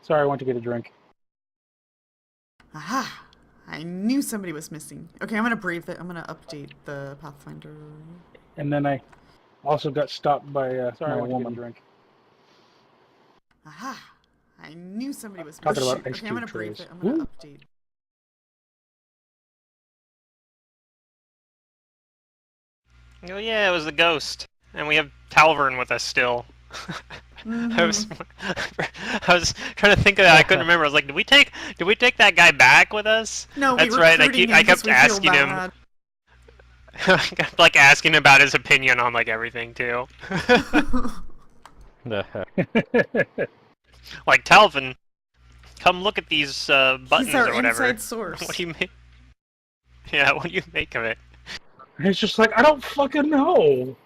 Sorry, I went to get a drink. Aha! I knew somebody was missing. Okay, I'm gonna brave it. I'm gonna update the Pathfinder. And then I also got stopped by Sorry, I my went to get a woman. drink. Aha! I knew somebody was Talking missing. about ice Okay, I'm cube gonna brave trays. it. I'm gonna Ooh. update. Oh yeah, it was the ghost, and we have Talvern with us still. I was, I was trying to think of that. I couldn't remember. I was like, did we take that guy back with us? No, That's we right. recruiting him I 'cause kept we feel asking him, bad. like asking about his opinion on like everything too. The heck? Like Talvin, come look at these buttons He's our or whatever. inside source. What do you make? Yeah, what do you make of it? And it's just like, I don't fucking know.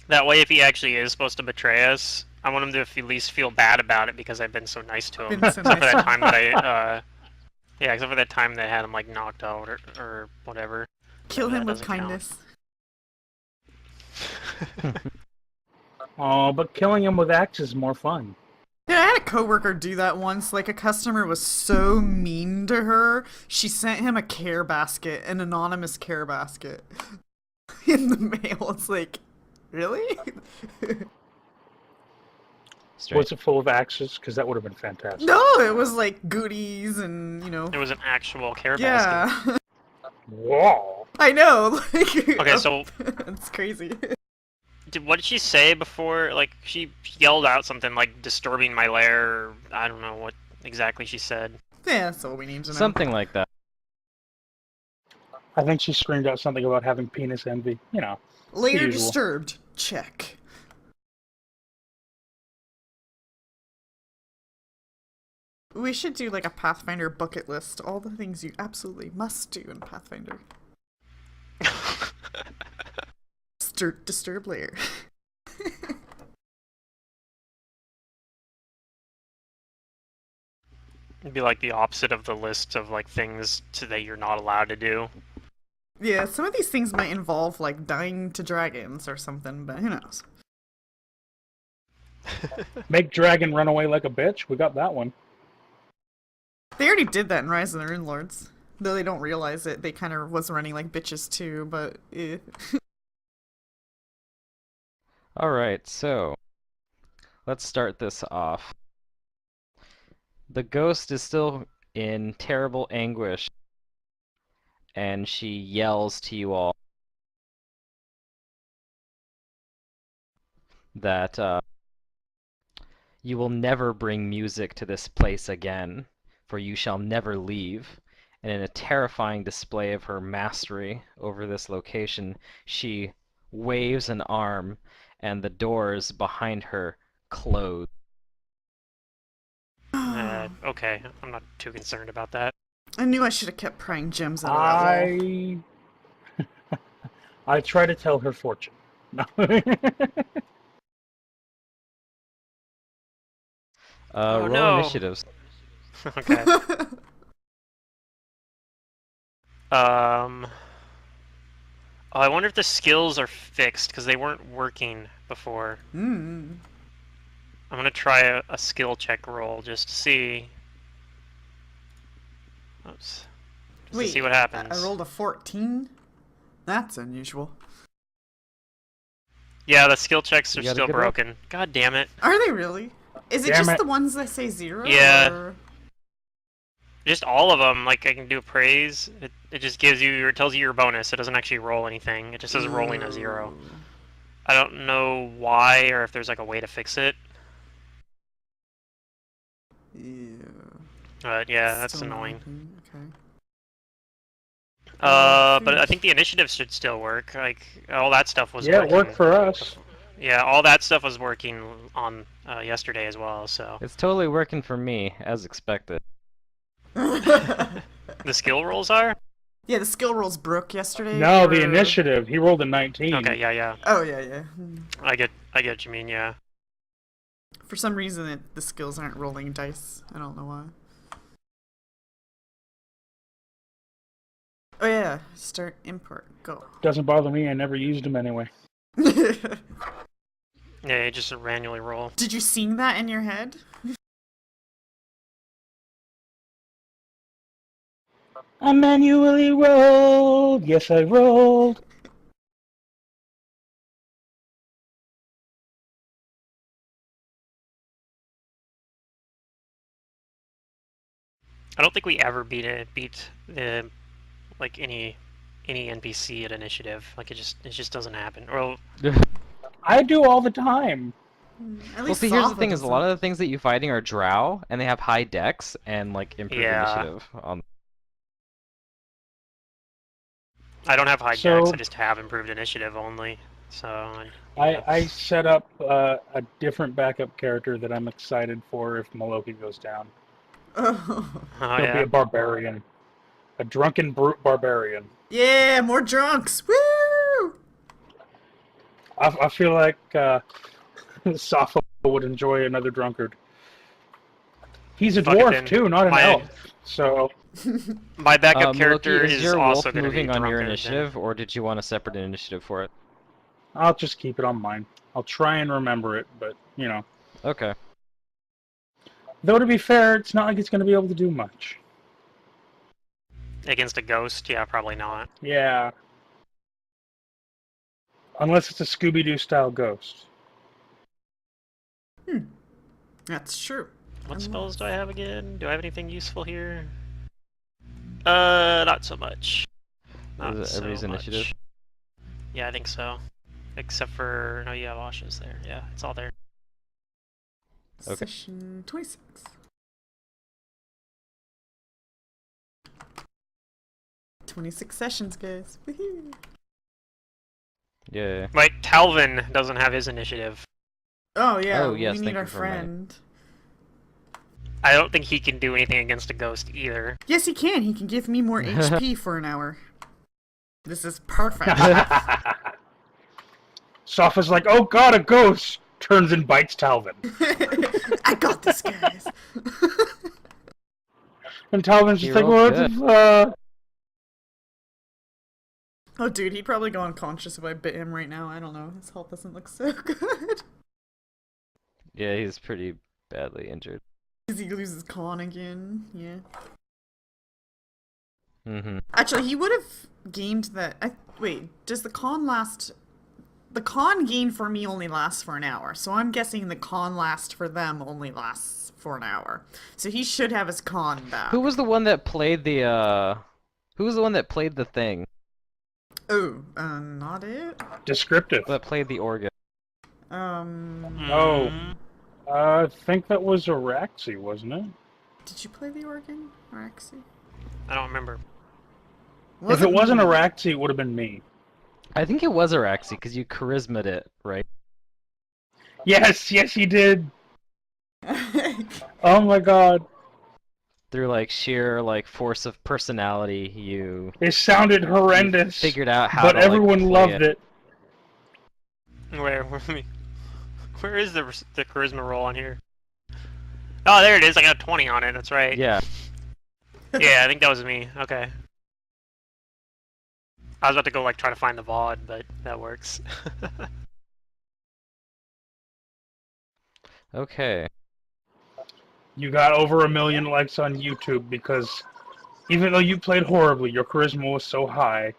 That way, if he actually is supposed to betray us, I want him to at least feel bad about it because I've been so nice to him. Been so Except for nice. that time that yeah, except for that time that I had him like knocked out or whatever. Kill him That with doesn't count. kindness. Oh, but killing him with axe is more fun. Yeah, I had a coworker do that once. Like, a customer was so mean to her, she sent him a care basket, an anonymous care basket, in the mail. It's like, really? Straight. Was it full of axes? Because that would have been fantastic. No, it was like goodies and, you know. It was an actual care basket. Yeah. Whoa. I know. Like, Okay, so it's crazy. what did she say before? Like she yelled out something like disturbing my lair. Or, I don't know what exactly she said. Yeah, that's all we need to know. Something like that. I think she screamed out something about having penis envy. You know. Later usual. disturbed. Check. We should do like a Pathfinder bucket list. All the things you absolutely must do in Pathfinder. Disturb layer. It'd be like the opposite of the list of like things that you're not allowed to do. Yeah, some of these things might involve like dying to dragons or something, but who knows? Make dragon run away like a bitch. We got that one. They already did that in Rise of the Runelords. Though they don't realize it, they kind of was running like bitches too, but eh. Alright, so let's start this off. The ghost is still in terrible anguish, and she yells to you all that you will never bring music to this place again, for you shall never leave. And in a terrifying display of her mastery over this location, she waves an arm, and the doors behind her close. Okay, I'm not too concerned about that. I knew I should have kept prying gems out of that wall. I try to tell her fortune. No. Oh, Roll no. initiatives. Okay. Oh, I wonder if the skills are fixed because they weren't working before. I'm gonna try a skill check roll just to see. Oops. Just to see what happens. I rolled a 14? That's unusual. Yeah, the skill checks are You got a still good roll? broken. God damn it. Are they really? Is it Damn just it. the ones that say 0? Yeah. Or... Just all of them. Like I can do appraise. It just gives you, or it tells you your bonus. It doesn't actually roll anything. It just says rolling a 0. I don't know why or if there's like a way to fix it. Yeah. But yeah, that's Still not annoying. working. Okay. But I think the initiative should still work. Like all that stuff was Yeah, it working. worked for us. Yeah, all that stuff was working on yesterday as well. So It's totally working for me, as expected. the skill rolls are. Yeah, the skill rolls broke yesterday. No, or... the initiative. He rolled a 19. Okay, yeah. Oh, yeah. I get what you mean. Yeah. For some reason, the skills aren't rolling dice. I don't know why. Oh, yeah. Start import. Go. Doesn't bother me. I never used him anyway. Yeah, you just manually roll. Did you sing that in your head? I manually rolled. Yes, I rolled. I don't think we ever beat the like any NPC at initiative. Like it just doesn't happen. Or I do all the time. At Well, least see, here's the Safa thing: is a lot of doesn't. the things that you're fighting are drow, and they have high dex and like improved Yeah. initiative. I don't have high So- dex. I just have improved initiative only. So I set up a different backup character that I'm excited for if Maloki goes down. Oh. Oh He'll be yeah. a barbarian. A drunken brute barbarian. Yeah, more drunks! Woo! I feel like Safa would enjoy another drunkard. He's a Fuck it dwarf then. too, not an elf. So My backup Maloki, character is is your also wolf going to be moving on your drunkard. initiative, or did you want a separate initiative for it? I'll just keep it on mine. I'll try and remember it, but you know. Okay. Though to be fair, it's not like it's going to be able to do much. Against a ghost, yeah, probably not. Yeah. Unless it's a Scooby-Doo style ghost. That's true. What spells do I have again? Do I have anything useful here? Not so much. Not Is it so everybody's much. initiative? Yeah, I think so. Except for no, you have Asha's there. Yeah, it's all there. Okay. Session 26. Sessions, guys. Woohoo. Yeah. Wait, Talvin doesn't have his initiative. Oh yeah, Oh, yes, we thank need you our for reminding. friend. I don't think he can do anything against a ghost either. Yes, he can. He can give me more HP for an hour. This is perfect. Safa's like, oh god, a ghost! Turns and bites Talvin. I got this, guys. And Talvin's He just like, rolled what good. the Oh, dude, he'd probably go unconscious if I bit him right now. I don't know. His health doesn't look so good. Yeah, he's pretty badly injured. Because he loses con again. Yeah. Mm-hmm. Actually, he would have gained that. Wait, does the con last? The con gain for me only lasts for an hour, so I'm guessing the con last for them only lasts for an hour. So he should have his con back. Who was the one that played the Who was the one that played the thing? Oh, not it. descriptive? That played the organ. Oh. I think that was Araxi, wasn't it? Did you play the organ, Araxi? I don't remember. If it wasn't Araxi, it would have been me. I think it was Araxi, because you charisma'd it, right? Yes, yes, he did. Oh my god. Through like sheer like force of personality, you It sounded horrendous, figured out how but to, like, everyone play loved it. Where is the charisma roll on here? Oh, there it is. I got a 20 on it. That's right. Yeah. Yeah, I think that was me. Okay. I was about to go like try to find the VOD, but that works. Okay. You got over 1 million likes on YouTube because even though you played horribly, your charisma was so high.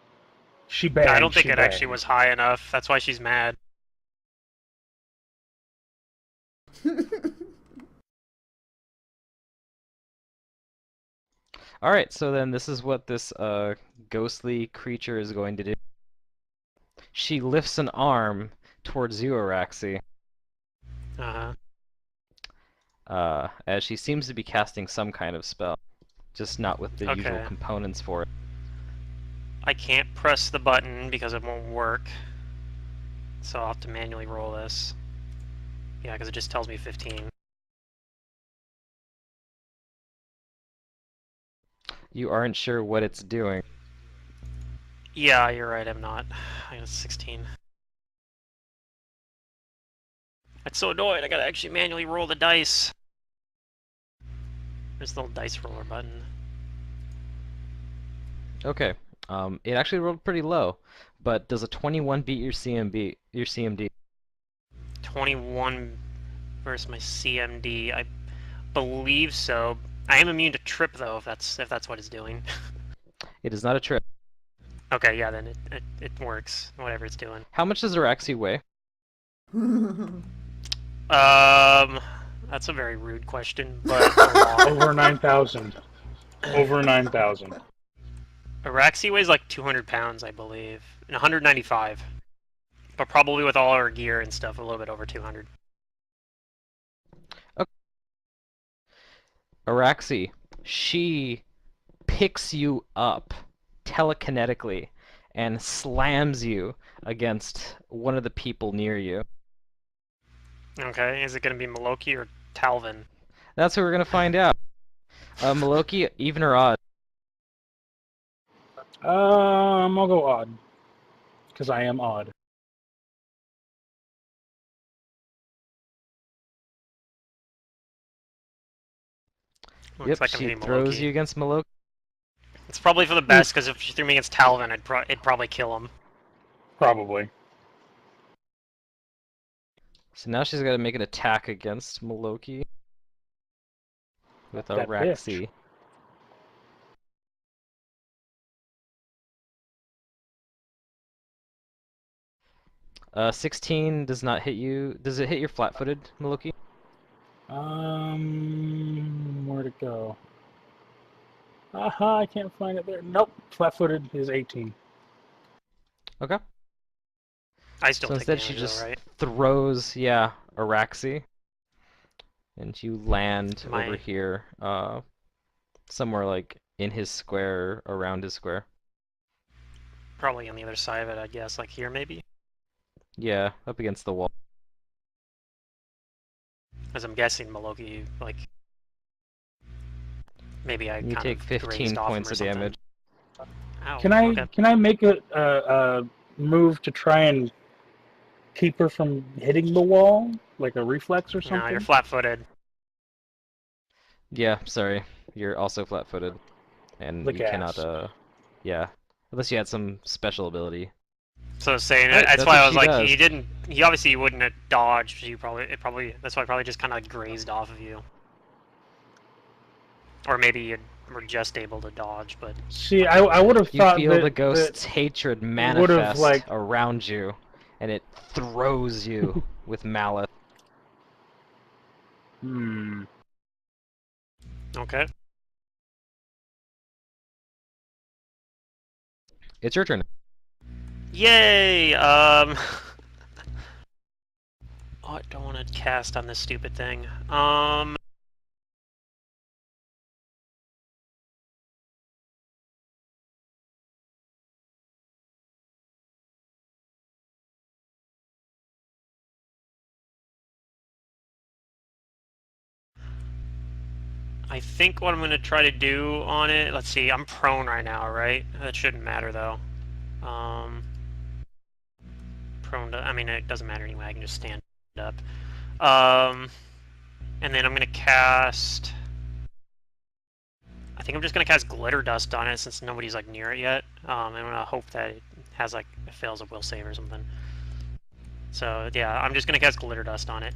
She banged. I don't think she it actually banged. was high enough. That's why she's mad. Alright, so then this is what this ghostly creature is going to do. She lifts an arm towards you, Araxi, Uh-huh. as she seems to be casting some kind of spell, just not with the usual Okay. components for it. I can't press the button because it won't work. So I'll have to manually roll this. Yeah, because it just tells me 15. You aren't sure what it's doing. Yeah, you're right, I'm not. I got a 16. That's so annoying, I gotta actually manually roll the dice. There's the little dice roller button. Okay. It actually rolled pretty low, but does a 21 beat your CMD? 21 versus my CMD. I believe so. I am immune to trip though, if that's what it's doing. It is not a trip. Okay, yeah, then it works. Whatever it's doing. How much does Araxi weigh? That's a very rude question, but a lot. Over 9,000. Over 9,000. Araxi weighs like 200 pounds, I believe, and 195. But probably with all our gear and stuff, a little bit over 200. Okay. Araxi, she picks you up telekinetically and slams you against one of the people near you. Okay, is it going to be Maloki or Talvin? That's what we're gonna find out. Maloki, even or odd? I'll go odd. Because I am odd. Looks Yep, like I'm she hitting throws Maloki. you against Maloki. It's probably for the best, because if she threw me against Talvin, it'd probably kill him. Probably. So now she's got to make an attack against Maloki with That Araxi. bitch. 16 does not hit you. Does it hit your flat-footed, Maloki? Where'd it go? Aha, I can't find it there. Nope, flat-footed is 18. Okay. I still So take instead she damage just though, right? throws, yeah, Araxi. And you land My- over here, somewhere like in his square, around his square. Probably on the other side of it, I guess, like here maybe? Yeah, up against the wall. As I'm guessing Maloki, like... Maybe I You kind take of 15 grazed off him points or of something. damage. Ow, Can I okay. can I make a move to try and keep her from hitting the wall, like a reflex or No, something? you're flat-footed. Yeah, sorry. You're also flat-footed. And Lick you cannot, ass. yeah. Unless you had some special ability. So saying Right, that's that's why what I was she like, does. he obviously wouldn't have dodged. That's why I probably just kind of like grazed off of you. Or maybe you were just able to dodge, but... See, I would have You thought feel the that ghost's hatred would've, manifest like- around you, and it throws you with malice. Hmm. Okay. It's your turn. Yay! Oh, I don't want to cast on this stupid thing. I think what I'm going to try to do on it... Let's see, I'm prone right now, right? That shouldn't matter, though. Prone to... I mean, it doesn't matter anyway, I can just stand up. And then I'm going to cast... I think I'm just going to cast Glitter Dust on it since nobody's, like, near it yet. I'm going to hope that it has, like, it fails a will save or something. So, yeah, I'm just going to cast Glitter Dust on it.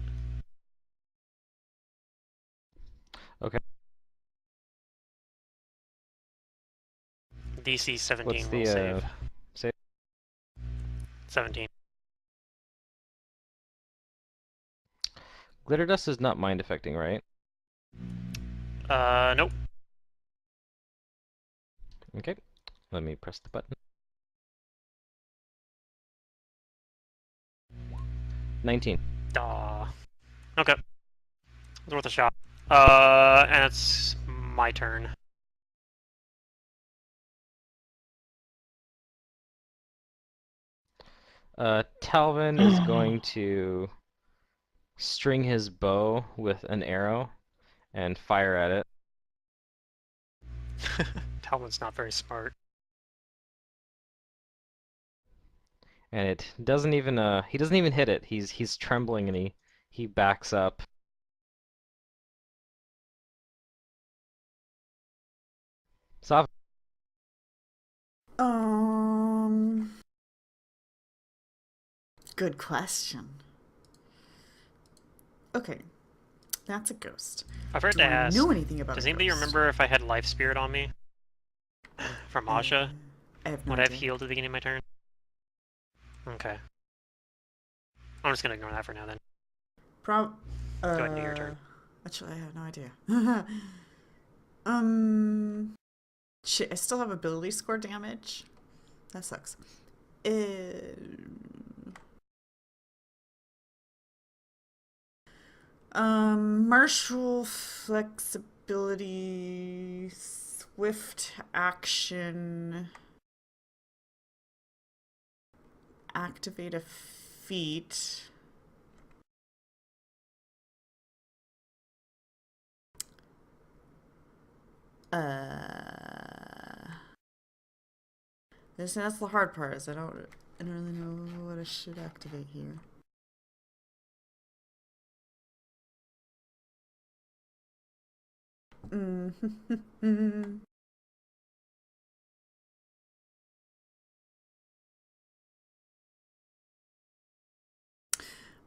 Okay. DC 17 What's will the, save. save? 17. Glitter Dust is not mind affecting, right? Nope. Okay. Let me press the button. 19. Duh. Okay. It's worth a shot. And it's my turn. Talvin is going to string his bow with an arrow and fire at it. Talbot's not very smart. And it doesn't even he doesn't even hit it. He's trembling and he backs up. Sav. Good question. Okay, that's a ghost. I forgot Do to I ask, know anything about does a anybody ghost? remember if I had life spirit on me from Asha? I have no Would I have idea. healed at the beginning of my turn? Okay. I'm just gonna ignore that for now then. Prob. Go ahead and do your turn. Actually, I have no idea. Shit, I still have ability score damage. That sucks. Martial flexibility, swift action, activate a feat. That's the hard part. Is I don't really know what I should activate here.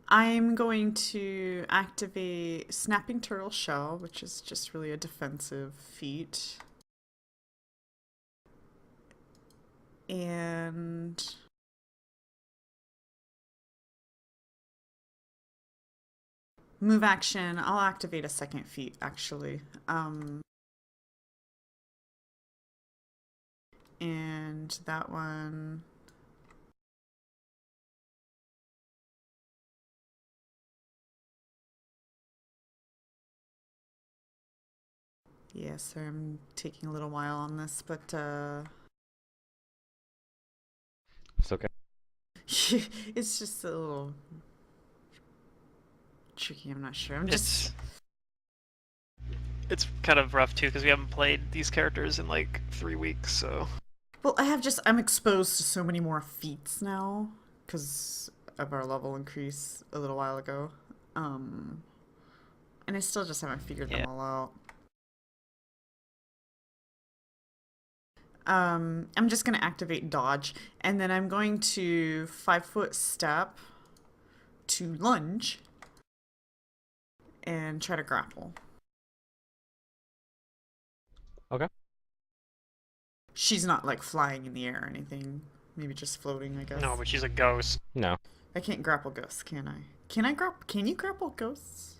I'm going to activate Snapping Turtle Shell, which is just really a defensive feat. And move action, I'll activate a second feat, actually. And that one... Yeah, sorry, I'm taking a little while on this, but It's okay. it's just a little tricky, I'm not sure. I'm just... It's kind of rough too because we haven't played these characters in like 3 weeks, so. Well, I'm exposed to so many more feats now because of our level increase a little while ago. And I still just haven't figured them all out. I'm just going to activate dodge, and then I'm going to 5-foot step to lunge and try to grapple. Okay. She's not like flying in the air or anything. Maybe just floating, I guess. No, but she's a ghost. No. I can't grapple ghosts, can I? Can you grapple ghosts?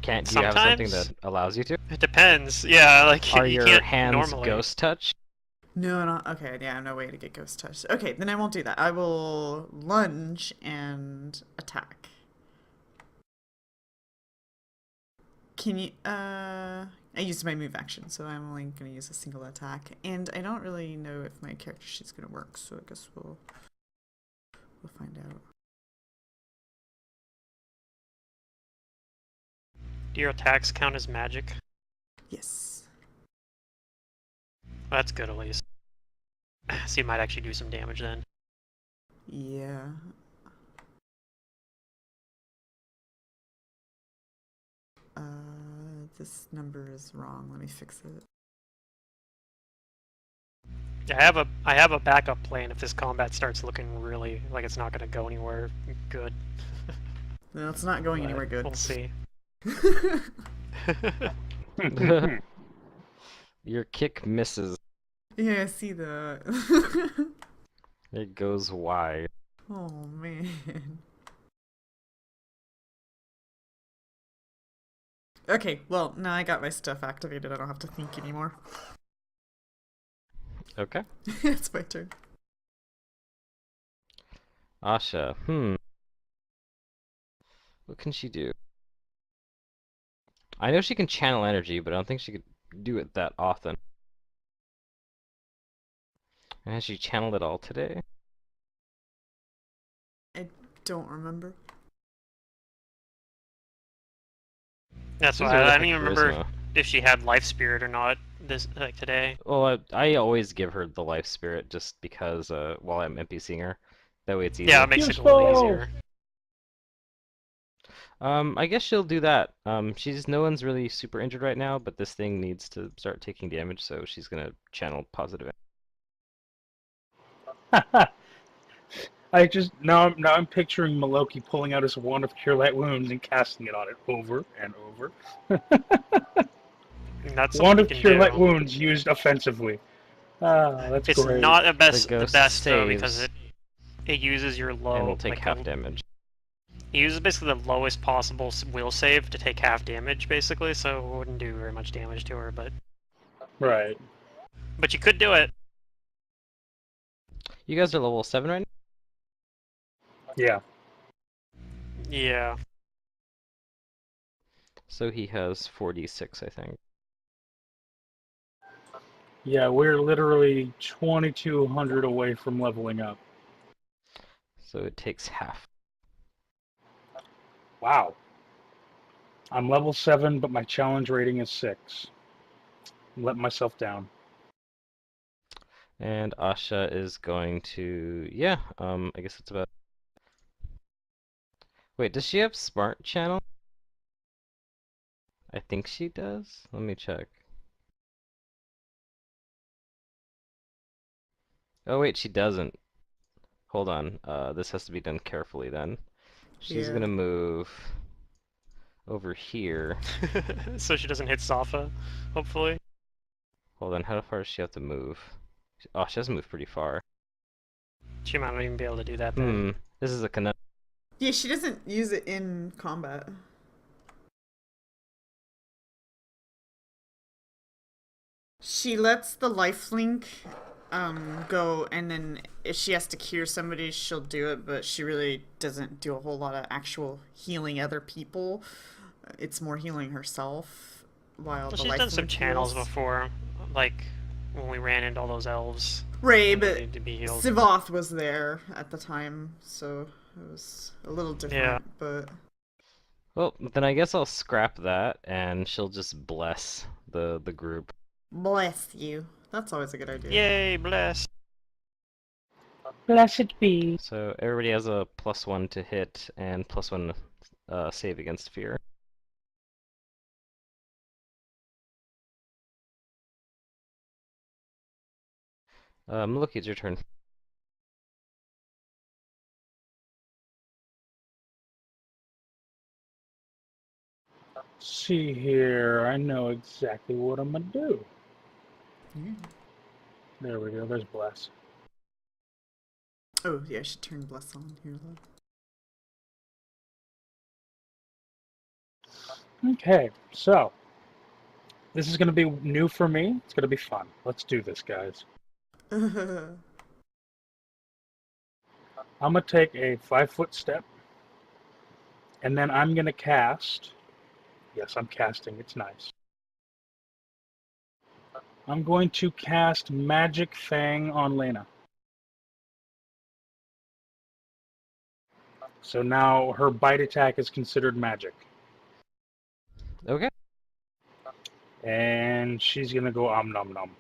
Do you have something Sometimes. that allows you to? It depends. Yeah, like Are you your can't hands normally. ghost touch? No, not okay. Yeah, no way to get ghost touch. Okay, then I won't do that. I will lunge and attack. Can you? I used my move action, so I'm only going to use a single attack, and I don't really know if my character sheet's going to work. So I guess we'll find out. Do your attacks count as magic? Yes. Well, that's good at least. So you might actually do some damage then. Yeah. This number is wrong. Let me fix it. I have a backup plan if this combat starts looking really like it's not going to go anywhere good. No, it's not going But anywhere good. We'll see. Your kick misses. Yeah, I see that. It goes wide. Oh, man. Okay, well, now I got my stuff activated. I don't have to think anymore. Okay. It's my turn. Asha. What can she do? I know she can channel energy, but I don't think she could do it that often. And has she channeled it all today? I don't remember. That's These why are I like don't even remember charisma. if she had life spirit or not this like today. Well, I always give her the life spirit just because while I'm NPCing her, that way it's easier. Yeah, it makes it a little Useful! easier. I guess she'll do that. No one's really super injured right now, but this thing needs to start taking damage, so she's gonna channel positive. Now I'm picturing Maloki pulling out his wand of Cure Light Wounds and casting it on it over and over. That's Wand something you of can Cure do. Light Wounds used offensively. Ah, that's It's great. not The the ghost best though because saves it uses your and low will take like half damage. it uses basically the lowest possible will save to take half damage basically, so it wouldn't do very much damage to her, Right. but you could do it. You guys are level 7 right now? Yeah. Yeah. So he has 46, I think. Yeah, we're literally 2,200 away from leveling up. So it takes half. Wow. I'm level 7, but my challenge rating is 6. Let myself down. And Asha is going to... Yeah, I guess it's about... Wait, does she have Smart Channel? I think she does. Let me check. Oh wait, she doesn't. Hold on. This has to be done carefully then. She's Yeah. gonna move over here. So she doesn't hit Safa, hopefully. Hold on, how far does she have to move? Oh, she has to move pretty far. She might not even be able to do that then. This is a conundrum. Yeah, she doesn't use it in combat. She lets the lifelink go, and then if she has to cure somebody, she'll do it, but she really doesn't do a whole lot of actual healing other people. It's more healing herself while Well, the she's done some lifelink channels heals. before, like when we ran into all those elves. Right, that but needed to be healed. Sivoth was there at the time, so it was a little different, Yeah. but... Well, then I guess I'll scrap that, and she'll just bless the group. Bless you. That's always a good idea. Yay, bless. Blessed be. So everybody has a +1 to hit and +1 save against fear. Look, it's your turn. See here, I know exactly what I'm gonna do. There we go, there's Bless. Oh, yeah, I should turn Bless on here, though. Okay, so this is gonna be new for me. It's gonna be fun. Let's do this, guys. I'm gonna take a 5-foot step, and then I'm gonna cast. Yes, I'm casting. It's nice. I'm going to cast Magic Fang on Lena. So now her bite attack is considered magic. Okay. And she's gonna go om nom nom.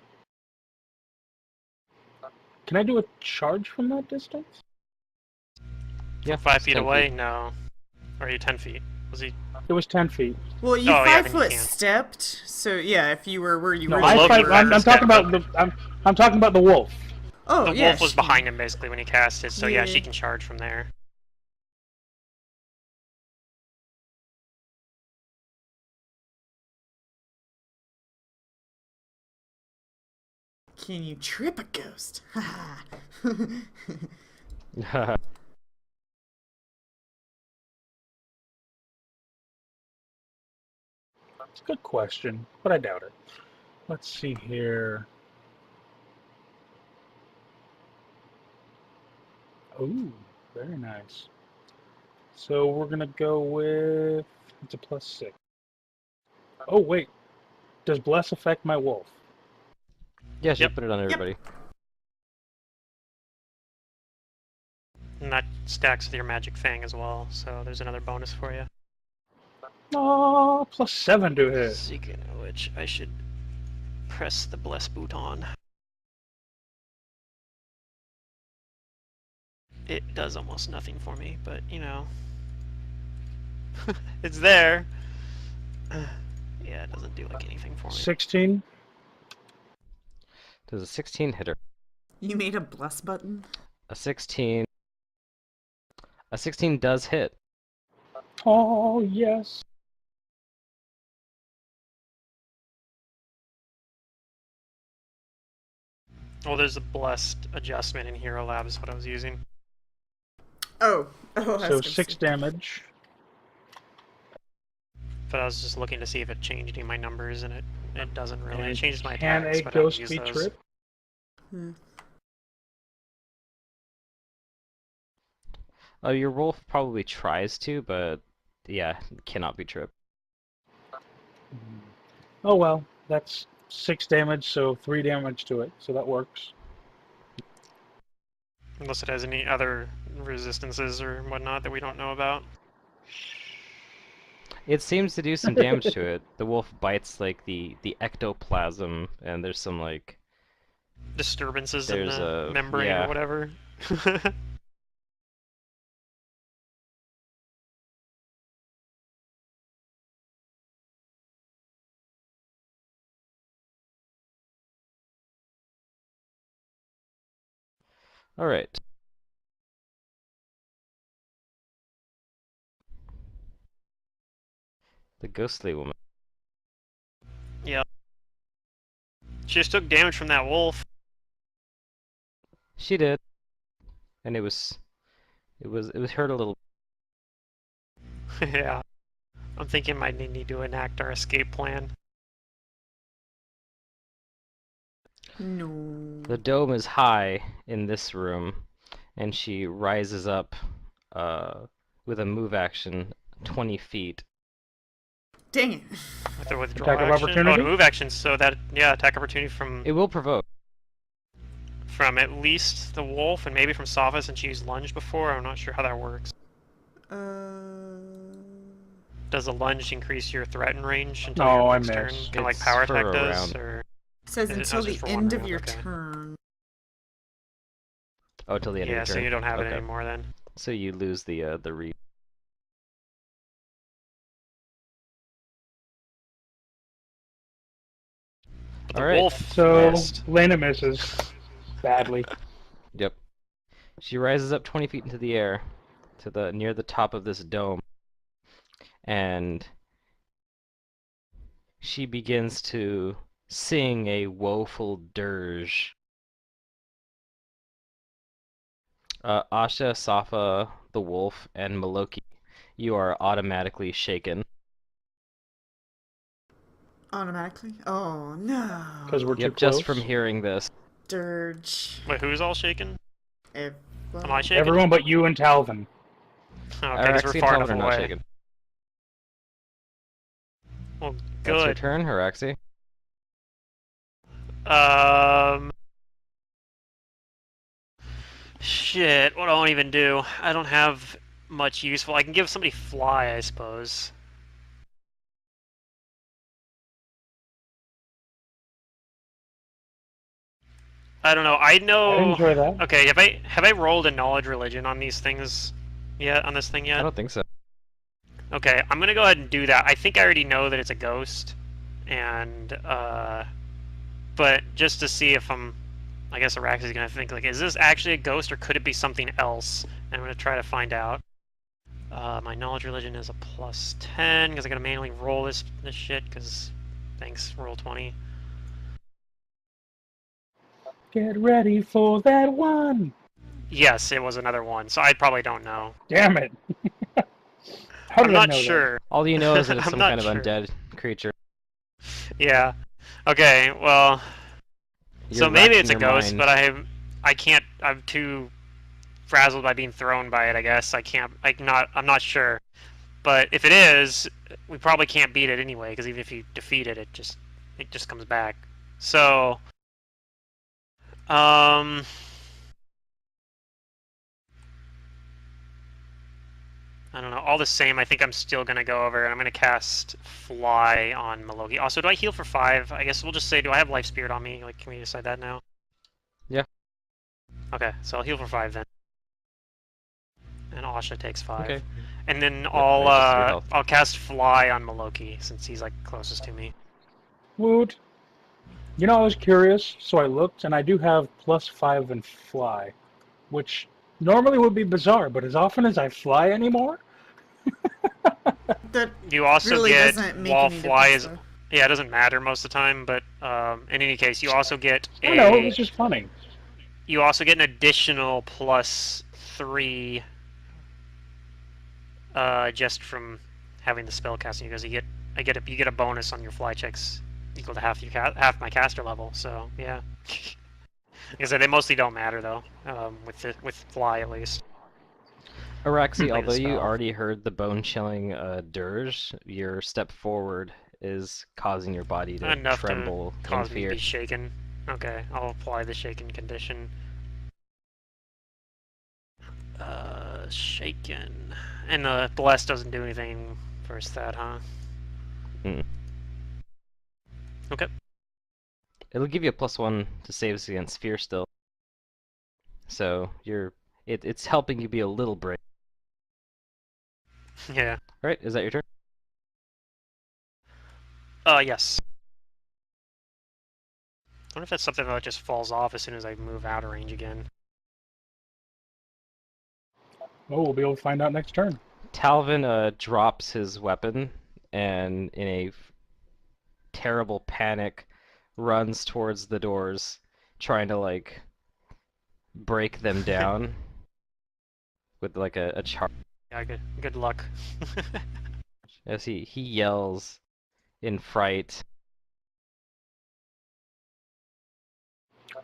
Can I do a charge from that distance? Yeah, From 5 it's feet 10 away? feet. No. Or are you 10 feet? Was he? It was 10 feet. Well, you Oh, yeah, then you 5-foot can. stepped, so yeah, if you were where you No, were... I Logan fight. was I'm the talking step, about the. I'm talking about the wolf. Oh, The yeah, wolf was behind him basically when he cast it, so yeah, she Yeah. can charge from there. Can you trip a ghost? It's a good question, but I doubt it. Let's see here. Ooh, very nice. So we're gonna go with. It's a +6. Oh wait, does Bless affect my wolf? Yeah, she Yep. put it on everybody. And that stacks with your magic fang as well, so there's another bonus for you. Oh, +7 to hit. Speaking of which, I should press the bless button. It does almost nothing for me, but you know. It's there. Yeah, it doesn't do like anything for me. 16. Does a 16 hit her? You made a bless button? A 16 A 16 does hit. Oh, yes. Oh, there's a blessed adjustment in Hero Lab is what I was using. Oh, I was So gonna 6 say. damage. But I was just looking to see if it changed any of my numbers, and it doesn't really. It And changes my can attacks, a but I don't ghost use be those. tripped? Hmm. Your wolf probably tries to, but yeah, cannot be tripped. Oh well, that's 6 damage, so 3 damage to it, so that works. Unless it has any other resistances or whatnot that we don't know about. It seems to do some damage to it. The wolf bites like the ectoplasm, and there's some like Disturbances in there's the a membrane or whatever. All right. The ghostly woman. Yeah. She just took damage from that wolf. She did, and it was hurt a little. Yeah. I'm thinking might need to enact our escape plan. No. The dome is high in this room, and she rises up with a move action 20 feet. Dang it. With the withdraw Attack of action. Oh, opportunity? the move action, so that, yeah, attack opportunity It will provoke. from at least the wolf and maybe from Sophis, and she used lunge before. I'm not sure how that works. Does a lunge increase your threat and range until No, your I next turn? missed. Kind of like It's power for attack a does? round. Or... It says Is it- until oh, it's the just for one end of round, your okay. turn. Oh, till the end Yeah, of your so turn. you don't have it Okay. anymore then. So you lose the read. But All the right. wolf So missed. Lena misses badly. Yep. She rises up 20 feet into the air to the near the top of this dome, and she begins to sing a woeful dirge. Asha, Safa, the wolf, and Maloki, you are automatically shaken. Automatically? Oh, no. Because we're too Yep, close. just from hearing this. Dirge. Wait, who's all shaken? Am I shaken? Everyone but you and Talvin. Oh, okay, because we're Araxi and far Talvin enough are not away. shaken. Well, That's your good. turn, Araxi. Shit, what do I want to even do? I don't have much useful. I can give somebody fly, I suppose. I don't know. I know. I'd enjoy that. Okay, have I rolled a knowledge religion on these things yet? On this thing I yet? don't think so. Okay, I'm gonna go ahead and do that. I think I already know that it's a ghost, and but just to see if I guess Arax is gonna think like, is this actually a ghost or could it be something else? And I'm gonna try to find out. My knowledge religion is a +10 because I gotta manually roll this shit. Because thanks, roll 20. Get ready for that one. Yes, it was another one, so I probably don't know. Damn it. How I'm did I not know sure. All you know is that it's I'm some not kind of sure. undead creature. Yeah. Okay. Well. You're So maybe racking it's a your ghost, mind. but I can't. I'm too frazzled by being thrown by it. I guess I can't. I'm not sure. But if it is, we probably can't beat it anyway. Because even if you defeat it, it just comes back. So, um, I don't know. All the same, I think I'm still gonna go over and I'm gonna cast Fly on Malogi. Also, do I heal for 5? I guess we'll just say, do I have Life Spirit on me? Like, can we decide that now? Yeah. Okay, so I'll heal for 5 then. And Asha takes 5. Okay. And then Yep, adjust your health. I'll cast Fly on Maloki since he's like closest to me. Woot. You know, I was curious, so I looked, and I do have +5 in fly, which Normally would be bizarre, but as often as I fly anymore, That You also really get doesn't make while any fly difference is though. yeah, it doesn't matter most of the time, but in any case, you also get I don't know, it a was just funny. you also get an additional +3 just from having the spell casting because you get a bonus on your fly checks equal to half my caster level. So yeah, like I said, they mostly don't matter though. With fly at least. Araxi, Like the although you spell. already heard the bone-chilling dirge, your step forward is causing your body to Enough to tremble in cause me to fear. be shaken. Okay, I'll apply the shaken condition. Shaken. And the bless doesn't do anything versus that, huh? Mm. Okay. It'll give you a +1 to saves against fear still. So it's helping you be a little brave. Yeah. Alright, is that your turn? Yes. I wonder if that's something that just falls off as soon as I move out of range again. Oh, we'll be able to find out next turn. Talvin drops his weapon and in a terrible panic runs towards the doors, trying to like break them down with like a charge Yeah, good luck. as he yells in fright.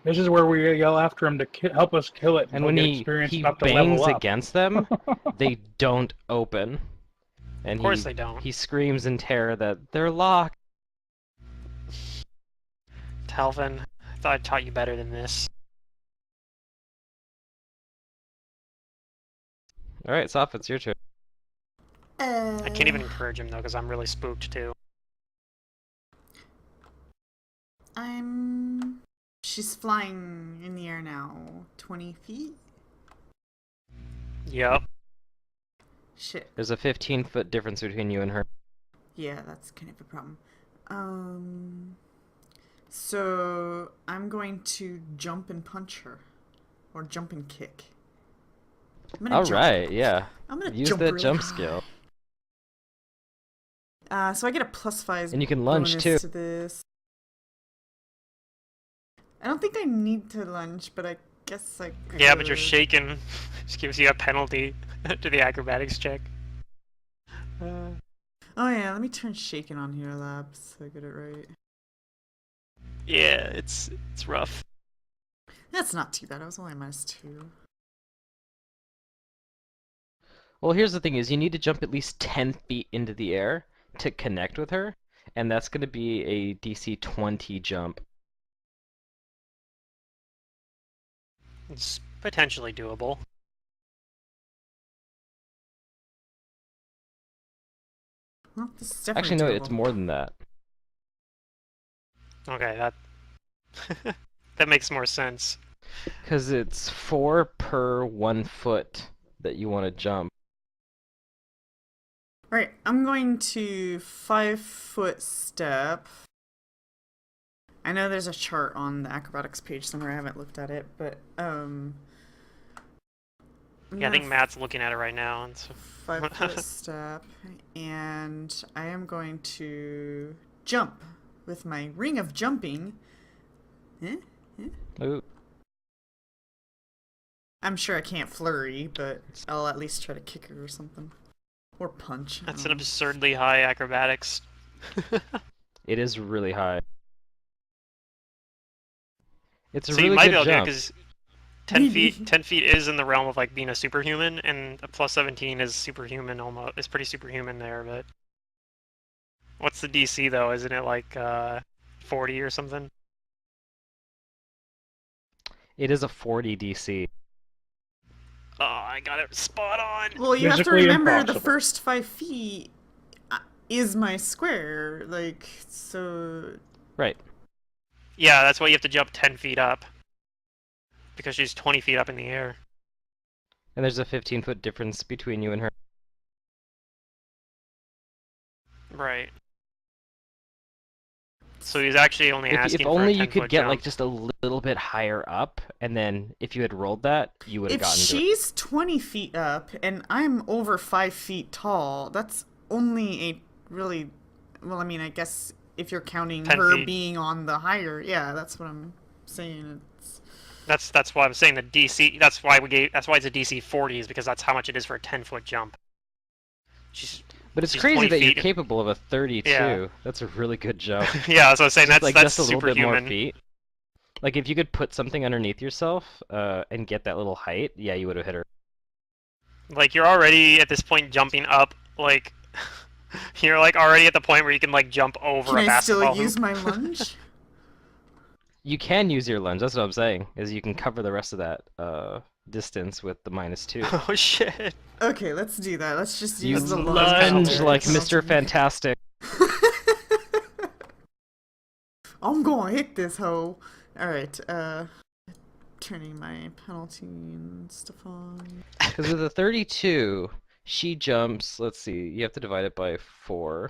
This is where we yell after him to help us kill it, and And he'll when get he experience he enough to level bangs up. against them, they don't open. Of And course they don't. he screams in terror that they're locked. Talvin, I thought I taught you better than this. Alright, Soph, it's your turn. I can't even encourage him though, because I'm really spooked too. She's flying in the air now. 20 feet? Yep. Shit. There's a 15-foot difference between you and her. Yeah, that's kind of a problem. So I'm going to jump and punch her. Or jump and kick. I'm gonna jump. Alright, yeah. I'm gonna Use jump that really jump high. skill. So I get a +5 And you can lunge bonus too. to this. I don't think I need to lunge, but I guess I could. Yeah, but you're shaken. Just gives you a penalty to the acrobatics check. Oh yeah, let me turn shaken on here, Labs, so I get it right. Yeah, it's rough. That's not too bad. I was only -2. Well, here's the thing is you need to jump at least 10 feet into the air to connect with her, and that's going to be a DC 20 jump. It's potentially doable. Well, this is definitely Actually, no, doable. it's more than that. Okay, that that makes more sense. Because it's 4 per 1 foot that you want to jump. Right, I'm going to 5-foot step. I know there's a chart on the acrobatics page somewhere. I haven't looked at it, but Yeah, I think Matt's looking at it right now. And so... 5-foot step, and I am going to jump with my ring of jumping. Ooh. I'm sure I can't flurry, but I'll at least try to kick her or something. Or punch. That's an absurdly high acrobatics. It is really high. It's a So really you might be good able to do it jump. because 10 feet is in the realm of like being a superhuman, and a +17 is superhuman almost. It's pretty superhuman there, but what's the DC though? Isn't it like 40 or something? It is a 40 DC. Oh, I got it spot on. Well, you have to Physically remember impossible. the first 5 feet is my square. Like, so. Right. Yeah, that's why you have to jump 10 feet up. Because she's 20 feet up in the air. And there's a 15-foot difference between you and her. Right. So he's actually only If asking only for a you 10-foot could get jump. like just a little bit higher up, and then if you had rolled that, you would have If gotten to it. she's 20 feet up and I'm over 5 feet tall, that's only a really, well, I mean, I guess if you're counting 10 her feet. being on the higher, yeah, that's what I'm saying. That's why I was saying the DC. That's why it's a DC 40 is because that's how much it is for a 10-foot jump. But it's she's crazy 20 that you're feet. capable of a 32. Yeah. That's a really good jump. Yeah, that's what I was saying. Just, That's just a little bit superhuman. more feet. Like if you could put something underneath yourself and get that little height, yeah, you would have hit her. Like you're already at this point jumping up. Like you're like already at the point where you can like jump over Can a I basketball still use hoop. my lunge? You can use your lunge. That's what I'm saying. Is you can cover the rest of that distance with the -2. Oh shit! Okay, let's do that. Let's just You use the lunge lunge. like Mr. Fantastic. I'm gonna hit this hoe. Alright, turning my penalty and stuff on. Because with a 32, she jumps. Let's see. You have to divide it by 4.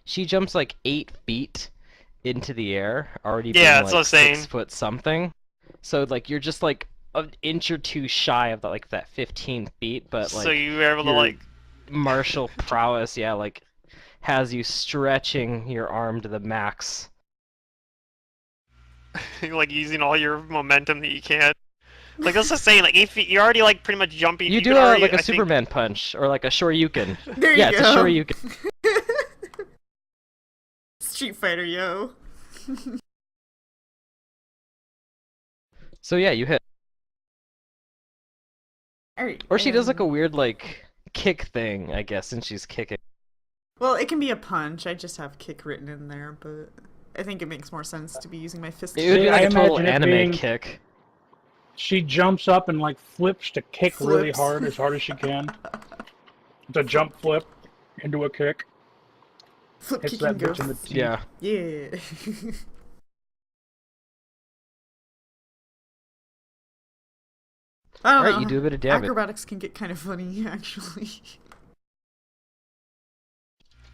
She jumps like 8 feet into the air, already being Yeah, that's like what I was saying. 6 foot something. So like you're just like an inch or two shy of that 15 feet, but like So you were able to your like martial prowess, yeah, like has you stretching your arm to the max. like using all your momentum that you can. Like that's just saying, like if you're already like pretty much jumping. You You do can already, like a I think- Superman punch or like a Shoryuken. There Yeah, you it's a go. Shoryuken. Street Fighter, yo. So yeah, you hit. Alright. Or she does like a weird like kick thing, I guess, and she's kicking. Well, it can be a punch. I just have kick written in there, but I think it makes more sense to be using my fist. It would be See, like I a total imagine it anime being- kick. She jumps up and like flips to kick really Flips. hard as she can. It's a jump flip into a kick. Flip Hits kick that and go. bitch in the teeth. Yeah. Yeah. I don't Alright, know. you do a bit of damage. Acrobatics can get kind of funny, actually.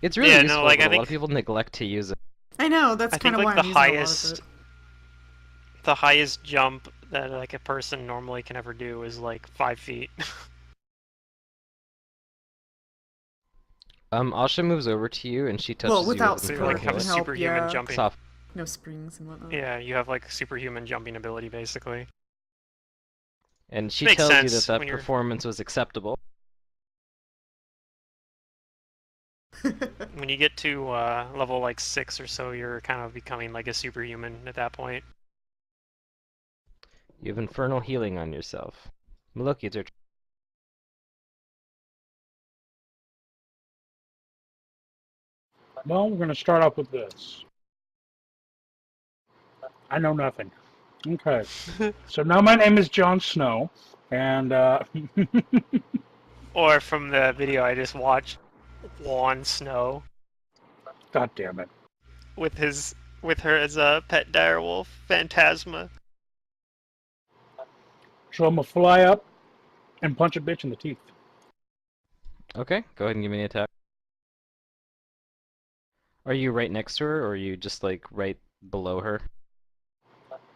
It's really Yeah, no, useful, like, but I a lot think- of people neglect to use it. I know, that's I kind think of why like I'm the using highest, a lot of the highest jump that like a person normally can ever do is like 5 feet. Asha moves over to you and she touches Well, without you So with you like support have a and help, superhuman yeah. jumping. soft. it. No springs and whatnot. Yeah, you have like superhuman jumping ability basically. And she Makes tells you sense that when you're- performance was acceptable. When you get to level like 6 or so, you're kind of becoming like a superhuman at that point. You have infernal healing on yourself. Maloki, it's your turn. Well, we're going to start off with this. I know nothing. Okay. So now my name is Jon Snow, and Or from the video I just watched, Jon Snow God damn it. with her as a pet direwolf, Phantasma. So I'm going to fly up and punch a bitch in the teeth. Okay, go ahead and give me an attack. Are you right next to her, or are you just like right below her?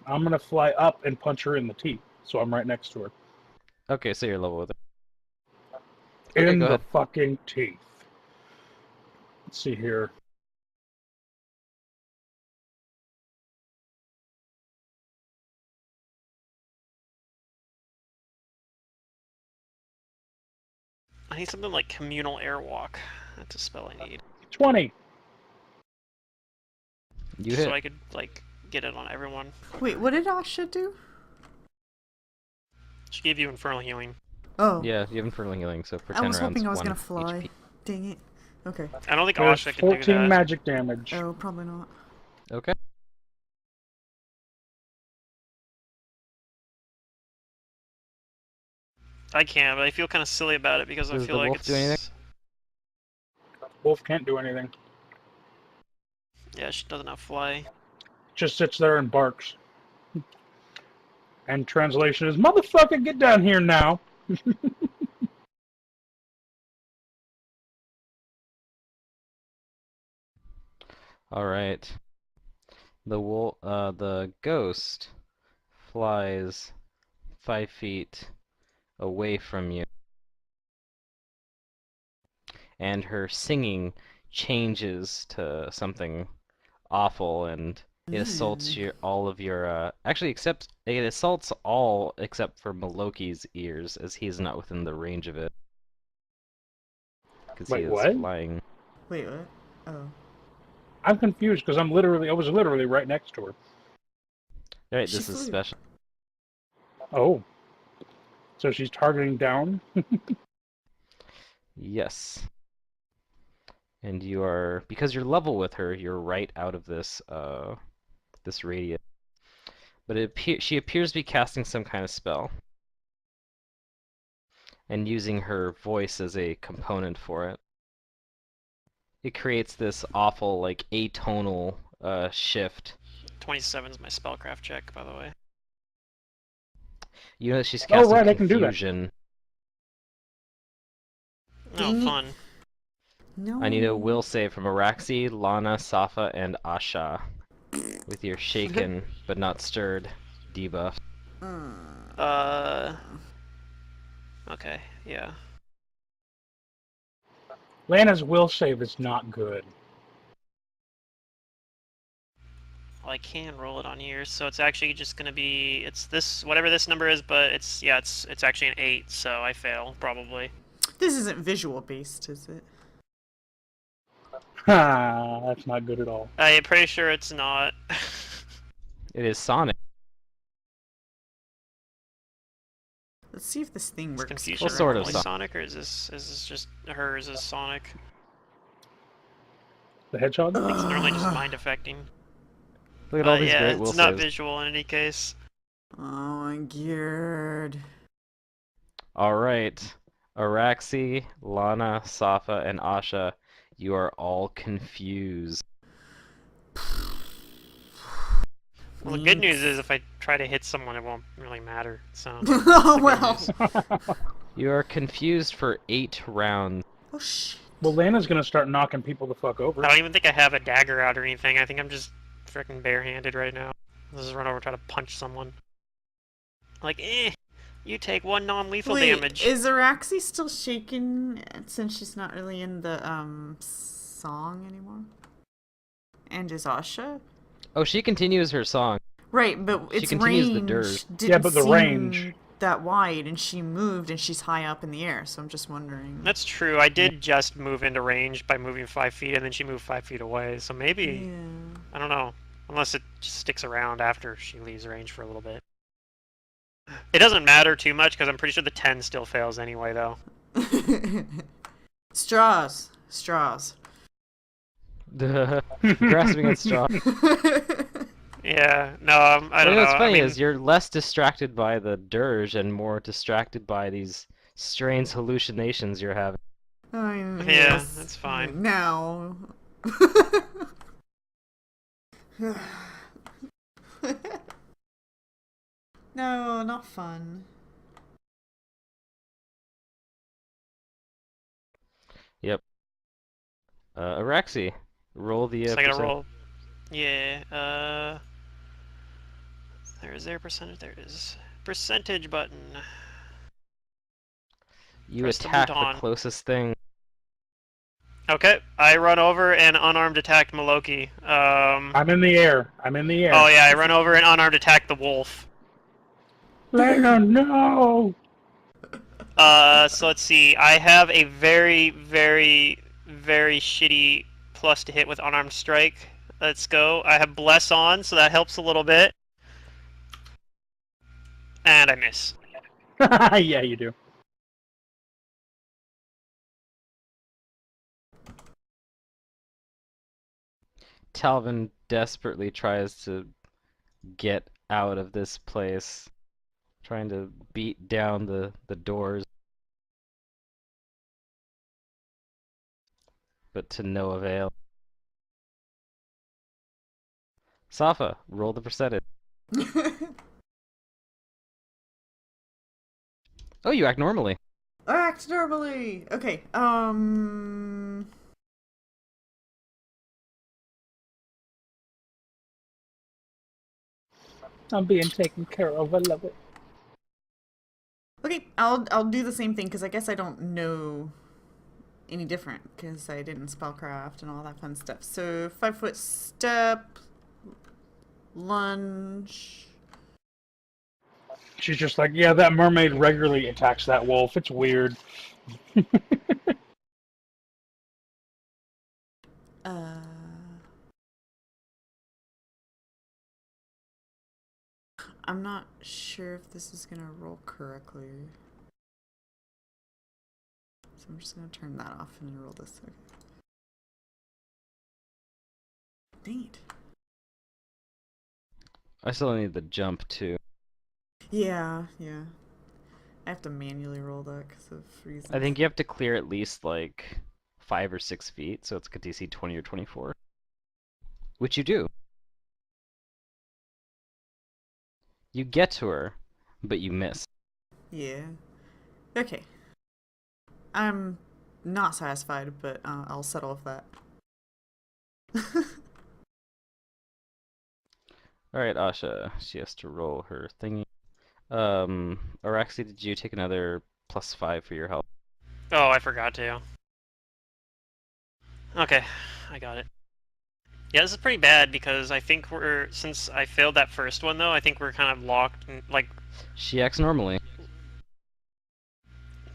I'm going to fly up and punch her in the teeth, so I'm right next to her. Okay, so you're level with her. Okay, In go the ahead. fucking teeth. Let's see here. I need something like communal airwalk. That's a spell I need. 20. You hit. So I could like get it on everyone. Wait, what did Asha do? She gave you infernal healing. Oh. Yeah, you have infernal healing, so for I 10 was rounds, hoping I was 1 gonna fly. HP. Dang it. Okay. I don't think There's Asha can do 14 that. magic damage. Oh, probably not. Okay. I can, but I feel kind of silly about it because I Does feel the like wolf it's. do anything? Wolf can't do anything. Yeah, she doesn't have fly. Just sits there and barks. And translation is, motherfucker, get down here now. All right. The ghost flies 5 feet away from you, and her singing changes to something awful, and it assaults all of your actually except it assaults all except for Maloki's ears, as he's not within the range of it because he Wait, is what? flying. Wait, what? Oh. I'm confused because I was literally right next to her. Right, She this is flew. special. Oh. So she's targeting down? Yes. And you are, because you're level with her, you're right out of this radius. But she appears to be casting some kind of spell and using her voice as a component for it. It creates this awful, like, atonal shift. 27 is my spellcraft check, by the way. You know that she's Oh, casting right, I can do that. confusion. Oh, Dang it. fun. No. I need a will save from Araxi, Lana, Safa, and Asha. With your shaken but not stirred debuff. Okay, yeah. Lana's will save is not good. Well, I can roll it on here, so it's actually just gonna be, it's this, whatever this number is, but it's actually an 8, so I fail, probably. This isn't visual based, is it? Ha, that's not good at all. I'm pretty sure it's not. It is Sonic. Let's see if this thing Is works. Confusion Well, sort of normally Sonic. Sonic, or is this just hers as Sonic? The hedgehog? I think it's normally just mind affecting. Look at all these Yeah, great will it's not saves. visual in any case. Oh my god. Alright. Araxi, Lana, Safa, and Asha, you are all confused. Well, the good news is if I try to hit someone, it won't really matter. So. Oh That's the good well. news. You are confused for 8 rounds. Oh shit. Well, Lana's gonna start knocking people the fuck over. I don't even think I have a dagger out or anything. I think I'm just freaking barehanded right now. Let's just run over and try to punch someone. Like, you take 1 non-lethal Wait, damage. is Araxi still shaken since she's not really in the song anymore? And is Asha? Oh, she continues her song. Right, but She its continues the range dirge. didn't Yeah, but the seem range. that wide, and she moved, and she's high up in the air. So I'm just wondering. That's true. I did just move into range by moving 5 feet, and then she moved 5 feet away. So maybe, Yeah. I don't know. Unless it just sticks around after she leaves range for a little bit. It doesn't matter too much, because I'm pretty sure the 10 still fails anyway, though. Straws. Straws. Grasping at straw. Yeah, no, I don't know. What's funny I mean, is you're less distracted by the dirge and more distracted by these strange hallucinations you're having. yeah, Yes. that's fine. Now. No, not fun. Yep. Araxi, roll the So I gotta percent. roll. Yeah, Is there a percentage? There is. Percentage button. You Press the attack button. the closest thing. Okay, I run over and unarmed attack Maloki. I'm in the air. I'm in the air. Oh yeah, I run over and unarmed attack the wolf. Lana, no! So let's see. I have a very, very, very shitty plus to hit with unarmed strike. Let's go. I have bless on, so that helps a little bit. And I miss. Yeah, you do. Talvin desperately tries to get out of this place, trying to beat down the doors, but to no avail. Safa, roll the percentage. Oh, you act normally. Act normally. Okay. I'm being taken care of. I love it. Okay, I'll do the same thing because I guess I don't know any different because I didn't spellcraft and all that fun stuff. So 5-foot step, lunge. She's just like, yeah, that mermaid regularly attacks that wolf. It's weird. Uh, I'm not sure if this is gonna roll correctly. So I'm just gonna turn that off and roll this. Okay. Dang it. I still need the jump too. Yeah. I have to manually roll that because of reasons. I think you have to clear at least like 5 or 6 feet, so it's a DC 20 or 24. Which you do. You get to her, but you miss. Yeah. Okay. I'm not satisfied, but I'll settle with that. Alright, Asha, she has to roll her thingy. Araxi, did you take another +5 for your health? Oh, I forgot to. Okay, I got it. Yeah, this is pretty bad because I think since I failed that first one though, I think we're kind of locked in, like, She acts normally.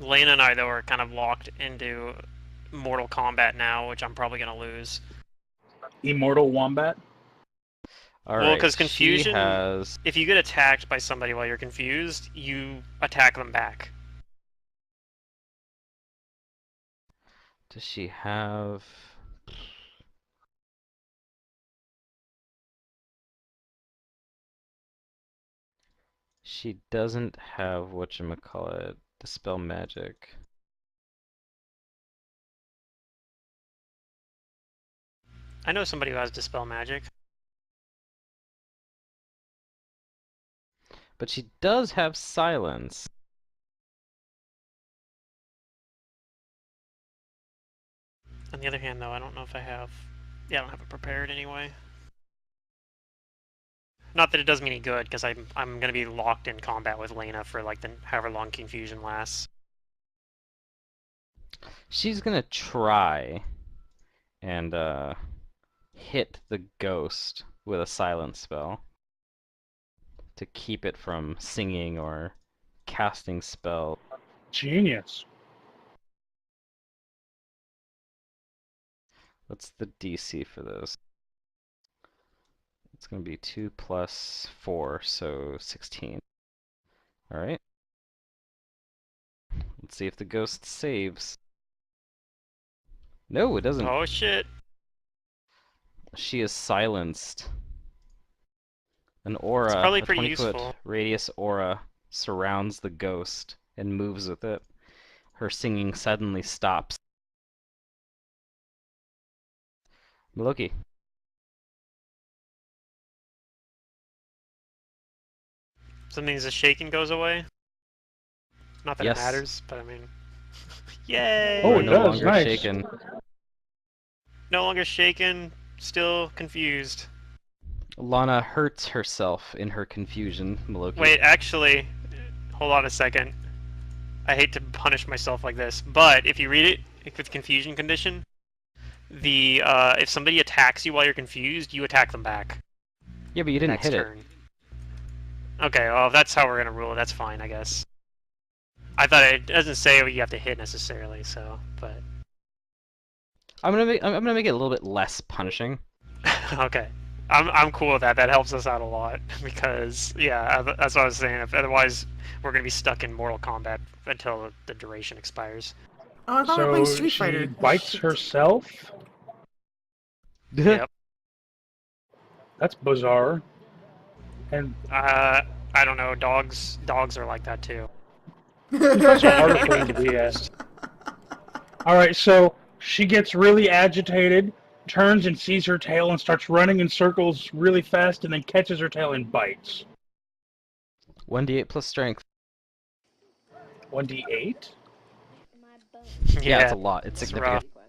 Lena and I though are kind of locked into Mortal Kombat now, which I'm probably gonna lose. Immortal Wombat? Alright, Well, because confusion, she has... if you get attacked by somebody while you're confused, you attack them back. Does she have... She doesn't have whatchamacallit, Dispel Magic. I know somebody who has Dispel Magic. But she does have Silence. On the other hand though, I don't know if I have... Yeah, I don't have it prepared anyway. Not that it does me any good, because I'm gonna be locked in combat with Lena for like the however long confusion lasts. She's gonna try and hit the ghost with a silence spell to keep it from singing or casting spell. Genius. What's the DC for this? It's gonna be 2 plus 4, so 16. Alright. Let's see if the ghost saves. No, it doesn't. Oh shit! She is silenced. An It's aura, probably a pretty 20-foot useful. radius aura, surrounds the ghost and moves with it. Her singing suddenly stops. Maloki. Something's a shaking goes away. Not that Yes. it matters, but I mean, yay! Oh, You are it no does, longer nice. shaken. No longer shaken, still confused. Lana hurts herself in her confusion, Maloki. Wait, actually, hold on a second. I hate to punish myself like this, but if you read it with confusion condition, the if somebody attacks you while you're confused, you attack them back. Yeah, but you didn't Next hit turn. Okay, well, if that's how we're gonna rule it, that's fine, I guess. I thought it doesn't say what you have to hit necessarily, so, but... it. I'm gonna make it a little bit less punishing. Okay. I'm cool with that. That helps us out a lot, because, yeah, that's what I was saying. If, otherwise, we're gonna be stuck in Mortal Kombat until the duration expires. Oh, I thought we were So playing Street she Fighter. bites Shit. herself? Yep. That's bizarre. And I don't know. Dogs are like that too. it's also harder for them to be at. Alright, so she gets really agitated, turns and sees her tail and starts running in circles really fast and then catches her tail and bites. 1d8 plus strength. 1d8? Yeah, it's a lot. It's it's significant. rough.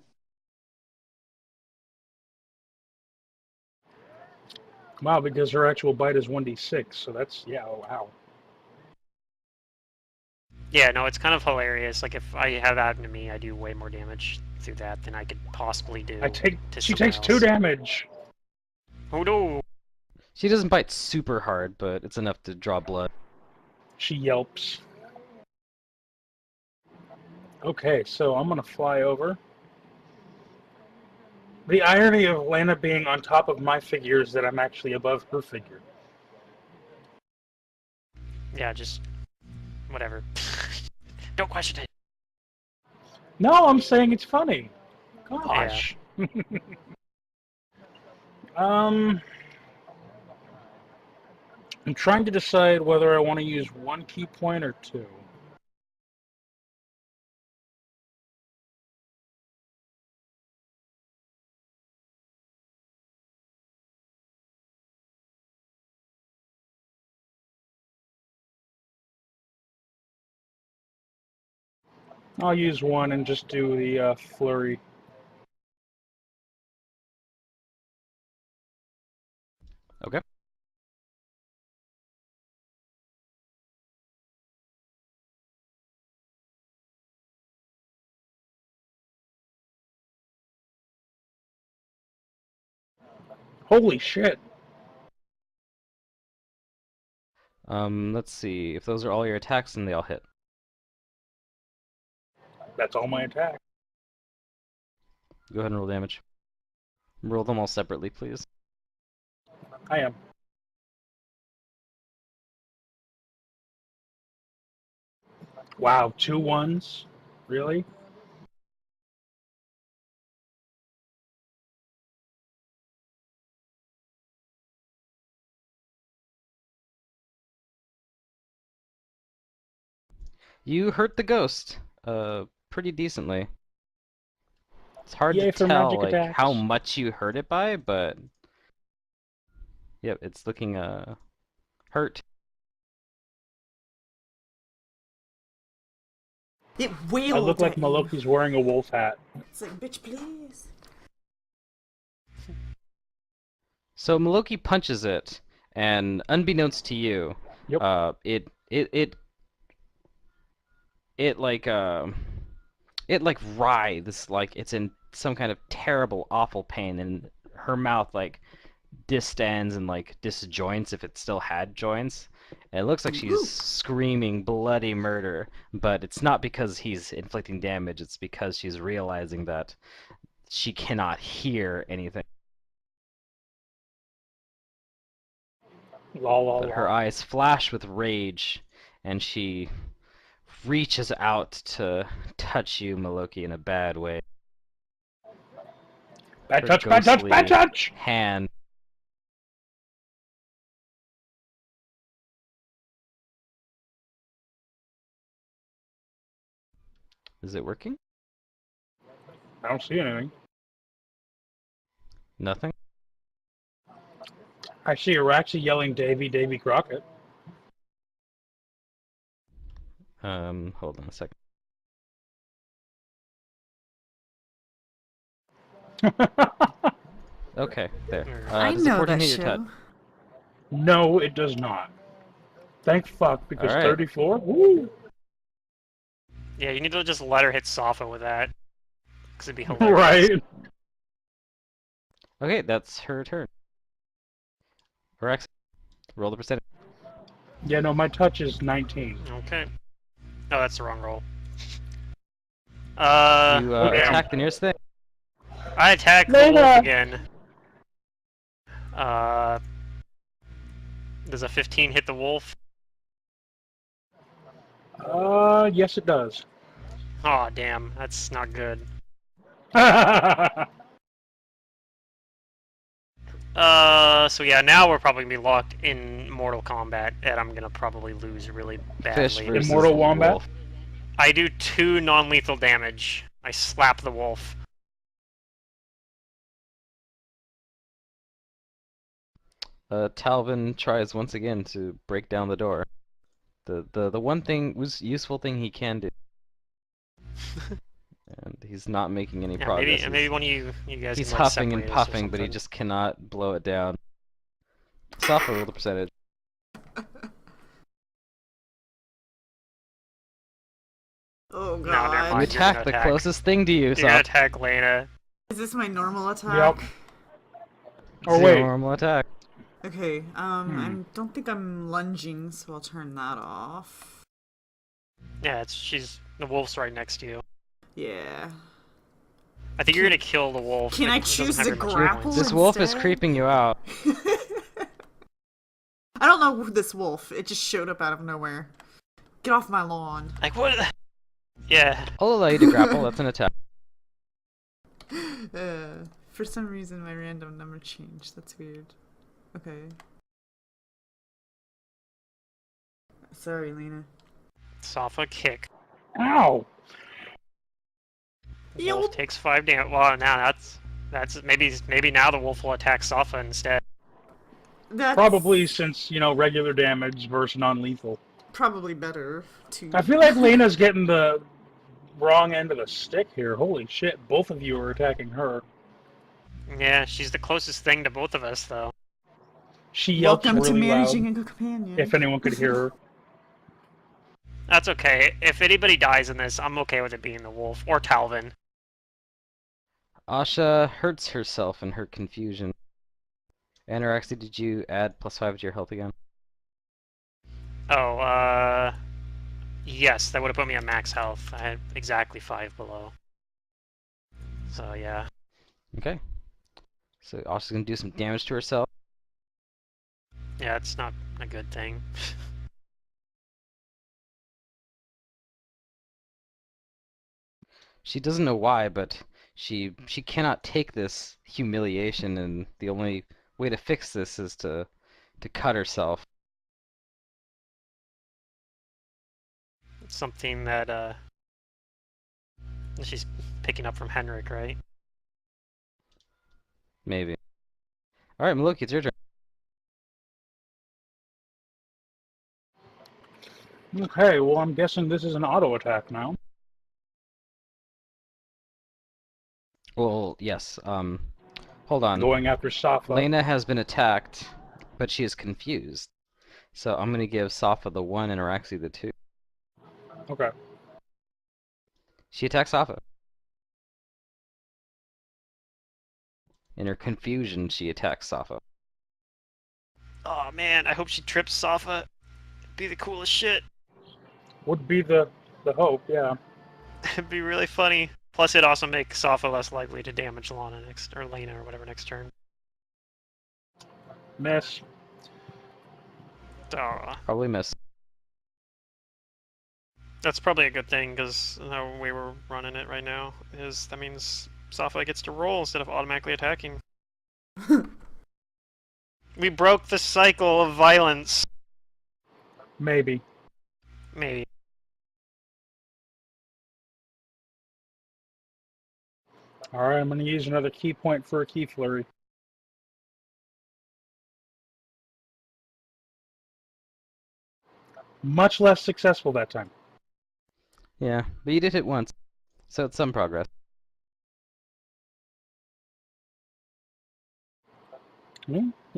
Wow, because her actual bite is 1d6, so that's, yeah, oh, wow. Yeah, no, it's kind of hilarious. Like, if I have that happen to me, I do way more damage through that than I could possibly do to She someone takes else. 2 damage. Oh no! She doesn't bite super hard, but it's enough to draw blood. She yelps. Okay, so I'm gonna fly over. The irony of Lana being on top of my figure is that I'm actually above her figure. Yeah, just whatever. Don't question it. No, I'm saying it's funny. Gosh. I'm trying to decide whether I want to use 1 key point or 2. I'll use 1 and just do the flurry. Okay. Holy shit. Let's see. If those are all your attacks, then they all hit. That's all my attack. Go ahead and roll damage. Roll them all separately, please. I am. Wow, 2 1s? Really? You hurt the ghost, pretty decently. It's hard Yay to for tell, magic like, how attacks. much you hurt it by, but... Yep, it's looking, hurt. It I wailed look like at you. Maloki's wearing a wolf hat. It's like, bitch, please. So Maloki punches it, and unbeknownst to you, Yep. it like writhes, like it's in some kind of terrible, awful pain, and her mouth like distends and like disjoints if it still had joints. And it looks like she's Ooh. screaming bloody murder, but it's not because he's inflicting damage, it's because she's realizing that she cannot hear anything. La la But her la. eyes flash with rage, and she reaches out to touch you, Maloki, in a bad way. Bad Her touch, bad touch, bad ghostly touch! hand. Is it working? I don't see anything. Nothing? I see Araxi yelling Davy, Davy Crockett. Hold on a second. Okay, there. I Does the know 14 that hit your touch? show. No, it does not. Thank fuck, because Alright. 34? Woo! Yeah, you need to just let her hit Safa with that. Because it'd be hilarious. Right. Okay, that's her turn. Rex, roll the percentage. Yeah, no, my touch is 19. Okay. Oh, that's the wrong roll. You damn. attack the nearest thing. I attack the Later. wolf again. Does a 15 hit the wolf? Yes it does. Aw, damn. That's not good. So yeah, now we're probably gonna be locked in Mortal Kombat, and I'm gonna probably lose really Fish badly. versus Immortal Wombat? wolf. I do 2 non-lethal damage. I slap the wolf. Talvin tries once again to break down the door. The one thing useful thing he can do. And he's not making any Yeah, progress. maybe one of you guys He's can, like, huffing and separate us or puffing, but he something. just cannot blow it down. Safa, roll the percentage. Oh No, never god. You mind. You're gonna attack the attack. closest thing to you, You're gonna Safa. attack Lena. Is this my normal attack? Yep. It's Or your wait. normal attack. Okay, I don't think I'm lunging, so I'll turn that off. Yeah, the wolf's right next to you. Yeah. I think you're gonna kill the wolf. Can I It doesn't choose have to very much grapple? points. This wolf is Instead? creeping you out. I don't know this wolf. It just showed up out of nowhere. Get off my lawn. Like what? Yeah. I'll allow you to grapple, that's an attack. For some reason, my random number changed. That's weird. Okay. Sorry, Lena. Safa kick. Ow! The wolf takes 5 damage. Well, now that's maybe now the wolf will attack Safa instead. That's Probably since, regular damage versus non-lethal. probably better, too. I feel like Lena's getting the wrong end of the stick here. Holy shit, both of you are attacking her. Yeah, she's the closest thing to both of us, though. She yelps Welcome to really managing loud, a companion. if anyone could hear her. That's okay. If anybody dies in this, I'm okay with it being the wolf or Talvin. Asha hurts herself in her confusion. Anoraxi, did you add +5 to your health again? Oh, yes, that would have put me at max health. I had exactly 5 below. So, yeah. Okay. So Asha's gonna do some damage to herself. Yeah, it's not a good thing. She doesn't know why, but she cannot take this humiliation, and the only way to fix this is to cut herself. It's something that, she's picking up from Henrik, right? Maybe. Alright, Maluki, it's your turn. Okay, well, I'm guessing this is an auto attack now. Well, yes, hold on. Going after Safa. Lena has been attacked, but she is confused. So I'm gonna give Safa the 1 and Araxi the 2. Okay. She attacks Safa. In her confusion, she attacks Safa. Oh man, I hope she trips Safa. It'd be the coolest shit. Would be the hope, yeah. It'd be really funny. Plus, it'd also make Safa less likely to damage Lana next, or Lena, or whatever next turn. Miss. Probably miss. That's probably a good thing, because how we were running it right now is that means Safa gets to roll instead of automatically attacking. We broke the cycle of violence. Maybe. Maybe. Alright, I'm going to use another key point for a key flurry. Much less successful that time. Yeah, but you did hit once, so it's some progress.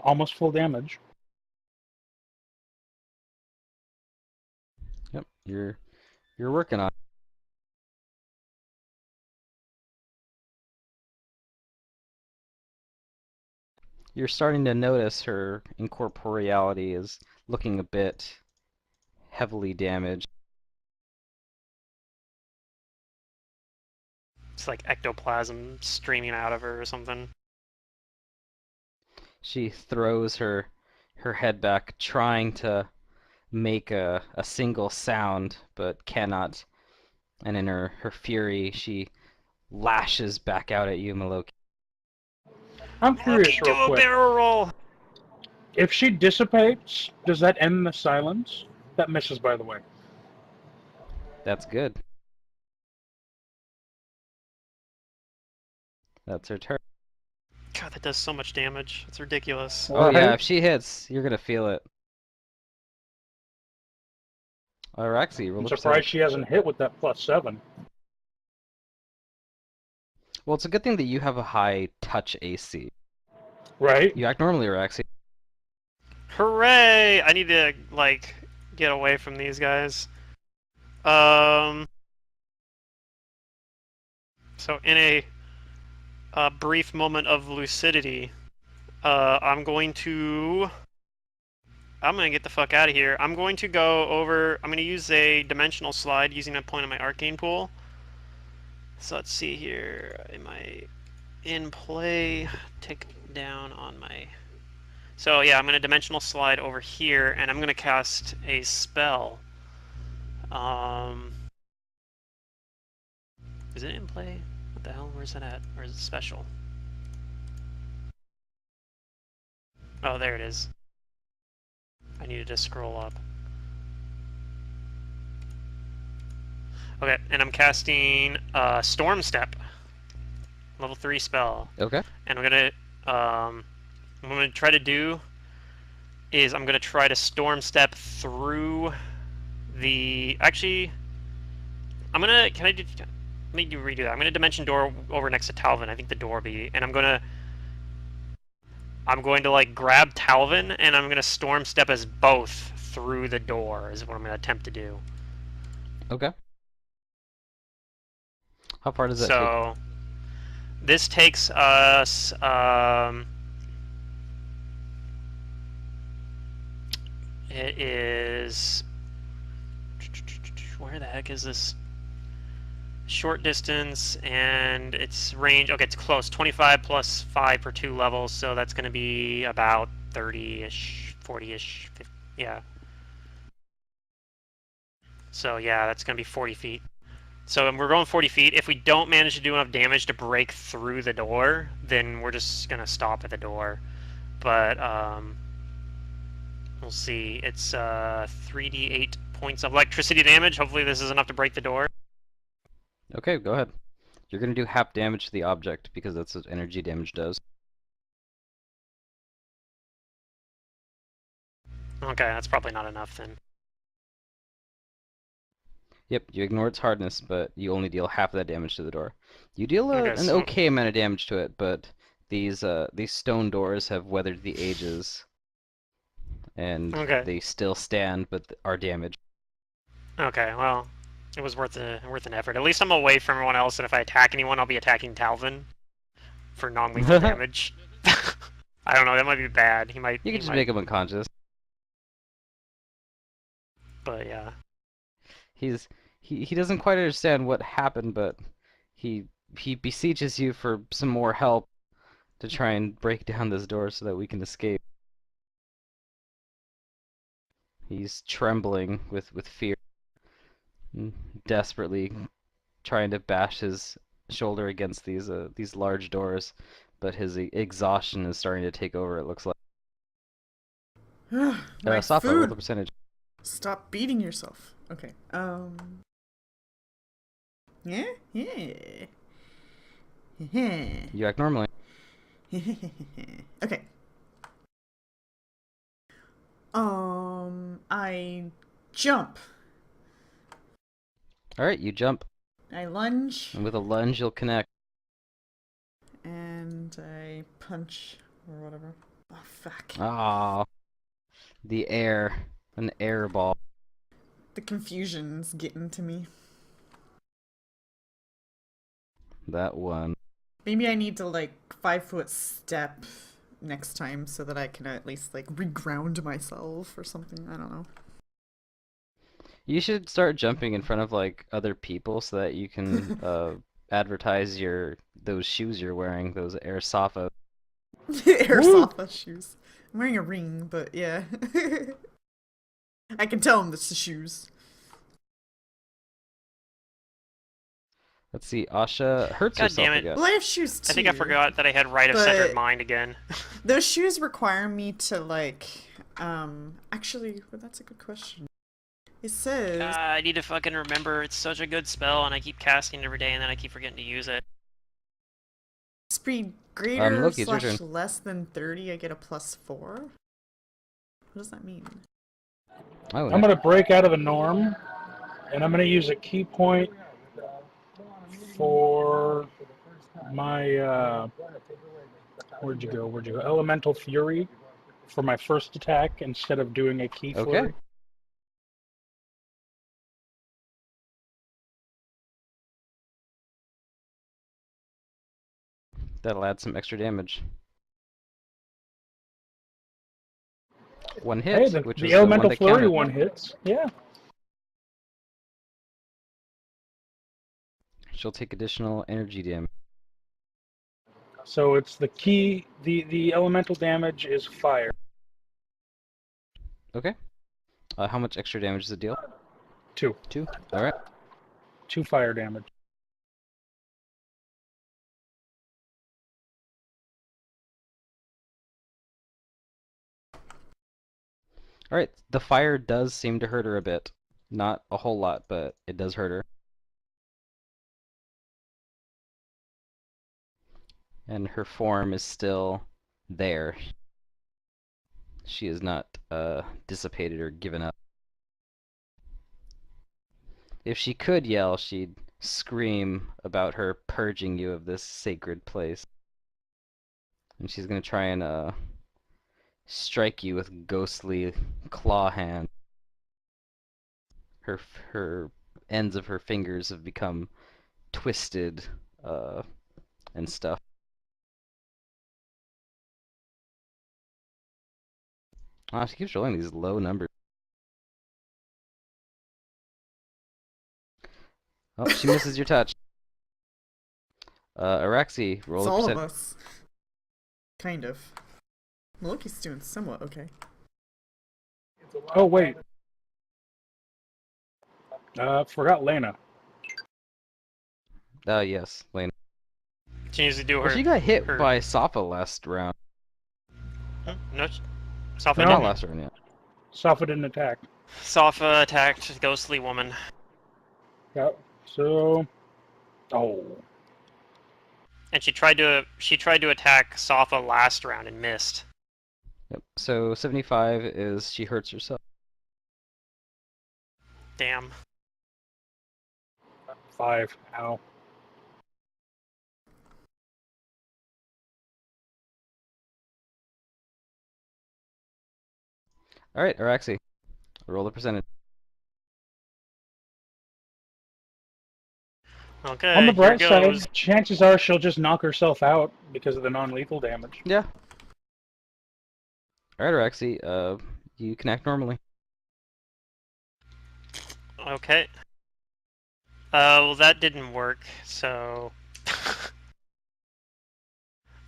Almost full damage. Yep, you're working on it. You're starting to notice her incorporeality is looking a bit heavily damaged. It's like ectoplasm streaming out of her or something. She throws her head back, trying to make a single sound, but cannot. And in her fury, she lashes back out at you, Maloki. I'm curious Do real a quick. barrel roll! If she dissipates, does that end the silence? That misses, by the way. That's good. That's her turn. God, that does so much damage. It's ridiculous. Oh yeah, Right? if she hits, you're gonna feel it. Araxi, roll I'm the surprised percentage. she hasn't hit with that +7. Well, it's a good thing that you have a high touch AC. Right? You act normally, Araxi. Hooray! I need to, like, get away from these guys. So in a brief moment of lucidity, I'm going to get the fuck out of here. I'm going to go over. I'm going to use a dimensional slide using a point on my arcane pool. So let's see here. Am I in play? Tick down on my. So yeah, I'm going to dimensional slide over here, and I'm going to cast a spell. Is it in play? What the hell? Where's that at? Or is it special? Oh, there it is. I needed to scroll up. Okay, and I'm casting Storm Step, level 3 spell. Okay. And I'm gonna what I'm gonna try to do is I'm gonna try to Storm Step through the. Actually, I'm gonna. Can I do? Let me redo that. I'm gonna dimension door over next to Talvin. I think the door will be, and I'm going to like grab Talvin and I'm gonna Storm Step us both through the door. Is what I'm gonna attempt to do. Okay. How far does that So this takes us it is where the heck is this? Short distance and its range. Okay, it's close. 25 plus 5 per 2 levels, so that's going to be about 30-ish, 40-ish, yeah. So yeah, that's going to be 40 feet. So we're going 40 feet. If we don't manage to do enough damage to break through the door, then we're just going to stop at the door. But we'll see. It's 3d8 points of electricity damage. Hopefully this is enough to break the door. Okay, go ahead. You're going to do half damage to the object because that's what energy damage does. Okay, that's probably not enough then. Yep, you ignore its hardness, but you only deal half of that damage to the door. You deal Okay, an so- okay amount of damage to it, but these stone doors have weathered the ages, and Okay. they still stand, but are damaged. Okay, well, it was worth an effort. At least I'm away from everyone else, and if I attack anyone, I'll be attacking Talvin for non-lethal damage. I don't know, that might be bad. You can just make him unconscious. But yeah. He doesn't quite understand what happened, but he beseeches you for some more help to try and break down this door so that we can escape. He's trembling with fear, desperately trying to bash his shoulder against these large doors, but his exhaustion is starting to take over, it looks like. My Safa, roll the food. percentage. Stop beating yourself. Okay. Yeah. You act normally. Okay. I jump. Alright, you jump, I lunge. and with a lunge you'll connect. And I punch or whatever. Oh fuck. Ah, the air, an air ball. The confusion's getting to me. That one. Maybe I need to like 5-foot step next time so that I can at least like reground myself or something. I don't know. You should start jumping in front of like other people so that you can advertise those shoes you're wearing, those Air Safa. Air Safa shoes. I'm wearing a ring, but yeah. I can tell them it's the shoes. Let's see, Asha hurts God herself damn it. again. Well, I have shoes too. I think I forgot that I had right of centered but- mind again. Those shoes require me to like, actually, well, that's a good question. It says I need to fucking remember. It's such a good spell, and I keep casting it every day, and then I keep forgetting to use it. speed greater Loki, it's your slash turn. less than 30. I get a +4. What does that mean? Oh, I'm going to break out of the norm, and I'm going to use a key point for my, where'd you go? Elemental Fury for my first attack instead of doing a key Okay. flurry. That'll add some extra damage. One Hey, hit, which the is the one elemental that flurry counted. one hits. Yeah. She'll take additional energy damage. So it's the key. The elemental damage is fire. Okay. How much extra damage does it deal? 2. 2. All right. 2 fire damage. All right. The fire does seem to hurt her a bit. Not a whole lot, but it does hurt her. And her form is still there. She is not dissipated or given up. If she could yell, she'd scream about her purging you of this sacred place. And she's gonna try and strike you with ghostly claw hand. Her ends of her fingers have become twisted and stuff. She keeps rolling these low numbers. Oh, she misses your touch. Araxi, roll It's a all of percent. us. Kind of. Loki's doing somewhat okay. Oh wait. Forgot Lena. Yes, Lane. She needs to do her. Well, she got hit her- by Safa last round. No, Safa No. Not didn't. last round yet. Safa didn't attack. Safa attacked ghostly woman. Yep. So. Oh. And she tried to attack Safa last round and missed. Yep. So 75 is she hurts herself. Damn. 5. Ow. All right, Araxi, roll the percentage. Okay, On the here bright goes. side, chances are she'll just knock herself out because of the non-lethal damage. Yeah. All right, Araxi, you can act normally. Okay. Well, that didn't work, so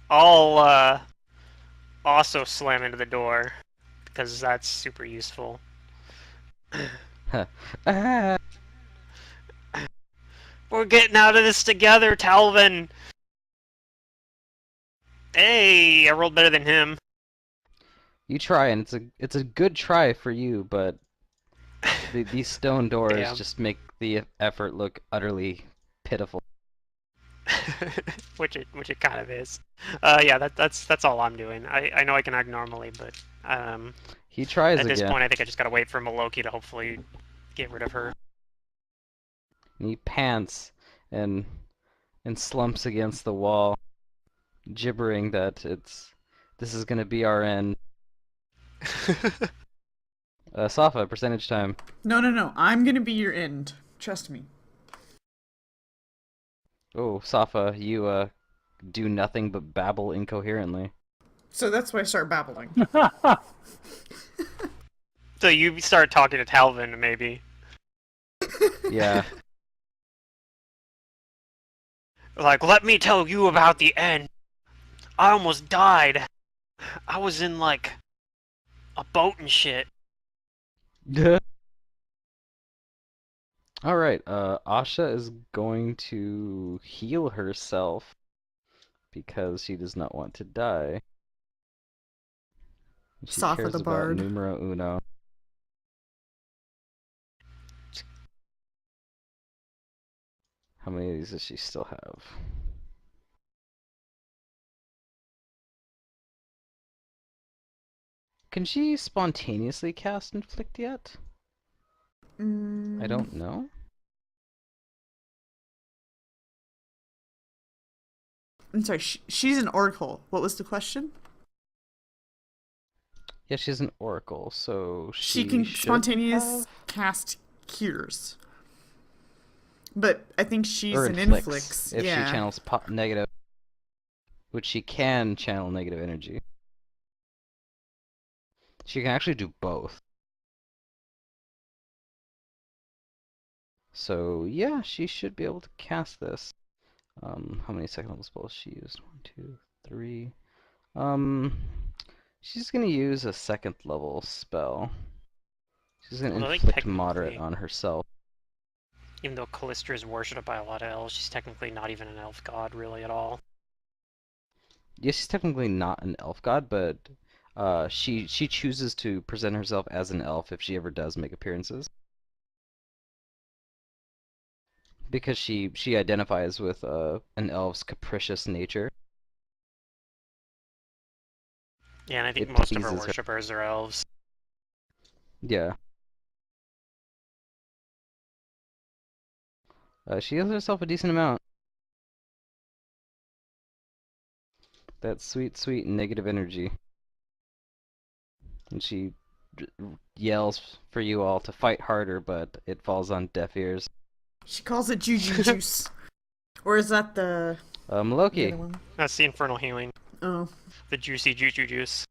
I'll also slam into the door because that's super useful. Ah! We're getting out of this together, Talvin. Hey, I rolled better than him. You try, and it's a good try for you, but these stone doors Damn. just make the effort look utterly pitiful. which it kind of is. Yeah, that's all I'm doing. I know I can act normally, but He tries at this again, point I think I just gotta wait for Maloki to hopefully get rid of her. and he pants and slumps against the wall, gibbering that this is gonna be our end. Safa, percentage time. No. I'm gonna be your end. Trust me. Oh, Safa, you do nothing but babble incoherently. So that's why I start babbling. So you start talking to Talvin, maybe. Yeah. Like, let me tell you about the end. I almost died. I was in, like, a boat and shit. Alright, Asha is going to heal herself because she does not want to die. She Safa cares the about bard. numero uno. How many of these does she still have? Can she spontaneously cast Inflict yet? I don't know. I'm sorry, she's an oracle. What was the question? Yeah, she's an oracle, so She can should spontaneous have... cast cures. But I think she's or an inflicts inflicts. if she Yeah. channels negative, which she can channel negative energy. She can actually do both. So yeah, she should be able to cast this. How many second level spells she used? 1, 2, 3. She's gonna use a second level spell. She's gonna Although, like, inflict moderate technically, on herself. even though Callistra is worshipped by a lot of elves, she's technically not even an elf god really at all. Yes, she's technically not an elf god, but she chooses to present herself as an elf if she ever does make appearances. Because she identifies with an elf's capricious nature. Yeah, and I think It most of her pleases her. worshippers are elves. Yeah. She heals herself a decent amount. That sweet, sweet negative energy. And she yells for you all to fight harder, but it falls on deaf ears. She calls it Juju Juice. Or is that the Loki. other one? That's the infernal healing. Oh. The juicy juju juice.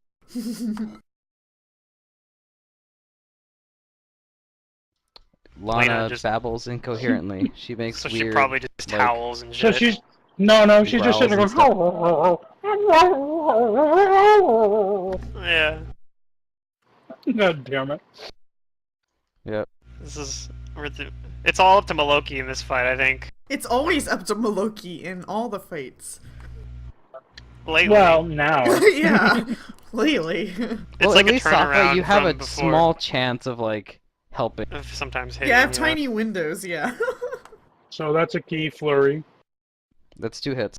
Lana just babbles incoherently. She makes so weird, she probably just like, howls and So shit. she's no, she's just sitting there growls and going. Yeah. God damn it! Yep. This is it's all up to Maloki in this fight, I think. It's always up to Maloki in all the fights. Lately. Well, now. Yeah, lately. It's Well, like at a least Safa, turnaround you have from a before. small chance of like helping. Of sometimes hitting. Yeah, I have tiny windows, yeah. So that's a key flurry. That's 2 hits.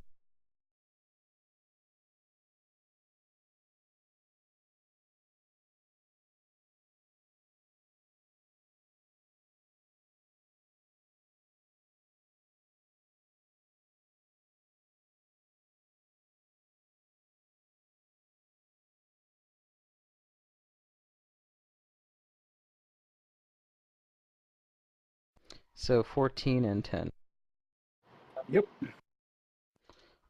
So 14 and 10. Yep.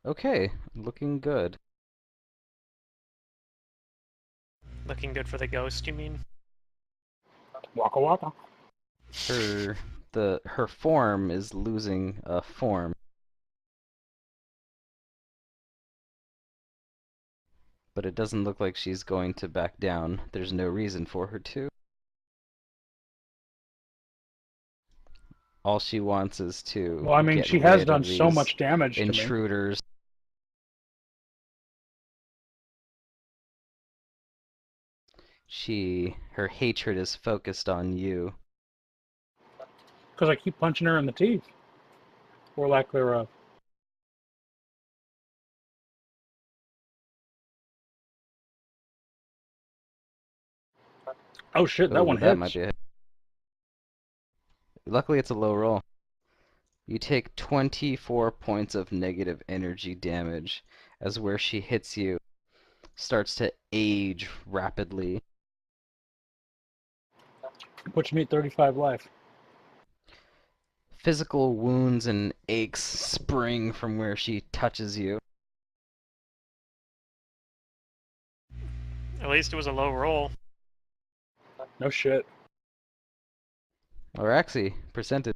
Okay, looking good. Looking good for the ghost, you mean? Waka waka. Her form is losing a form. But it doesn't look like she's going to back down. There's no reason for her to. All she wants is to Well, I mean, get she has rid done of so these much damage to me. intruders. Her hatred is focused on you. Because I keep punching her in the teeth. Or lack thereof. Oh shit, that Ooh, one that hits. might be a hit. Luckily, it's a low roll. You take 24 points of negative energy damage as where she hits you starts to age rapidly. Puts me at 35 life. Physical wounds and aches spring from where she touches you. At least it was a low roll. No shit. Araxi, percentage.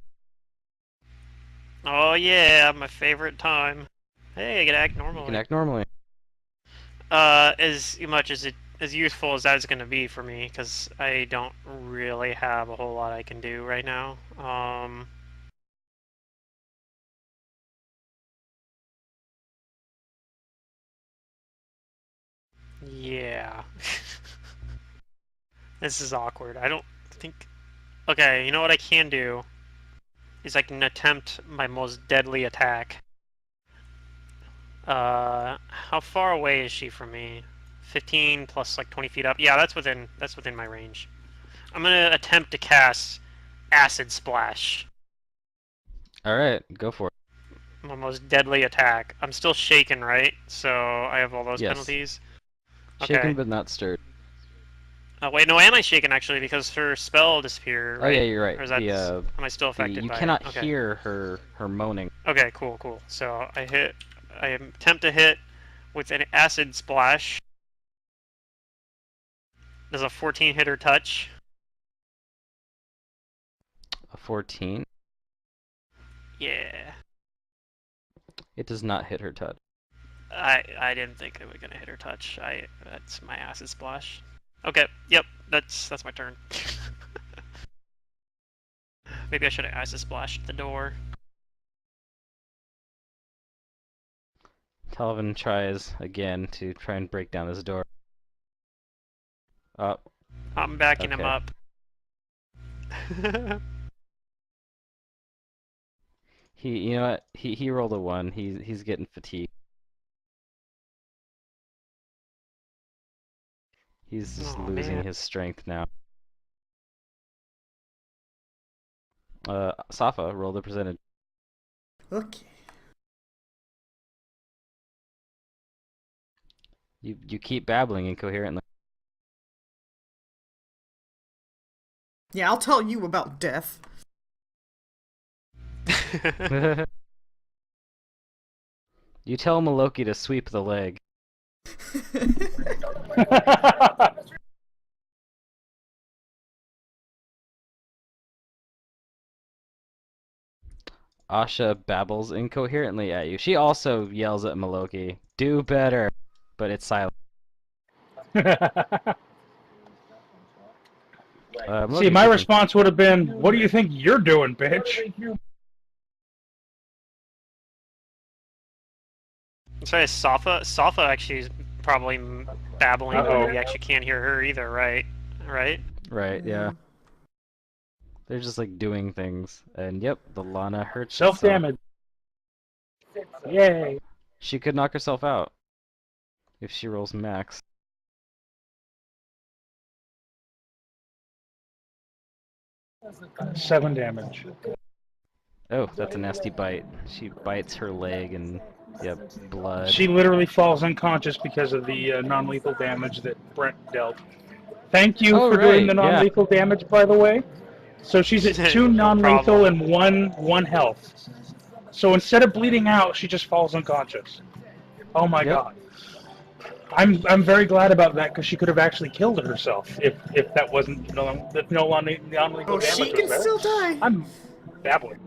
Oh yeah, my favorite time. Hey, I get to act You normally. can act normally. As much as useful as that's gonna be for me, because I don't really have a whole lot I can do right now. Yeah. This is awkward. I don't think... Okay, you know what I can do? Is I can attempt my most deadly attack. How far away is she from me? 15 plus like 20 feet up. Yeah, that's within my range. I'm gonna attempt to cast Acid Splash. Alright, go for it. My most deadly attack. I'm still shaken, right? So I have all those Yes. penalties. Shaken Okay. but not stirred. Oh wait, no, am I shaken actually because her spell disappeared, right? Oh yeah, you're right. Or is that am I still affected You by cannot it? Okay. hear her moaning. Okay, cool. So I attempt to hit with an acid splash. Does a 14 hit her touch? A 14. Yeah. It does not hit her touch. I didn't think it was gonna hit her touch. That's my acid splash. Okay, yep, that's my turn. Maybe I should have acid splashed the door. Talvin tries again to try and break down this door. Oh, I'm backing him okay. up. You know what? He rolled a 1. He's getting fatigued. He's just Oh, losing man. his strength now. Safa, roll the percentage. Okay. You keep babbling incoherently. Yeah, I'll tell you about death. You tell Maloki to sweep the leg. Asha babbles incoherently at you. She also yells at Maloki, "Do better!" But it's silent. See, my response would have been, "What do you think you're doing, bitch?" Sorry, Safa actually is probably babbling, but we actually can't hear her either, right? Right? Right, yeah. They're just like doing things. And yep, the Lana hurts Self-damage. Yay. She could knock herself out if she rolls max. Seven damage. Oh, that's a nasty bite. She bites her leg and, yep, blood. She literally falls unconscious because of the non-lethal damage that Brent dealt. Thank you for doing the non-lethal damage, by the way. So she's at 2 No non-lethal problem. and one health. So instead of bleeding out, she just falls unconscious. Oh my god. I'm very glad about that because she could have actually killed herself if that wasn't if no non-lethal Oh, damage she was can there. still die. I'm babbling.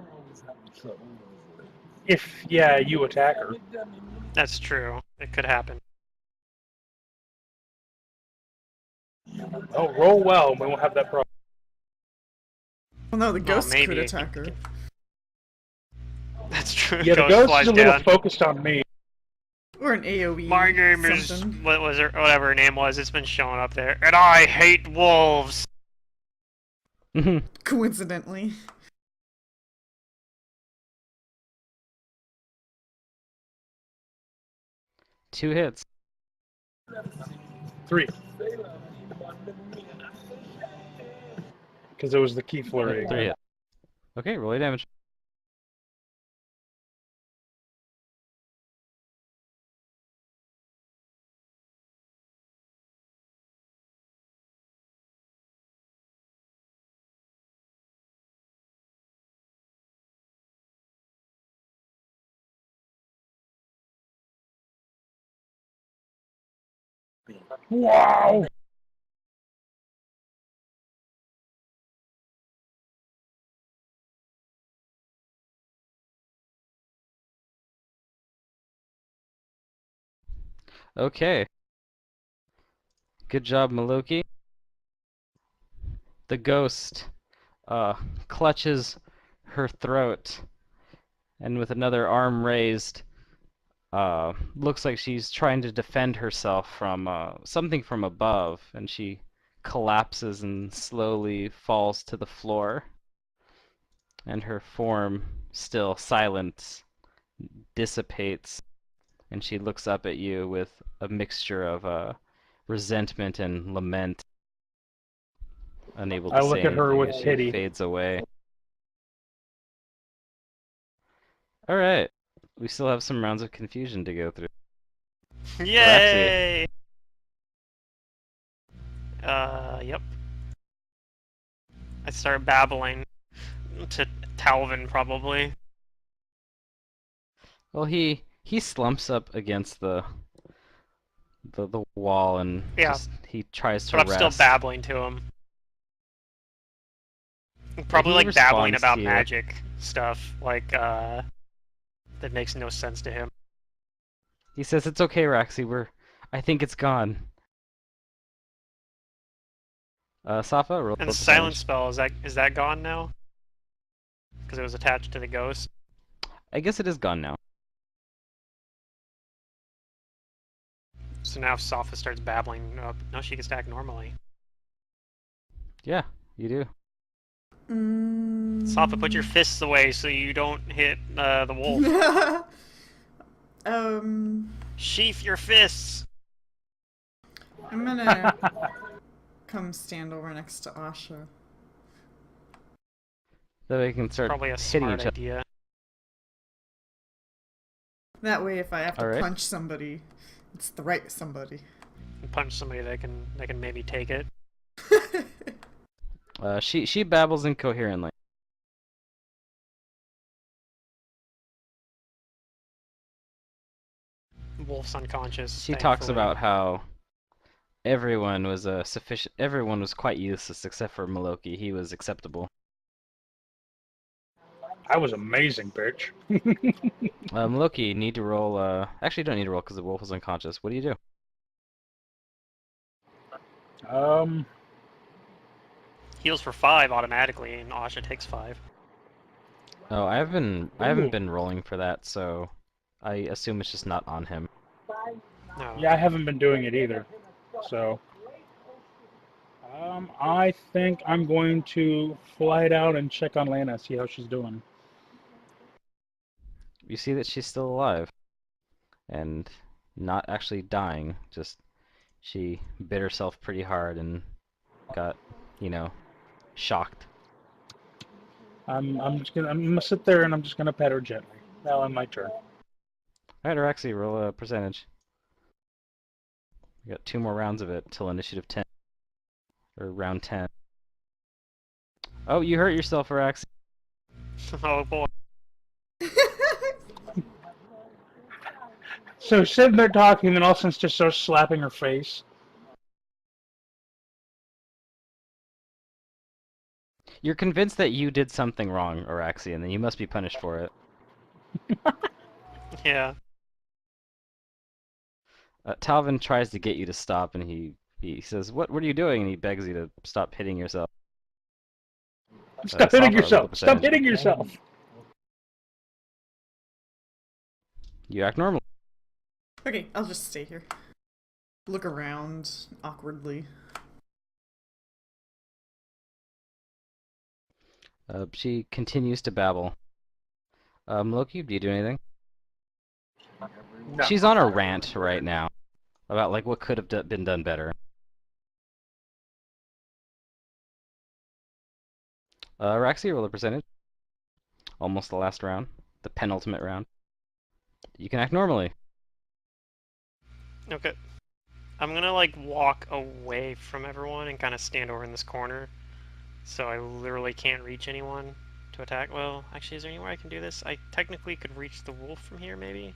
If you attack her. That's true. It could happen. Oh, roll well, and we won't have that problem. Well, no, the ghost could maybe. attack her. That's true. Yeah, the ghost flies is a little down. focused on me. Or an AoE. My name something. is whatever her name was. It's been showing up there, and I hate wolves. Coincidentally. Two hits. 3. Because it was the key flurry. 3 hits. Okay, roll your damage. Wow! Okay. Good job, Maloki. The ghost clutches her throat and with another arm raised looks like she's trying to defend herself from something from above, and she collapses and slowly falls to the floor, and her form, still silent, dissipates, and she looks up at you with a mixture of resentment and lament, unable to I look say at her anything with as she pity. fades away. Alright, we still have some rounds of confusion to go through. Yay! Yep. I start babbling to Talvin, probably. Well, he slumps up against the wall and Yeah, just he tries to but I'm still rest. babbling to him. Probably He like babbling responds about to you. magic stuff, like that makes no sense to him. He says, "It's okay, Raxi. I think it's gone." Safa, roll And a the silence percentage. spell, is that gone now? Because it was attached to the ghost. I guess it is gone now. So now if Safa starts babbling, no, she can stack normally. Yeah, you do. Safa, put your fists away so you don't hit the wolf. Sheath your fists! I'm gonna come stand over next to Asha. That way we can start Probably a hitting smart each other. idea. That way, if I have to Alright. punch somebody, it's the right somebody. Punch somebody that can maybe take it. She babbles incoherently. Wolf's unconscious. She talks thankfully. about how everyone was everyone was quite useless except for Maloki. He was acceptable. I was amazing, bitch. Maloki, you need to roll. Actually, you don't need to roll because the wolf was unconscious. What do you do? Heals for 5 automatically, and Asha takes 5. Oh, I haven't Ooh. been rolling for that, so I assume it's just not on him. No. Yeah, I haven't been doing it either. So, I think I'm going to fly it out and check on Lana, see how she's doing. You see that she's still alive and not actually dying. Just she bit herself pretty hard and got, shocked. I'm gonna sit there and I'm just gonna pet her gently. Now on my turn. Alright, Araxi, roll a percentage. We got 2 more rounds of it till initiative 10. Or round 10. Oh, you hurt yourself, Araxi. Oh boy. So sitting there talking, and all of a sudden just starts slapping her face. You're convinced that you did something wrong, Araxi, and then you must be punished for it. Yeah. Talvin tries to get you to stop, and he says, "What are you doing?" And he begs you to stop hitting yourself. Stop hitting Safa, roll a yourself! Stop percentage. hitting yourself! You act normal. Okay, I'll just stay here. Look around awkwardly. She continues to babble. Loki, do you do anything? No. She's on a rant right now about like what could have been done better. Raxi, roll a percentage. Almost the last round, the penultimate round. You can act normally. Okay. I'm gonna like walk away from everyone and kind of stand over in this corner, so I literally can't reach anyone to attack. Well, actually, is there anywhere I can do this? I technically could reach the wolf from here, maybe?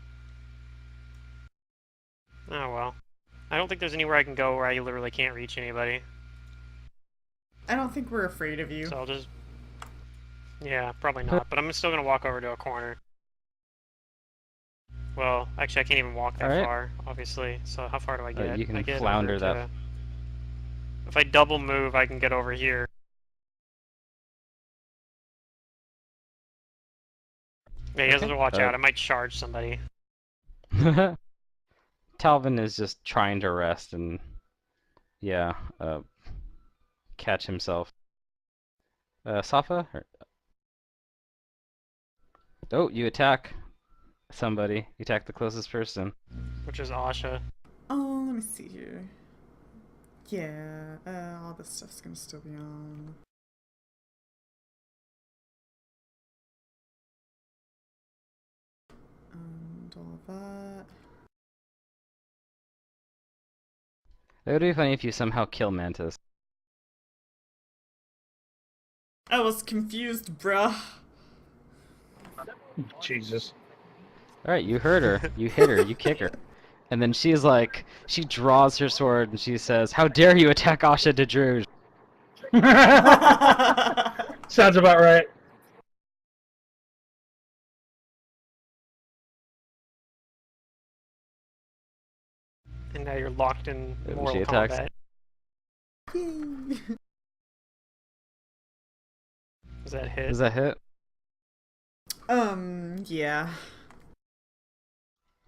Oh well. I don't think there's anywhere I can go where I literally can't reach anybody. I don't think we're afraid of you. So I'll just... Yeah, probably not, but I'm still gonna walk over to a corner. Well, actually I can't even walk that Alright. far, obviously, so how far do I get? You can I get flounder over that. to... If I double move, I can get over here. Yeah, he has Okay. to watch out, I might charge somebody. Talvin is just trying to rest and, yeah, catch himself. Safa? Oh, you attack somebody. You attack the closest person. Which is Asha. Oh, let me see here. Yeah, all this stuff's gonna still be on. And all of that. It would be funny if you somehow kill Mantis. I was confused, bruh. Jesus. Alright, you hurt her. You hit her. You kick her. And then she's like, she draws her sword and she says, "How dare you attack Asha de Druge?" Sounds about right. And now you're locked in She Mortal attacks. Kombat. Does that hit? Does that hit? Yeah.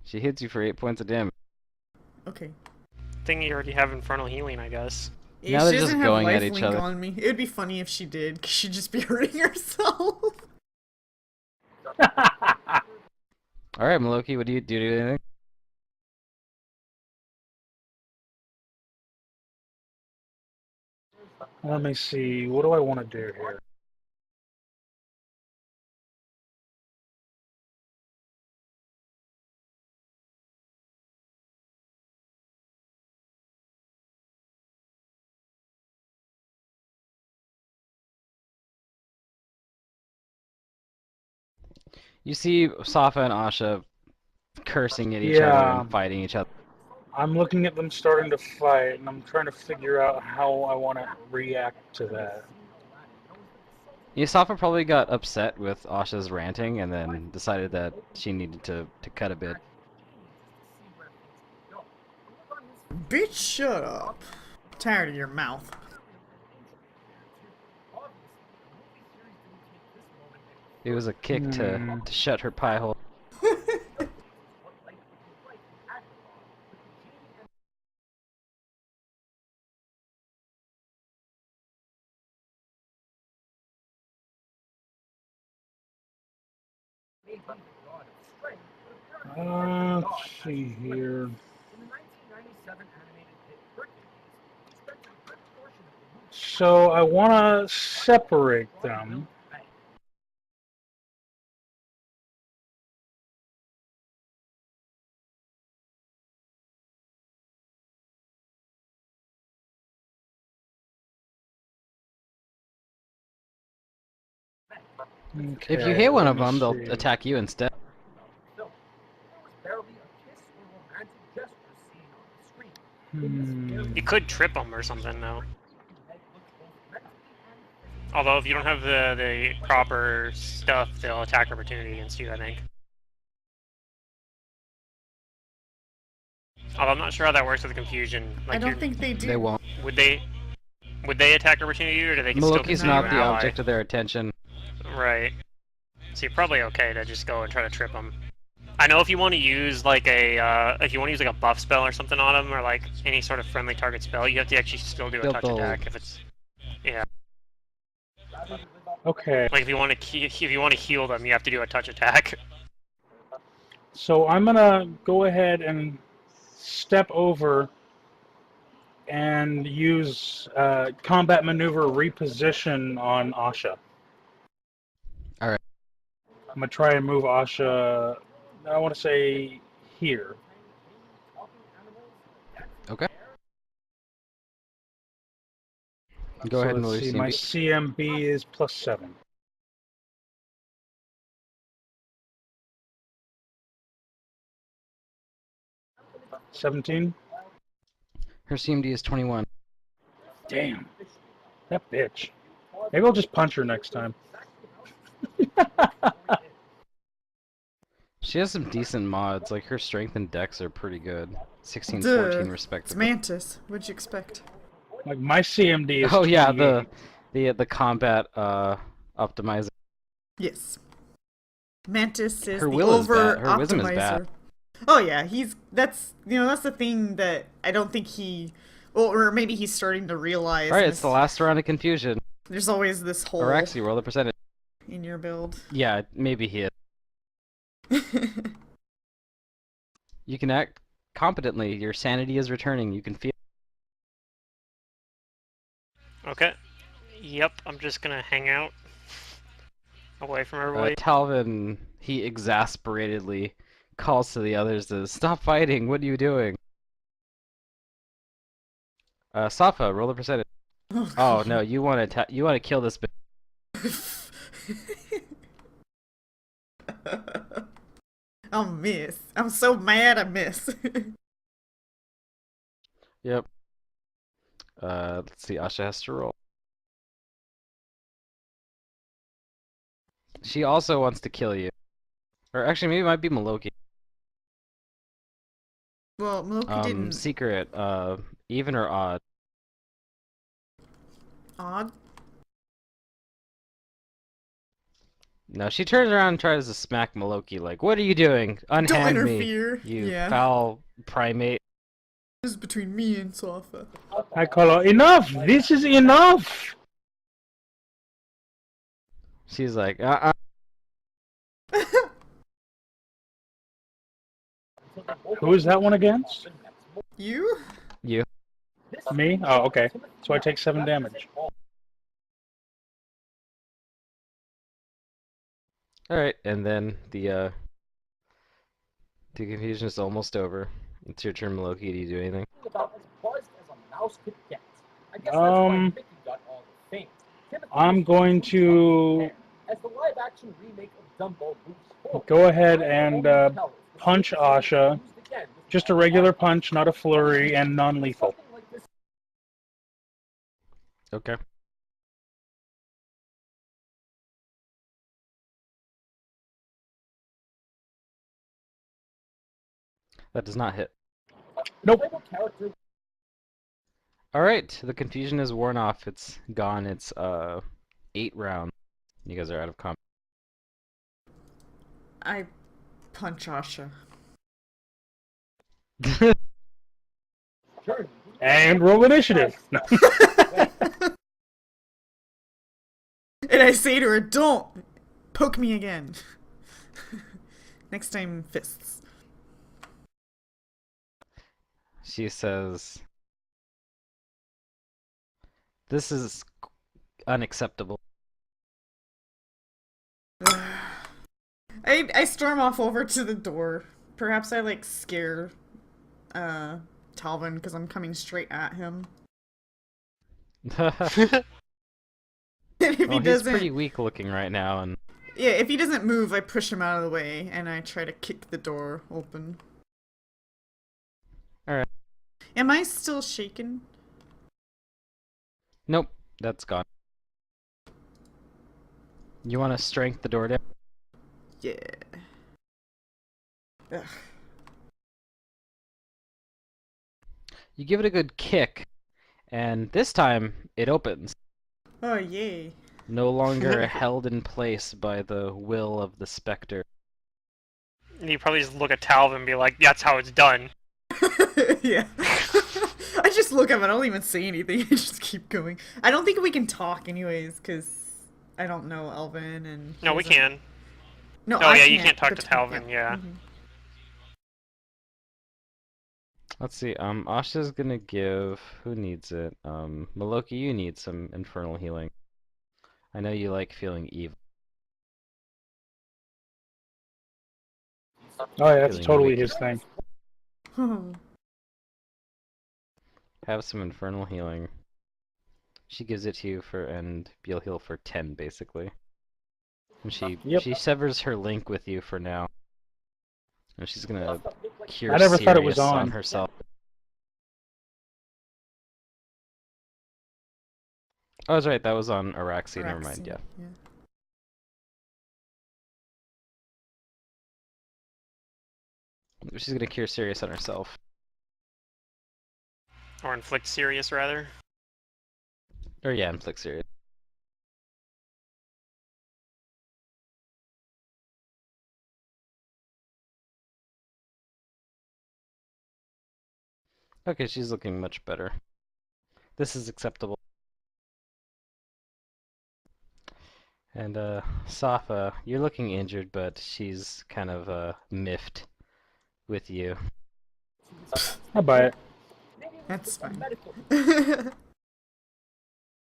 She hits you for 8 points of damage. Okay. Thing you already have infernal healing, I guess. Yeah, Now she they're just doesn't have going at lifelink each other. on me. It would be funny if she did, because she'd just be hurting herself. Alright, Maloki, what do you do? Anything? Let me see. What do I want to do here? You see Safa and Asha cursing at each other Yeah. and fighting each other. I'm looking at them starting to fight, and I'm trying to figure out how I want to react to that. Safa probably got upset with Asha's ranting and then decided that she needed to cut a bit. Bitch, shut up. I'm tired of your mouth. It was a kick to shut her pie hole. Let's see here. So I want to separate them. If you Okay, hit one let of me them, they'll see. attack you instead. You could trip them or something, though. Although if you don't have the proper stuff, they'll attack opportunity against you, I think. Although I'm not sure how that works with confusion. Like I don't think they do. They won't. Would they attack opportunity, or do they still Maloki's consider you not an the ally? object of their attention. Right. So you're probably okay to just go and try to trip them. I know if you want to use like a buff spell or something on them, or like any sort of friendly target spell, you have to actually still do a touch attack if it's Okay, like if you want to heal them, you have to do a touch attack. so I'm gonna go ahead and step over and use combat maneuver reposition on Asha. Alright. I'm gonna try and move Asha. I want to say here. Okay. Go ahead and let's release see. My CMB. CMB is +7. $17. Her CMD is 21. Damn, that bitch. Maybe I'll just punch her next time. She has some decent mods, like her strength and dex are pretty good. 16, Duh. 14 It's respectively. Mantis. What'd you expect? Like my CMD is. Oh yeah, 28. the combat optimizer. Yes. Mantis is Her the will is over bad. Her wisdom is optimizer. bad. Oh yeah, that's the thing that I don't think he, well, or maybe he's starting to realize. Alright, it's the last round of confusion. There's always this hole Araxi, roll the percentage. in your build. Yeah, maybe he is. You can act competently. Your sanity is returning. You can feel. Okay. Yep, I'm just gonna hang out away from everybody. Talvin, he exasperatedly calls to the others to stop fighting. What are you doing? Safa, roll the percentage. Oh no, you want to kill this bitch. I'll miss. I'm so mad I miss. Yep. Let's see. Asha has to roll. She also wants to kill you. Or actually, maybe it might be Maloki. Well, Maloki didn't. Secret. Even or odd? Odd? No, she turns around and tries to smack Maloki like, "What are you doing? Don't Unhand me, interfere. you Yeah. foul primate." This is between me and Safa. I call her, enough! This is enough! She's like, Who is that one against? You? You. Me? Oh, okay. So I take 7 damage. Alright, and then the confusion is almost over. It's your turn, Maloki. Do you do anything? I'm going to go ahead and punch Asha. Just a regular punch, not a flurry, and non-lethal. Okay. That does not hit. Nope. Alright, the confusion is worn off. It's gone. It's 8 rounds. You guys are out of combat. I punch Asha. And roll initiative. And I say to her, don't poke me again. Next time, fists. She says, "This is unacceptable." I storm off over to the door. Perhaps I like scare Talvin because I'm coming straight at him. And if he Well, he's doesn't, pretty weak looking right now, and yeah, if he doesn't move, I push him out of the way and I try to kick the door open. Alright. Am I still shaken? Nope, that's gone. You want to strength the door down? Yeah. Ugh. You give it a good kick, and this time it opens. Oh, yay. No longer held in place by the will of the specter. And you probably just look at Talvin and be like, that's how it's done. Yeah. I just look up, I don't even say anything, I just keep going. I don't think we can talk anyways, because I don't know Elvin and... No, we can. No, Oh, I yeah, you can't talk to but- Talvin, yeah. Mhm. Let's see, Asha's gonna give... Who needs it? Maloki, you need some infernal healing. I know you like feeling evil. Oh yeah, that's Feeling totally weak. his thing. Have some infernal healing. She gives it to you and you'll heal for 10, basically. And she severs her link with you for now. And she's gonna cure I never thought it was Sirius on. herself. Oh, that's right, that was on Araxi, never mind, Araxi, yeah. She's gonna cure Sirius on herself. Or inflict Sirius, rather. Or yeah, inflict Sirius. Okay, she's looking much better. This is acceptable. And Safa, you're looking injured, but she's kind of miffed with you. I buy it. That's fine.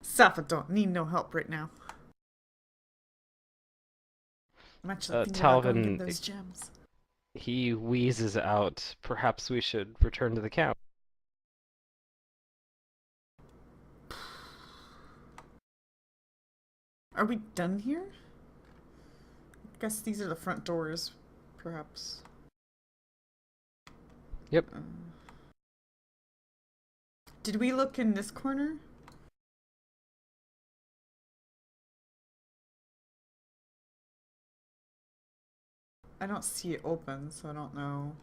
Safa don't need no help right now. I'm actually thinking about going to Talvin, get those gems. he wheezes out, "Perhaps we should return to the camp." Are we done here? I guess these are the front doors, perhaps. Yep. Did we look in this corner? I don't see it open, so I don't know.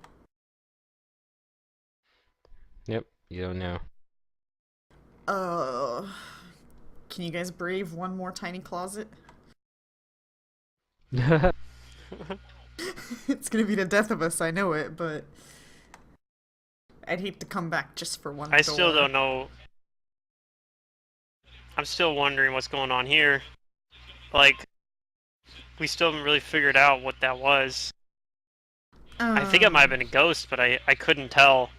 Yep. You don't know. Can you guys brave one more tiny closet? It's gonna be the death of us, I know it, but I'd hate to come back just for one I door. still don't know. I'm still wondering what's going on here. Like, we still haven't really figured out what that was. I think it might have been a ghost, but I couldn't tell.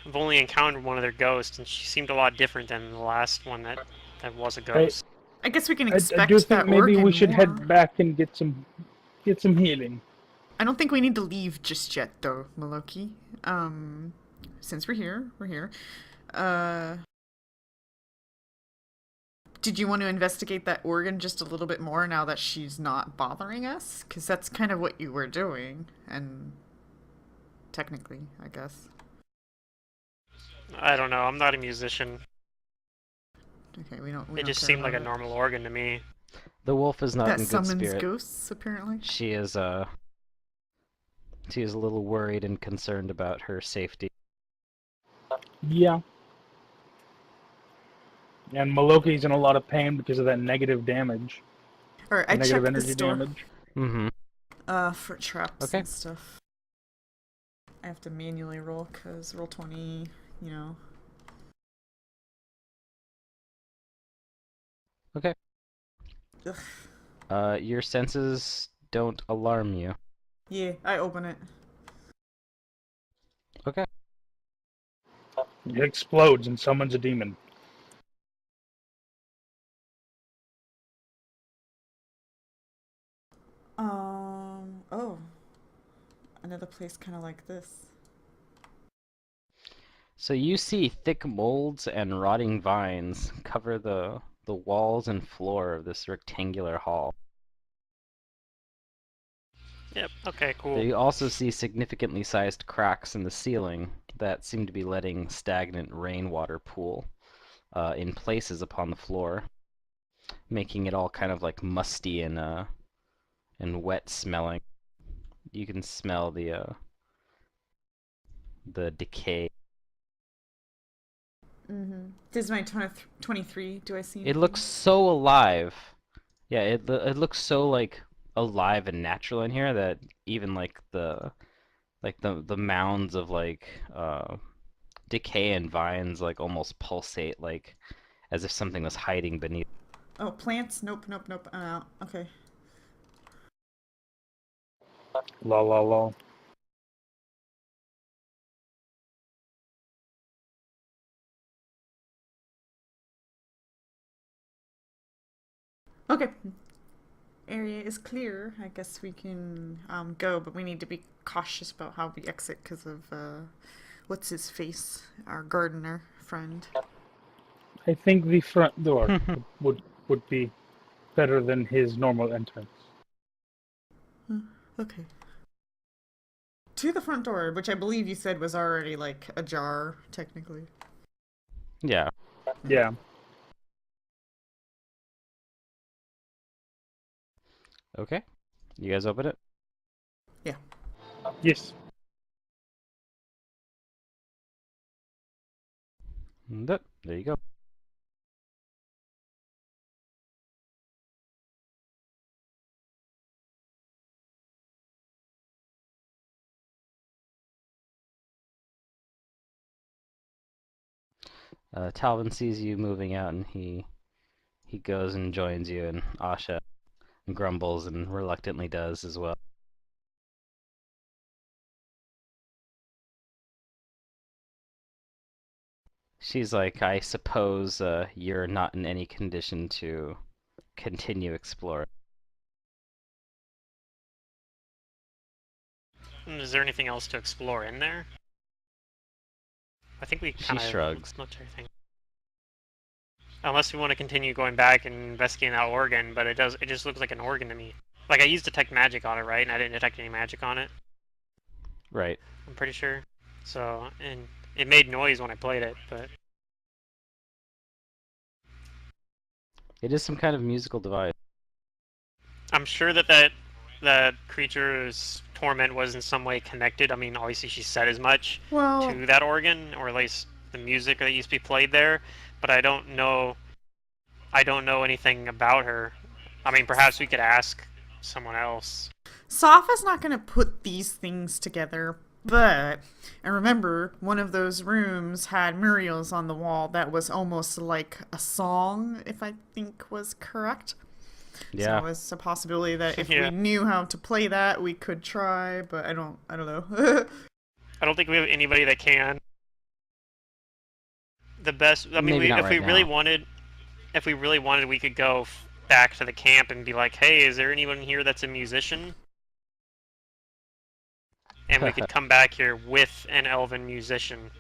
I've only encountered one other ghost, and she seemed a lot different than the last one that was a ghost. I guess we can I expect do think that maybe organ we should more. head back and get some healing. I don't think we need to leave just yet, though, Maloki. Since we're here, we're here. Did you want to investigate that organ just a little bit more now that she's not bothering us? Because that's kind of what you were doing, and technically, I guess. I don't know. I'm not a musician. Okay, we don't. It just seemed like a normal organ to me. The wolf is not that in good summons spirit. ghosts, apparently. She is a little worried and concerned about her safety. Yeah. And Maloki's in a lot of pain because of that negative damage. Alright, I Negative checked energy this door. damage. Mm-hmm. For traps Okay. and stuff. I have to manually roll, because roll 20, you know. Okay. Ugh. Your senses don't alarm you. Yeah, I open it. Okay. It explodes and summons a demon. Oh. Another place kind of like this. So you see thick molds and rotting vines cover the walls and floor of this rectangular hall. Yep. Okay. Cool. You also see significantly sized cracks in the ceiling that seem to be letting stagnant rainwater pool in places upon the floor, making it all kind of like musty and wet smelling. You can smell the decay. Mm-hmm. This is my 23. Do I see It anything? looks so alive. Yeah, it looks so like alive and natural in here that even like the mounds of like decay and vines like almost pulsate like as if something was hiding beneath. Oh, plants? Nope, nope, nope. I'm out. Okay. La la la. Okay. Area is clear. I guess we can go, but we need to be cautious about how we exit because of what's his face, our gardener friend. I think the front door would be better than his normal entrance. Okay. To the front door, which I believe you said was already like ajar, technically. Yeah. Yeah. Okay. You guys open it? Yeah. Yes. There you go. Talvin sees you moving out and he goes and joins you, and Asha grumbles and reluctantly does as well. She's like, I suppose you're not in any condition to continue exploring. Is there anything else to explore in there? I think we She kind of shrugs. looked everything. Unless we want to continue going back and investigating that organ, but it just looks like an organ to me. Like I used detect magic on it, right? And I didn't detect any magic on it. Right. I'm pretty sure. So, and it made noise when I played it, but It is some kind of musical device. I'm sure that creature's torment was in some way connected. I mean, obviously she said as much Well, to that organ, or at least the music that used to be played there, but I don't know. I don't know anything about her. I mean, perhaps we could ask someone else. Safa's not going to put these things together, but I remember one of those rooms had murals on the wall that was almost like a song, if I think was correct. Yeah. So it's a possibility that if Yeah. we knew how to play that, we could try, but I don't know. I don't think we have anybody that can. The best. I mean, Maybe not if right we really now. wanted, we could go back to the camp and be like, "Hey, is there anyone here that's a musician?" And we could come back here with an elven musician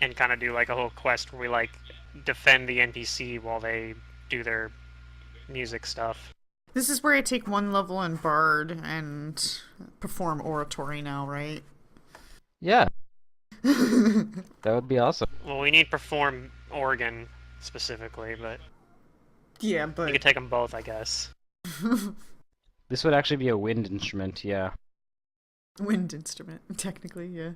and kind of do like a whole quest where we like defend the NPC while they do their music stuff. This is where I take one level in Bard and perform oratory now, right? Yeah, that would be awesome. Well, we need perform organ specifically, but Yeah, we but could take them both, I guess. This would actually be a wind instrument, yeah. wind instrument, technically, yeah.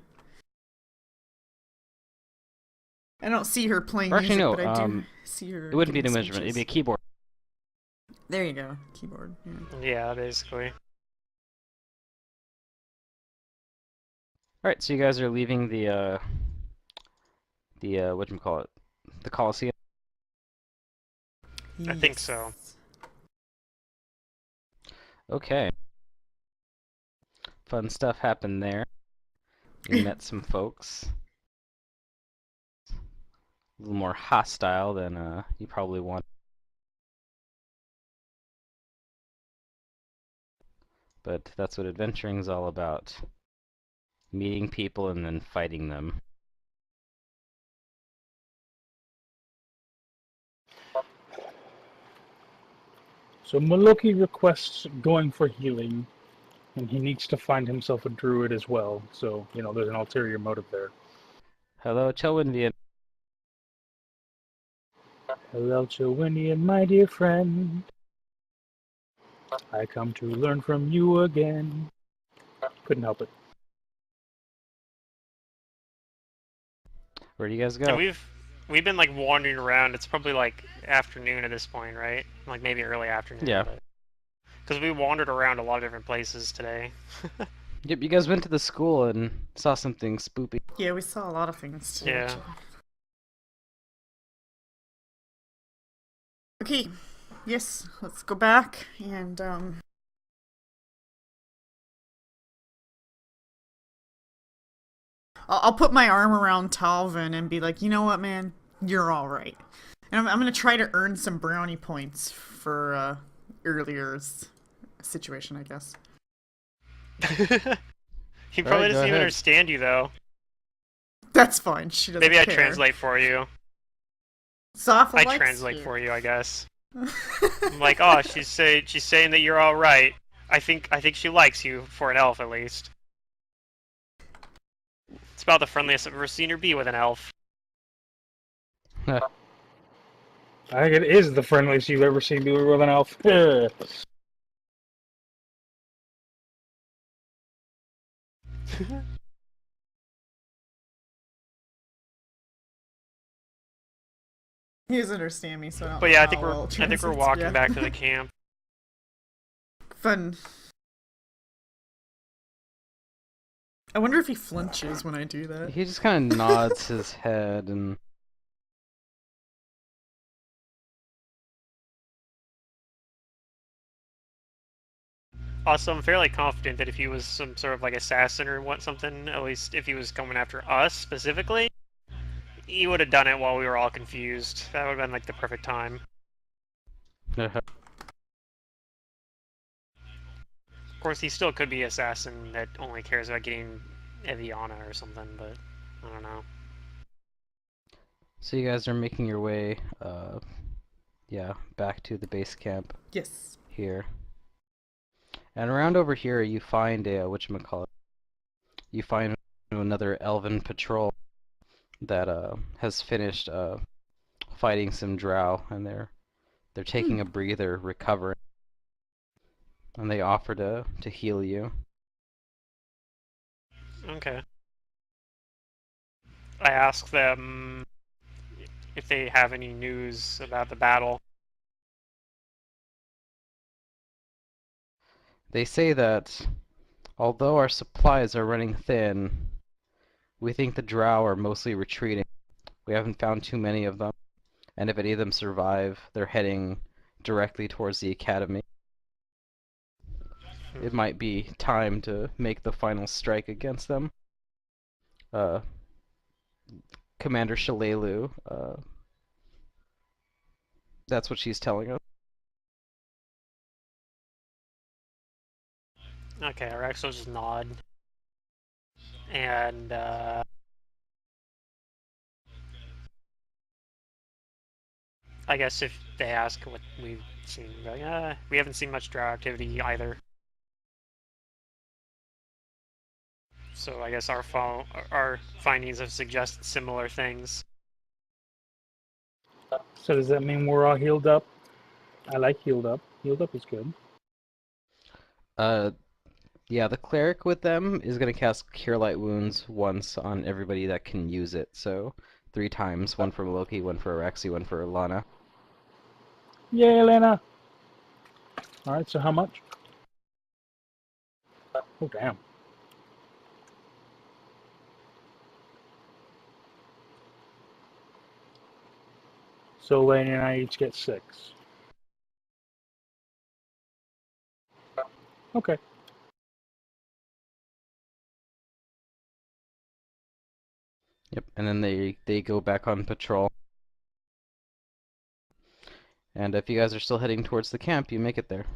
I don't see her playing Or actually, music, no, but I do see her. it wouldn't be an giving instrument, it'd be a speeches. keyboard. There you go, keyboard. Yeah. Yeah, basically. Alright, so you guys are leaving the whatchamacallit? The Coliseum? I think so. Yes. Okay. Fun stuff happened there. We met some folks. A little more hostile than you probably want. But that's what adventuring's all about. Meeting people and then fighting them. So Maloki requests going for healing, and he needs to find himself a druid as well. So, there's an ulterior motive there. Hello, Chelwindian. Hello, Chowinian, my dear friend. I come to learn from you again. Couldn't help it. Where do you guys go? And we've been like wandering around. It's probably like afternoon at this point, right? Like maybe early afternoon. Yeah. Because we wandered around a lot of different places today. Yep, you guys went to the school and saw something spoopy. Yeah, we saw a lot of things today. Yeah. Actually. Okay, yes, let's go back and I'll put my arm around Talvin and be like, you know what, man, you're all right. And I'm gonna try to earn some brownie points for earlier's situation, I guess. He probably go doesn't even ahead. understand you though. That's fine. She doesn't Maybe I care. translate for you. Safa I likes translate you. for you, I guess. I'm like, oh, she's saying that you're all right. I think she likes you for an elf at least. It's about the friendliest I've ever seen her be with an elf. I think it is the friendliest you've ever seen me with an elf. He doesn't understand me, so I don't But know yeah, how well it I think we're translates, walking yeah. back to the camp. Fun. I wonder if he flinches when I do that. He just kind of nods his head and... Also, I'm fairly confident that if he was some sort of like assassin or something, at least if he was coming after us specifically, he would have done it while we were all confused. That would have been like the perfect time. Of course, he still could be assassin that only cares about getting Eviana or something, but I don't know. So you guys are making your way, back to the base camp Yes. here. And around over here, you find a whatchamacallit. You find another elven patrol that has finished fighting some drow, and they're taking a breather, recovering, and they offer to heal you. Okay. I ask them if they have any news about the battle. They say that although our supplies are running thin, we think the drow are mostly retreating. We haven't found too many of them, and if any of them survive, they're heading directly towards the academy. It might be time to make the final strike against them. Uh, Commander Shalelu, that's what she's telling us. Okay, Rex will just nod. And, I guess if they ask what we've seen, like, we haven't seen much drow activity either. So I guess our findings have suggested similar things. So does that mean we're all healed up? I like healed up. Healed up is good. Yeah, the cleric with them is gonna cast Cure Light Wounds once on everybody that can use it. So 3 times, one for Loki, one for Araxi, one for Lana. Yay, Elena! Alright, so how much? Oh, damn. So Elena and I each get 6. Okay. Yep, and then they go back on patrol. And if you guys are still heading towards the camp, you make it there.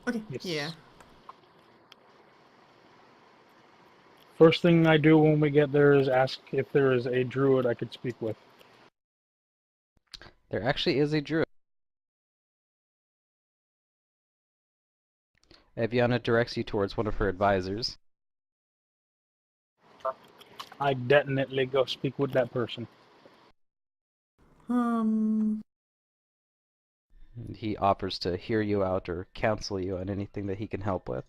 Okay. Yes. Yeah. First thing I do when we get there is ask if there is a druid I could speak with. There actually is a druid. Eviana directs you towards one of her advisors. I definitely go speak with that person. And he offers to hear you out or counsel you on anything that he can help with.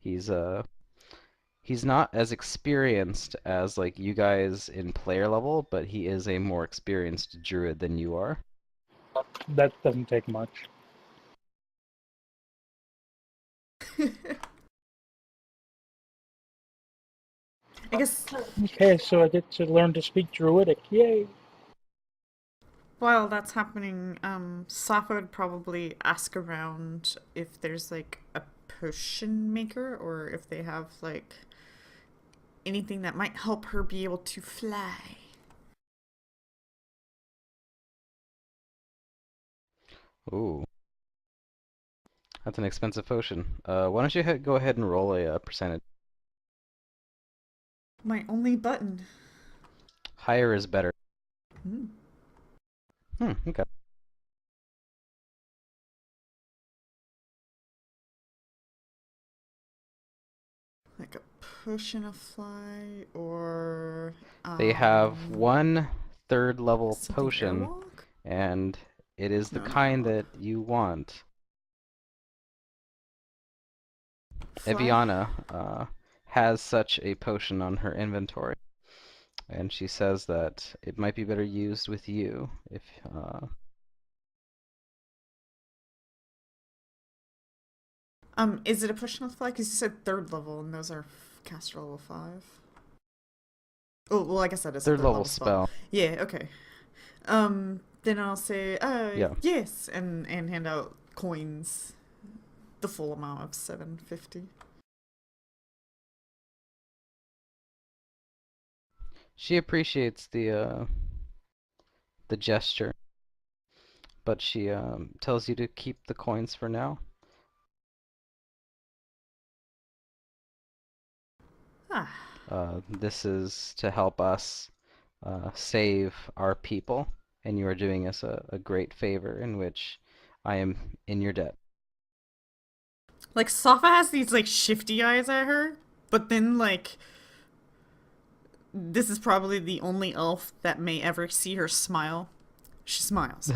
He's not as experienced as like you guys in player level, but he is a more experienced druid than you are. That doesn't take much. I guess Okay, so I get to learn to speak druidic. Yay! while that's happening, Safa would probably ask around if there's like a potion maker or if they have like anything that might help her be able to fly. Ooh. That's an expensive potion. Why don't you go ahead and roll a percentage? My only button. Higher is better. Hmm. Okay. Like a potion of fly or They have one 3rd level something potion, airwalk? and it is the No, kind no. that you want. Fly? Eviana has such a potion on her inventory, and she says that it might be better used with you if Is it a potion of fly? Because you said 3rd level, and those are caster level 5. Oh, well, I guess that is a 3rd 3rd level level spell. spell. Yeah, okay. Then I'll say, Yeah. yes, and hand out coins, the full amount of 750. She appreciates the gesture, but she tells you to keep the coins for now. Ah, This is to help us save our people, and you are doing us a great favor in which I am in your debt. Like, Safa has these, like, shifty eyes at her, but then, like, this is probably the only elf that may ever see her smile. She smiles.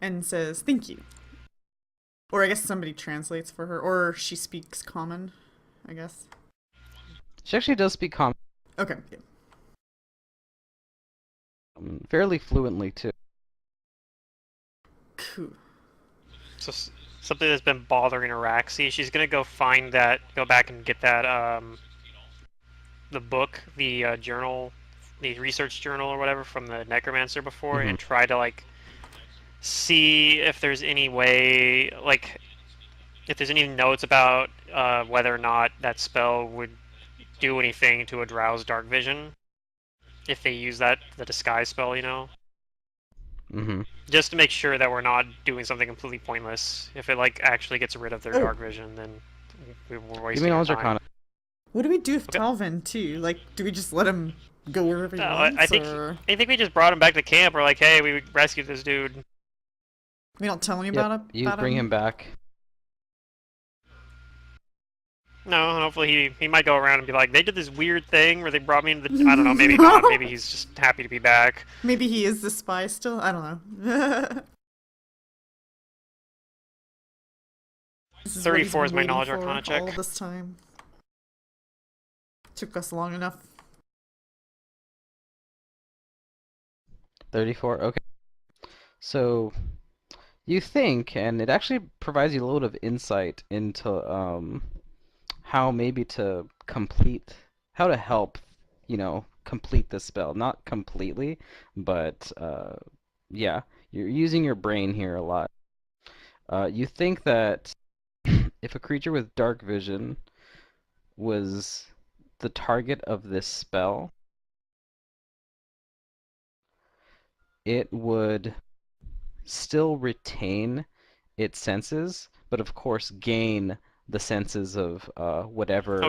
And says, thank you. Or I guess somebody translates for her, or she speaks common, I guess. She actually does speak common Okay, yeah. fairly fluently too. Cool. So something that's been bothering Araxi, she's gonna go find that, go back and get that, the book, the journal, the research journal or whatever from the necromancer before, and try to like see if there's any way, like, if there's any notes about whether or not that spell would do anything to arouse dark vision if they use that, the disguise spell, you know. Just to make sure that we're not doing something completely pointless. If it like actually gets rid of their dark vision, then we're wasting our time. What do we do with Talvin too? Like, do we just let him go wherever he wants? I think we just brought him back to camp. We're like, hey, we rescued this dude. We don't tell anybody about it. You bring him back. No, hopefully he might go around and be like, they did this weird thing where they brought me into the... I don't know, maybe not. Maybe he's just happy to be back. Maybe he is the spy still? I don't know. 34 is my knowledge arcana check. All this time. Took us long enough. 34, okay. So, you think, and it actually provides you a little bit of insight into how maybe to complete, how to help, you know, complete the spell. Not completely, but yeah, you're using your brain here a lot. You think that if a creature with dark vision was the target of this spell, it would still retain its senses, but of course gain the senses of whatever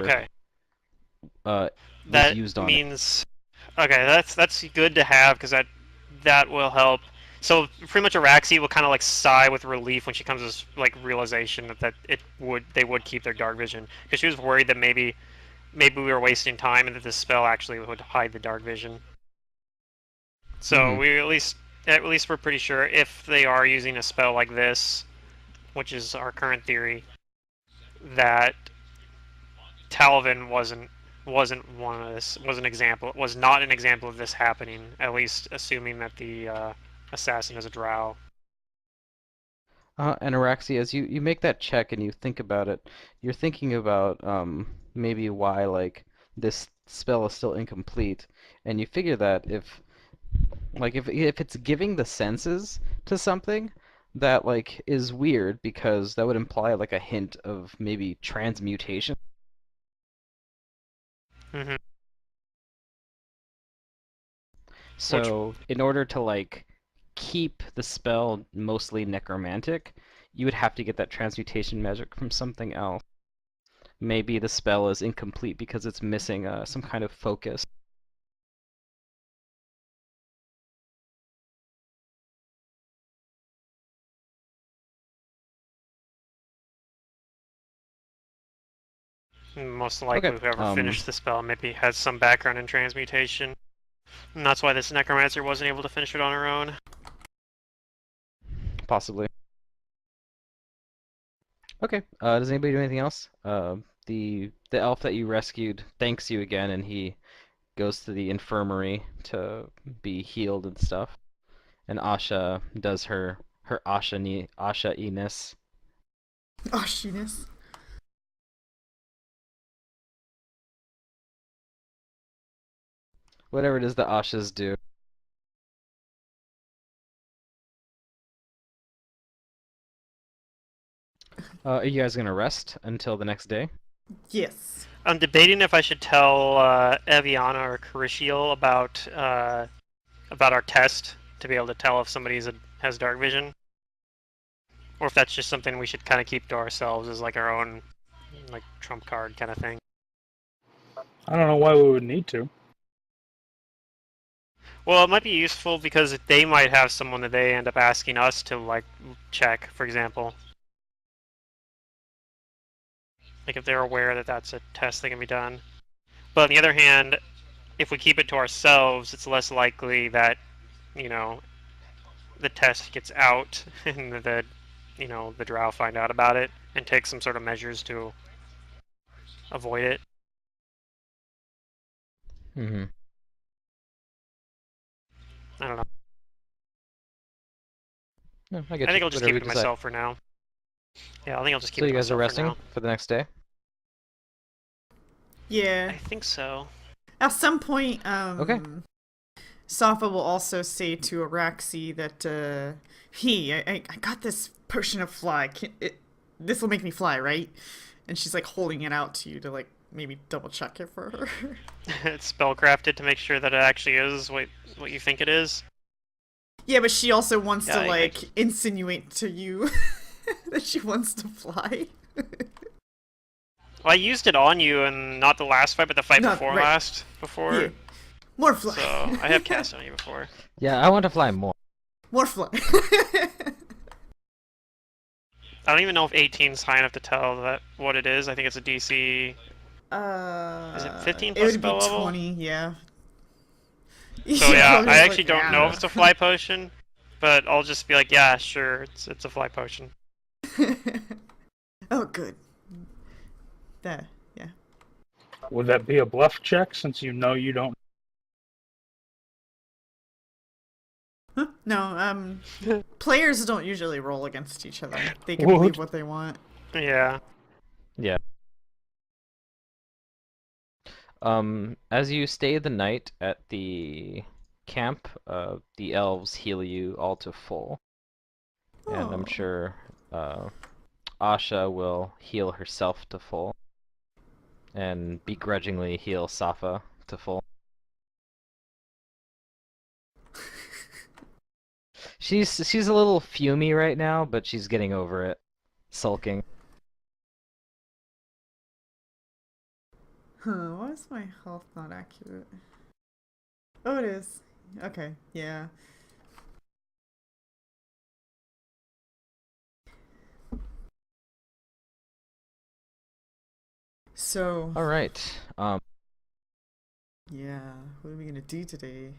that used on means it. Okay, that's good to have, because that will help. So pretty much Araxi will kind of like sigh with relief when she comes to this like realization that they would keep their dark vision, because she was worried that maybe we were wasting time and that this spell actually would hide the dark vision. So we at least we're pretty sure if they are using a spell like this, which is our current theory, that Talvin wasn't one of this, was not an example of this happening, at least assuming that the assassin is a drow. And Araxi, as you make that check and you think about it, you're thinking about maybe why like this spell is still incomplete, and you figure that if it's giving the senses to something, that like is weird, because that would imply like a hint of maybe transmutation. So in order to like keep the spell mostly necromantic, you would have to get that transmutation magic from something else. Maybe the spell is incomplete because it's missing some kind of focus. Most likely whoever finished the spell maybe has some background in transmutation. And that's why this necromancer wasn't able to finish it on her own. Possibly. Okay, does anybody do anything else? The elf that you rescued thanks you again, and he goes to the infirmary to be healed and stuff. And Asha does her Asha-iness. Ashiness. Whatever it is the Ashas do. Are you guys gonna rest until the next day? Yes. I'm debating if I should tell Eviana or Carishiel about our test to be able to tell if somebody has dark vision, or if that's just something we should kind of keep to ourselves as like our own like trump card kind of thing. I don't know why we would need to. Well, it might be useful because they might have someone that they end up asking us to like check, for example. Like if they're aware that that's a test that can be done. But on the other hand, if we keep it to ourselves, it's less likely that, you know, the test gets out and the drow find out about it and take some sort of measures to avoid it. Mm-hmm. I don't know. No, I I get think you. I'll just Whatever keep you it to decide. myself for now. Yeah, I think I'll just keep So it you to guys are myself for resting now. for the next day? Yeah. I think so. At some point, Okay. Safa will also say to Araxi that, I got this potion of fly. This will make me fly, right? And she's like holding it out to you to like maybe double check it for her. It's spellcrafted to make sure that it actually is what you think it is. Yeah, but she also wants Yeah, to like insinuate to you that she wants to fly. Well, I used it on you, and not the last fight, but the fight Not- before right. last. Before. Yeah. More fly. So I have cast on you before. Yeah, I want to fly more. More fly. I don't even know if 18 is high enough to tell that what it is. I think it's a DC. Is it 15 It plus would spell be level? 20, yeah. So yeah, probably I just actually don't know if it's a fly potion, but I'll just be like, yeah, sure, it's a fly potion. Oh, good. That, yeah. Would that be a bluff check since you know you don't? Huh? No, players don't usually roll against each other. They can What? believe what they want. Yeah. Yeah. As you stay the night at the camp, the elves heal you all to full. And I'm Oh. sure Asha will heal herself to full. And begrudgingly heal Safa to full. She's a little fumey right now, but she's getting over it. Sulking. Huh, why is my health not accurate? Oh, it is. Okay, yeah. So, Alright. yeah, what are we gonna do today?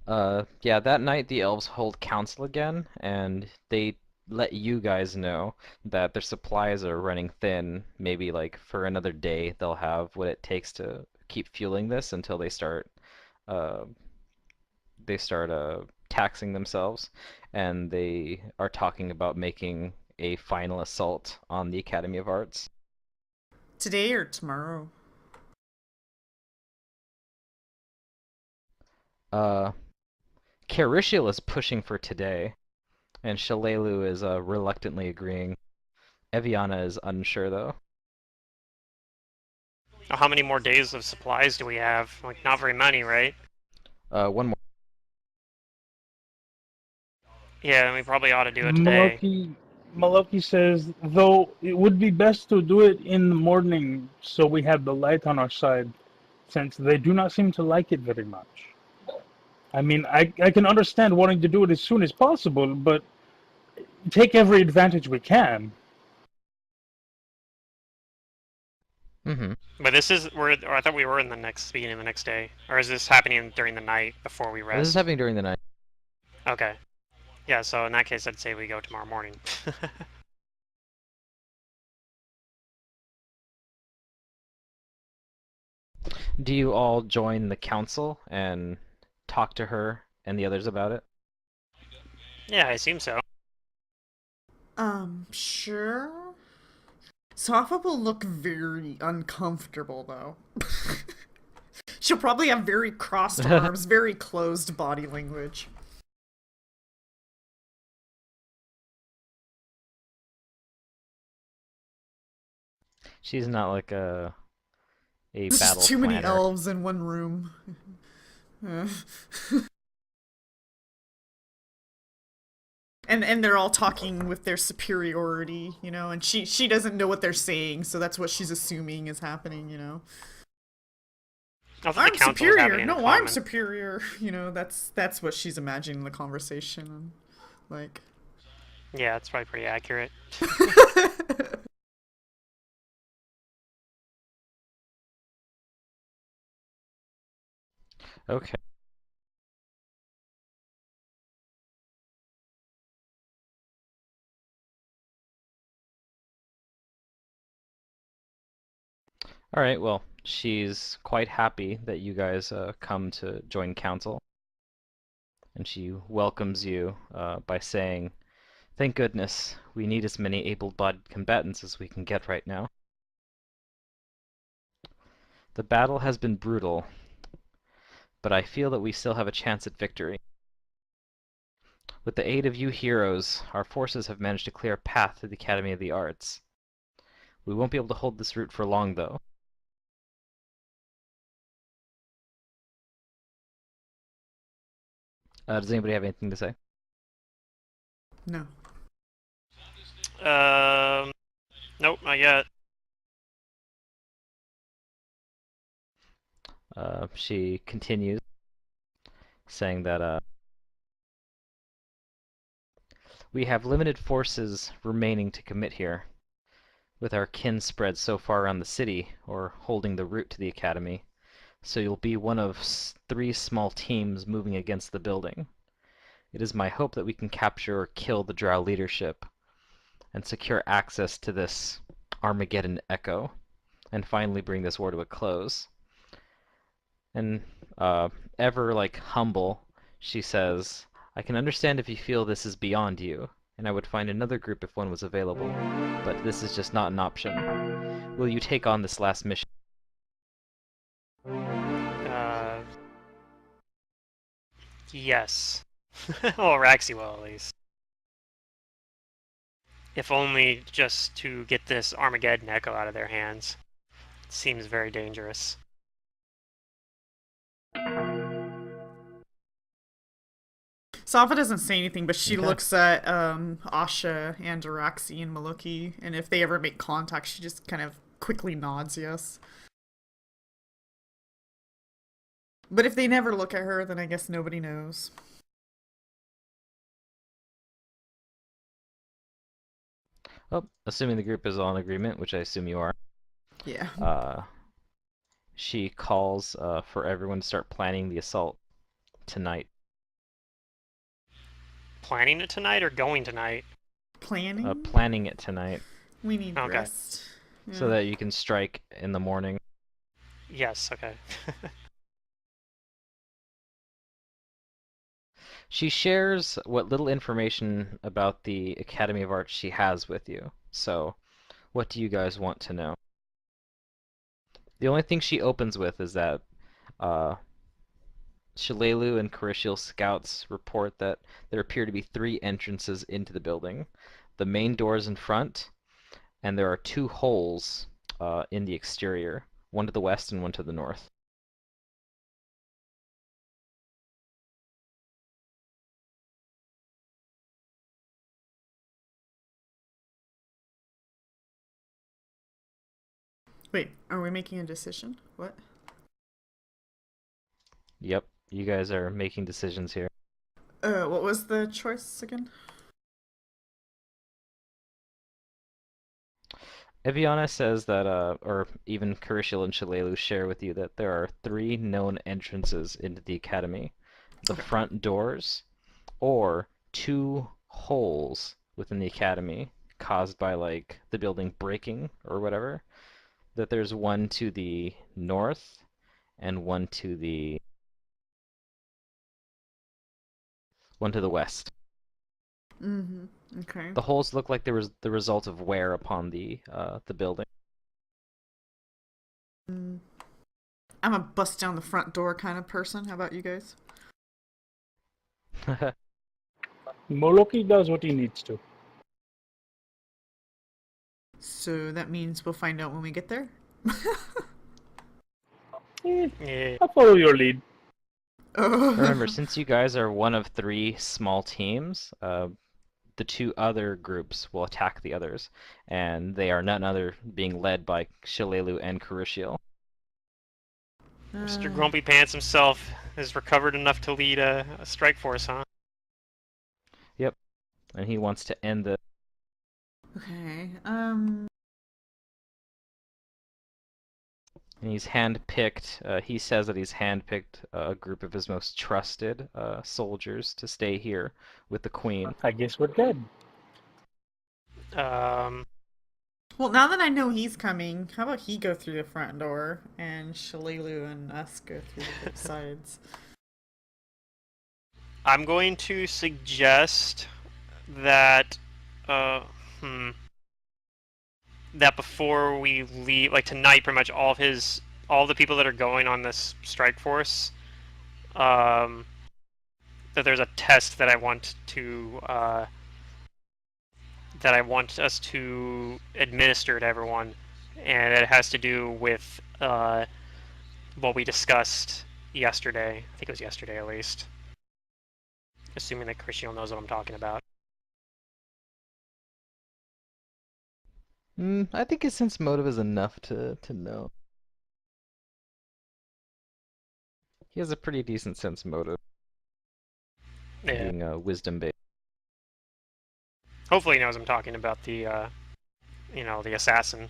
Yeah, that night the elves hold council again, and they let you guys know that their supplies are running thin. Maybe like for another day they'll have what it takes to keep fueling this until uh, they start taxing themselves, and they are talking about making a final assault on the Academy of Arts. Today or tomorrow? Carishil is pushing for today, and Shalelu is reluctantly agreeing. Eviana is unsure though. How many more days of supplies do we have? Like, not very many, right? One more. Yeah, we probably ought to do it today. Maloki says, though it would be best to do it in the morning so we have the light on our side, since they do not seem to like it very much. I mean, I can understand wanting to do it as soon as possible, but take every advantage we can. Mm-hmm. But or I thought we were in the beginning of the next day. Or is this happening during the night before we rest? This is happening during the night. Okay. Yeah, so in that case, I'd say we go tomorrow morning. Do you all join the council and talk to her and the others about it? Yeah, I assume so. Sure. Safa will look very uncomfortable, though. She'll probably have very crossed arms, very closed body language. She's not like a There's battle just too many planner. elves in one room. And they're all talking with their superiority, you know, and she doesn't know what they're saying, so that's what she's assuming is happening, you know. I thought I'm the council was having superior. it in No, I'm common. superior. You know, that's what she's imagining the conversation, like. Yeah, that's probably pretty accurate. Okay. All right, well, she's quite happy that you guys come to join council. And she welcomes you by saying, "Thank goodness, we need as many able-bodied combatants as we can get right now. The battle has been brutal, but I feel that we still have a chance at victory. With the aid of you heroes, our forces have managed to clear a path to the Academy of the Arts. We won't be able to hold this route for long, though. Does anybody have anything to say?" No. Nope, not yet. She continues, saying that we have limited forces remaining to commit here. With our kin spread so far around the city, or holding the route to the Academy, so you'll be one of 3 small teams moving against the building. It is my hope that we can capture or kill the Drow leadership, and secure access to this Armageddon Echo, and finally bring this war to a close. And ever humble, she says, "I can understand if you feel this is beyond you, and I would find another group if one was available, but this is just not an option. Will you take on this last mission?" Yes. Well, Raxi will, at least. If only just to get this Armageddon Echo out of their hands. It seems very dangerous. Safa doesn't say anything, but she Okay. looks at Asha and Araxi and Maluki, and if they ever make contact, she just kind of quickly nods yes. But if they never look at her, then I guess nobody knows. Oh, assuming the group is all in agreement, which I assume you are, Yeah. she calls for everyone to start planning the assault tonight. Planning it tonight or going tonight? Planning? Planning it tonight, We need Okay. rest. so Yeah. that you can strike in the morning. Yes, okay. She shares what little information about the Academy of Arts she has with you. So, what do you guys want to know? The only thing she opens with is that Shalelu and Carishiel scouts report that there appear to be 3 entrances into the building. The main doors in front, and there are 2 holes in the exterior, one to the west and one to the north. Wait, are we making a decision? What? Yep, you guys are making decisions here. What was the choice again? Eviana says that, or even Carishiel and Shalelu share with you that there are 3 known entrances into the academy. The Okay. front doors, or 2 holes within the academy caused by, the building breaking or whatever. That there's one to the north and one to the west. Mm-hmm. Okay. The holes look like there was the result of wear upon the building. I'm a bust down the front door kind of person. How about you guys? Moloki does what he needs to. So that means we'll find out when we get there? Yeah. I'll follow your lead. Oh. Remember, since you guys are one of 3 small teams, the two other groups will attack the others, and they are none other being led by Shalelu and Carishiel. Mr. Grumpy Pants himself is recovered enough to lead a strike force, huh? Yep, and he wants to end the. Okay. And he's handpicked. He says that he's handpicked a group of his most trusted soldiers to stay here with the queen. I guess we're good. Well, now that I know he's coming, how about he go through the front door and Shalelu and us go through the sides? I'm going to suggest that, that before we leave, like tonight, pretty much all the people that are going on this strike force, that there's a test that I want us to administer to everyone, and it has to do with what we discussed yesterday. I think it was yesterday, at least. Assuming that Christian knows what I'm talking about. I think his sense motive is enough to know. He has a pretty decent sense motive. Yeah. Being wisdom based. Hopefully he knows I'm talking about the, the assassin.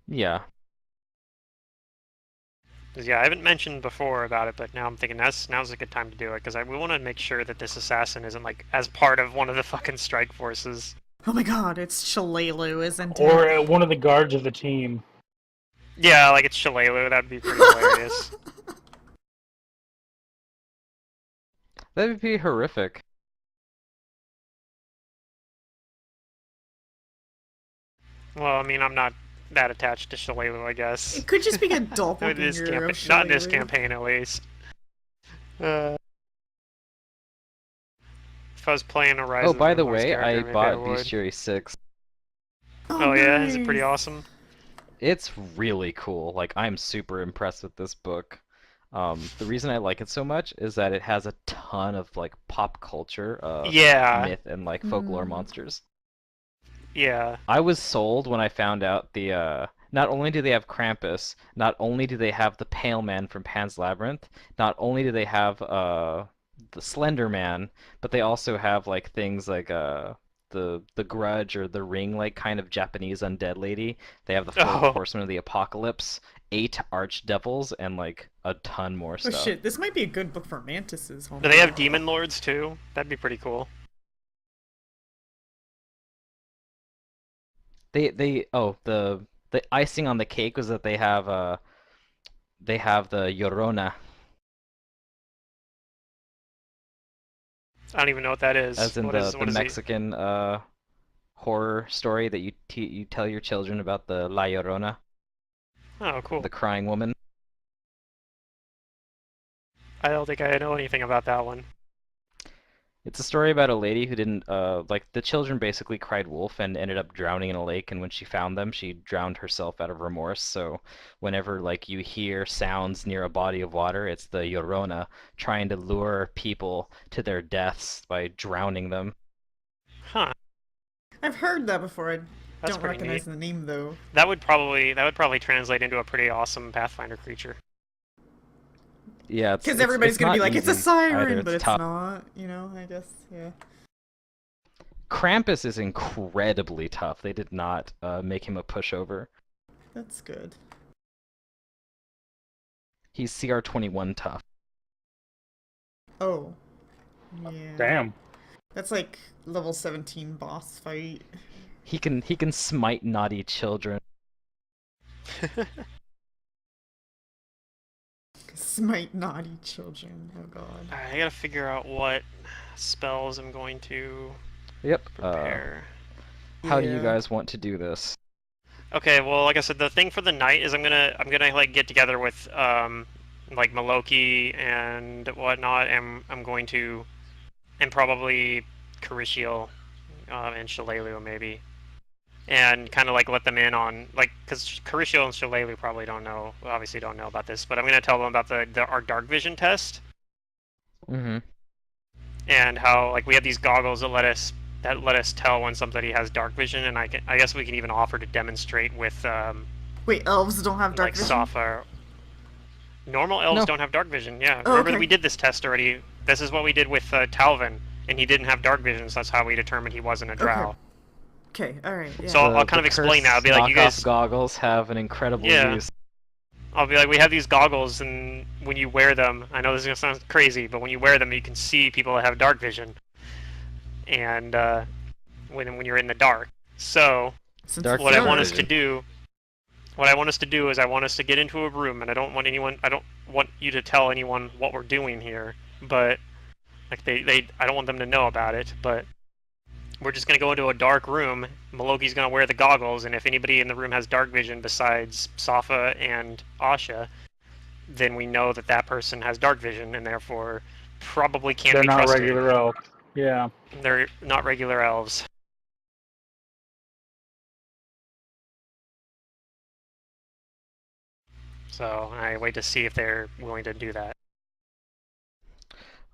Yeah. Yeah, I haven't mentioned before about it, but now I'm thinking now's a good time to do it, because we want to make sure that this assassin isn't, like, as part of one of the fucking strike forces. Oh my god, it's Shalelu, isn't it? Or one of the guards of the team. Yeah, like it's Shalelu, that'd be pretty hilarious. That would be horrific. Well, I mean, I'm not that attached to Shalelu, I guess. It could just be a Not doppelganger in this of not in this Shalelu. campaign, at least. If I was playing a Rise Oh, of by the Empires way, character, I maybe bought would. Bestiary 6. Oh yeah, is it nice. pretty awesome? It's really cool. Like, I'm super impressed with this book. The reason I like it so much is that it has a ton of, like, pop culture, Yeah. myth, and, like, folklore monsters. Yeah. I was sold when I found out not only do they have Krampus, not only do they have the Pale Man from Pan's Labyrinth, not only do they have the Slender Man, but they also have like things like the Grudge or the Ring, like kind of Japanese undead lady. They have the Four Oh. Horsemen of the Apocalypse, 8 archdevils, and like a ton more Oh stuff. shit, this might be a good book for Mantis's home. Do they have Demon Lords too? That'd be pretty cool. The icing on the cake was that they have the Llorona. I don't even know what that is. As in What the is he? Mexican horror story that you tell your children about, the La Llorona, Oh, cool. the crying woman. I don't think I know anything about that one. It's a story about a lady who didn't like, the children basically cried wolf and ended up drowning in a lake, and when she found them, she drowned herself out of remorse. So whenever like you hear sounds near a body of water, it's the Llorona trying to lure people to their deaths by drowning them. Huh. I've heard that before. I That's don't pretty recognize neat. the name though. That would probably translate into a pretty awesome Pathfinder creature. Yeah, Because everybody's gonna not be like, it's a easy siren, either. but it's tough. not. You know, I guess, yeah. Krampus is incredibly tough. They did not make him a pushover. That's good. He's CR21 tough. Oh. Yeah. Damn. That's like level 17 boss fight. He can smite naughty children. Smite naughty children. Oh god. I gotta figure out what spells I'm going to Yep. prepare. How do you Yeah. guys want to do this? Okay, well, like I said, the thing for the night is I'm gonna like get together with like Maloki and whatnot, and I'm going to, and probably Carishiel and Shalelu maybe, and kind of like let them in on, like, because Carishiel and Shalelu probably obviously don't know about this, but I'm gonna tell them about our dark vision test. Mm-hmm. and how like we have these goggles that let us tell when somebody has dark vision, and I guess we can even offer to demonstrate with Wait, elves don't have dark like vision? software. Normal elves No. don't have dark vision. Yeah, Oh, remember okay. we did this test already. This is what we did with Talvin, and he didn't have dark vision, so that's how we determined he wasn't a drow. Okay, alright, yeah. So I'll kind of explain that. I'll be like, you knockoff guys, goggles have an incredible Yeah. use. I'll be like, we have these goggles, and when you wear them, I know this is gonna sound crazy, but when you wear them, you can see people that have dark vision, and when you're in the dark. So Since Dark it's what I vision. want us to do, what I want us to do is I want us to get into a room, and I don't want you to tell anyone what we're doing here, but like I don't want them to know about it, but we're just gonna go into a dark room. Maloki's gonna wear the goggles, and if anybody in the room has dark vision besides Safa and Asha, then we know that that person has dark vision, and therefore probably can't They're be not trusted. regular elf. Yeah. They're not regular elves. So I wait to see if they're willing to do that.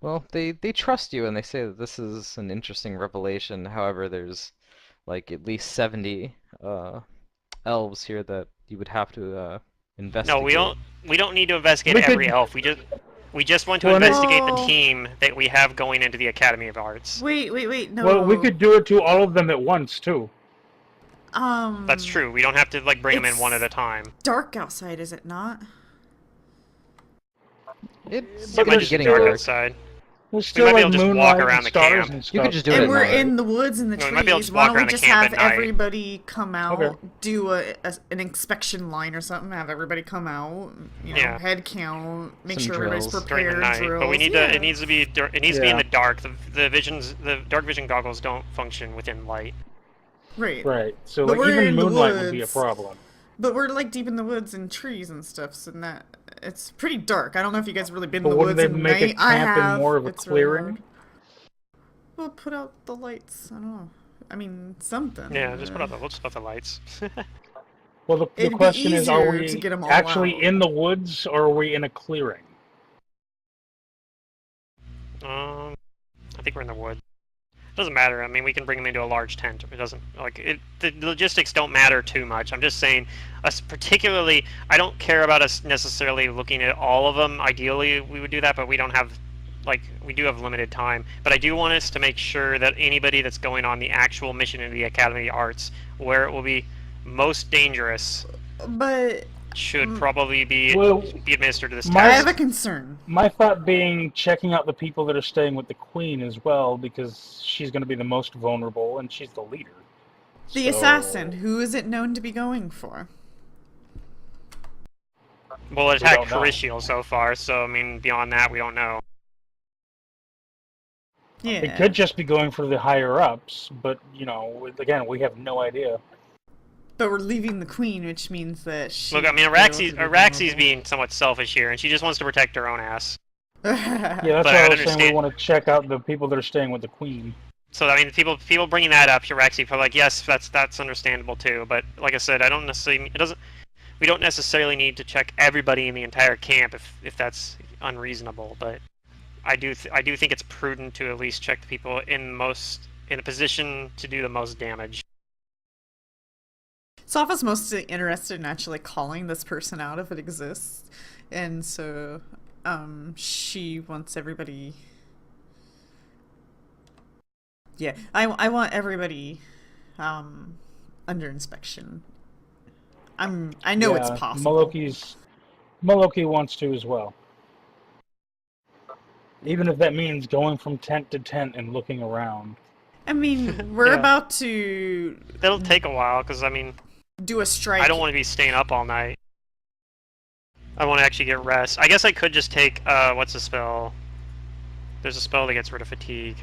Well, they trust you and they say that this is an interesting revelation. However, there's like at least 70 elves here that you would have to investigate. No, we don't need to investigate We could- every elf. We just want to Well, investigate no. the team that we have going into the Academy of Arts. Wait, no. Well, we could do it to all of them at once too. That's true. We don't have to like bring them in one at a It's time. dark outside, is it not? It's But It might just be getting dark dark. outside. We'll still might be like able to just walk moonlight around and the stars camp. and stuff. You could just do it And at we're night. in the woods and the No, we might be able to trees. just Why walk don't we around the just camp have at night. everybody come out, Okay. do an inspection line or something, have everybody come out, Yeah. head count, make Some sure everybody's drills. During prepared, the night, drills. but we need yeah. to. It needs to be. It needs to be in Yeah. the dark. The dark vision goggles don't function within light. Right. Right. So But like we're even in the moonlight would be a woods. problem. But we're like deep in the woods and trees and stuff, so that it's pretty dark. I don't know if you guys have really been But in the wouldn't woods they at make a night. I camp in have. more of a It's really clearing? hard. We'll put out the lights. I don't know. I mean, something. Yeah, just put out the lights. Well, the It'd be question is, are easier to we get 'em all actually out. in the woods or are we in a clearing? I think we're in the woods. Doesn't matter. I mean, we can bring them into a large tent. It doesn't like it. The logistics don't matter too much. I'm just saying, us particularly. I don't care about us necessarily looking at all of them. Ideally, we would do that, but we don't have. Like, we do have limited time. But I do want us to make sure that anybody that's going on the actual mission into the Academy of Arts, where it will be most dangerous, But should probably be Well, administered to this my- I test. have a concern. My thought being checking out the people that are staying with the queen as well, because she's going to be the most vulnerable and she's the leader. The So- assassin, who is it known to be going for? Well, it attacked don't know. Carishiel so far, so I mean, beyond that, we don't know. Yeah. It could just be going for the higher ups, but again, we have no idea. But we're leaving the queen, which means that she. Look, I mean, Araxie's Araxie's being somewhat selfish here, and she just wants to protect her own ass. Yeah, that's But why I I was saying we understand- want to check out the people that are staying with the queen. So I mean, people bringing that up, Araxie probably like, yes, that's understandable too. But like I said, I don't necessarily. We don't necessarily need to check everybody in the entire camp if that's unreasonable. But I do think it's prudent to at least check the people in a position to do the most damage. Safa's mostly interested in actually calling this person out if it exists, and so she wants everybody. Yeah, I want everybody under inspection. I know it's Yeah, possible. Maloki wants to as well. Even if that means going from tent to tent and looking around. I mean, we're Yeah. about to It'll take a while because I mean, do a strike. I don't want to be staying up all night. I want to actually get rest. I guess I could just take what's the spell? There's a spell that gets rid of fatigue.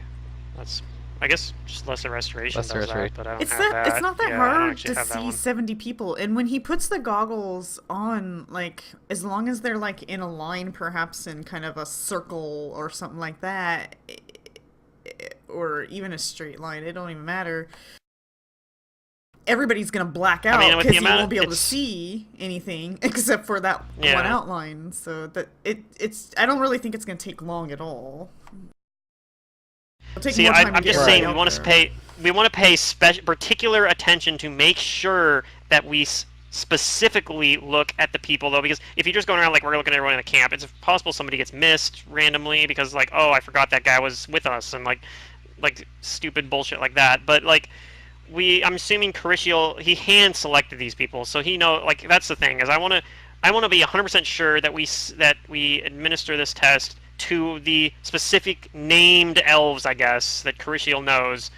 That's I guess just lesser restoration Lesser does restoration. that, but I don't It's have that. It's not that Yeah, I don't hard actually to have that see one. 70 people, and when he puts the goggles on, like as long as they're like in a line, perhaps in kind of a circle or something like that, or even a straight line, it don't even matter. Everybody's gonna black out mean, with the because you amount- won't be able to it's- see anything except for that Yeah. one outline. So that it's I don't really think it's gonna take long at all. It'll take See, more time to I'm get just everybody saying out there. we want to pay particular attention to make sure that we specifically look at the people, though, because if you're just going around like we're looking at everyone in the camp, it's possible somebody gets missed randomly because like, oh, I forgot that guy was with us, and like stupid bullshit like that. But like I'm assuming Carishiel, he hand selected these people, so he know, like, that's the thing, is I want to be 100% sure that we administer this test to the specific named elves, I guess, that Carishiel knows,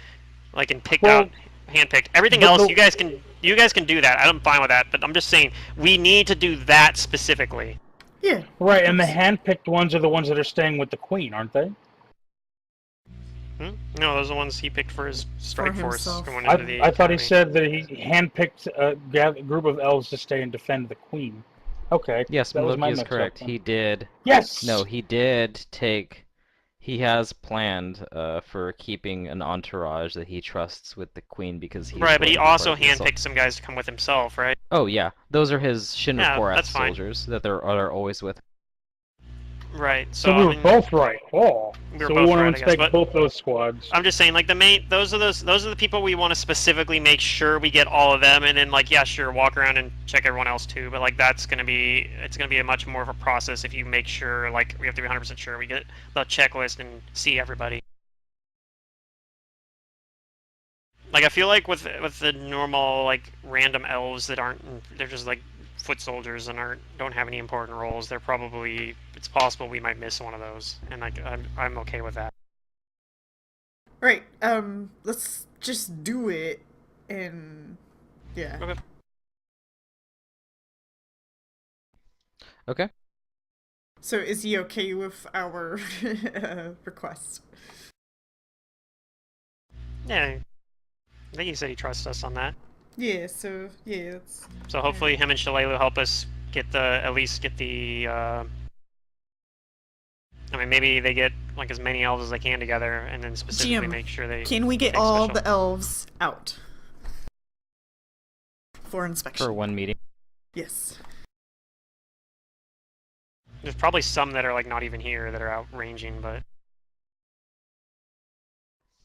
like, and handpicked. Everything else, you guys can do that. I'm fine with that, but I'm just saying we need to do that specifically. Yeah. Right, and the handpicked ones are the ones that are staying with the queen, aren't they? No, those are the ones he picked for his strike force. I thought he said that he handpicked a group of elves to stay and defend the queen. Okay. Yes, Maloki is correct. He did. Yes! No, he did take. He has planned for keeping an entourage that he trusts with the queen because he's right, but he also handpicked handpicked some guys to come with himself, right? Oh yeah, those are his Yeah, Shinra that's fine. soldiers that are always with. Right. So we were both right. Oh. We were so both we want right, to inspect I guess, both those squads. I'm just saying, like, those are the people we want to specifically make sure we get all of them, and then, like, yeah, sure, walk around and check everyone else too, but, like, it's gonna be a much more of a process if you make sure, like, we have to be 100% sure we get the checklist and see everybody. Like, I feel like with the normal, like, random elves that they're just, like, foot soldiers and don't have any important roles, it's possible we might miss one of those, and like I'm okay with that. Right. Let's just do it, and yeah. Okay. Okay. So is he okay with our request? Yeah. I think he said he trusts us on that. Yeah, so yeah, so hopefully him and Shalelu help us at least get the I mean, maybe they get like as many elves as they can together, and then specifically make sure they. Can we get all the elves out for inspection? For one meeting. Yes. There's probably some that are like not even here that are out ranging, but.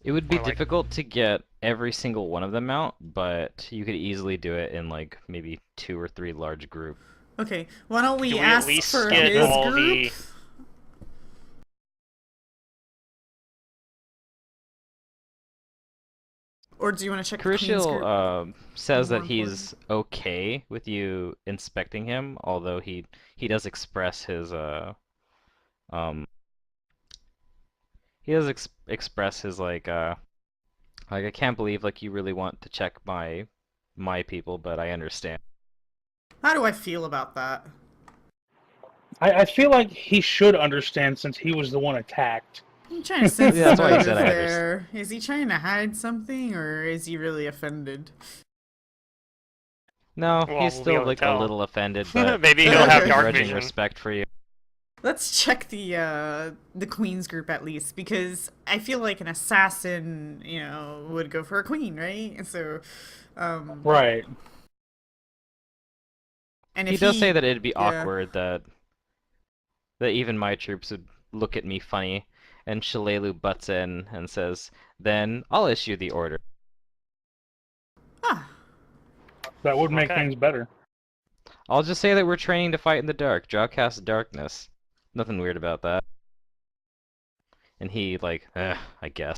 It would be difficult to get every single one of them out, but you could easily do it in like maybe 2 or 3 large groups. Okay, why don't we ask at least for get his all group? Or do you want to check the Queen's group? Carishiel says that he's okay with you inspecting him, although he does express his express his like I can't believe like you really want to check my people, but I understand. How do I feel about that? I feel like he should understand since he was the one attacked. I'm trying to sense that's why he said there. Is he trying to hide something, or is he really offended? No, he's still like a little offended, but maybe he'll have dark vision. Respect for you. Let's check the Queen's group at least, because I feel like an assassin, would go for a queen, right? So, right. And he does say that it'd be awkward that even my troops would look at me funny, and Shalelu butts in and says, "Then I'll issue the order." Ah. That would make things better. I'll just say that we're training to fight in the dark. Drawcast darkness. Nothing weird about that. And he, like, I guess.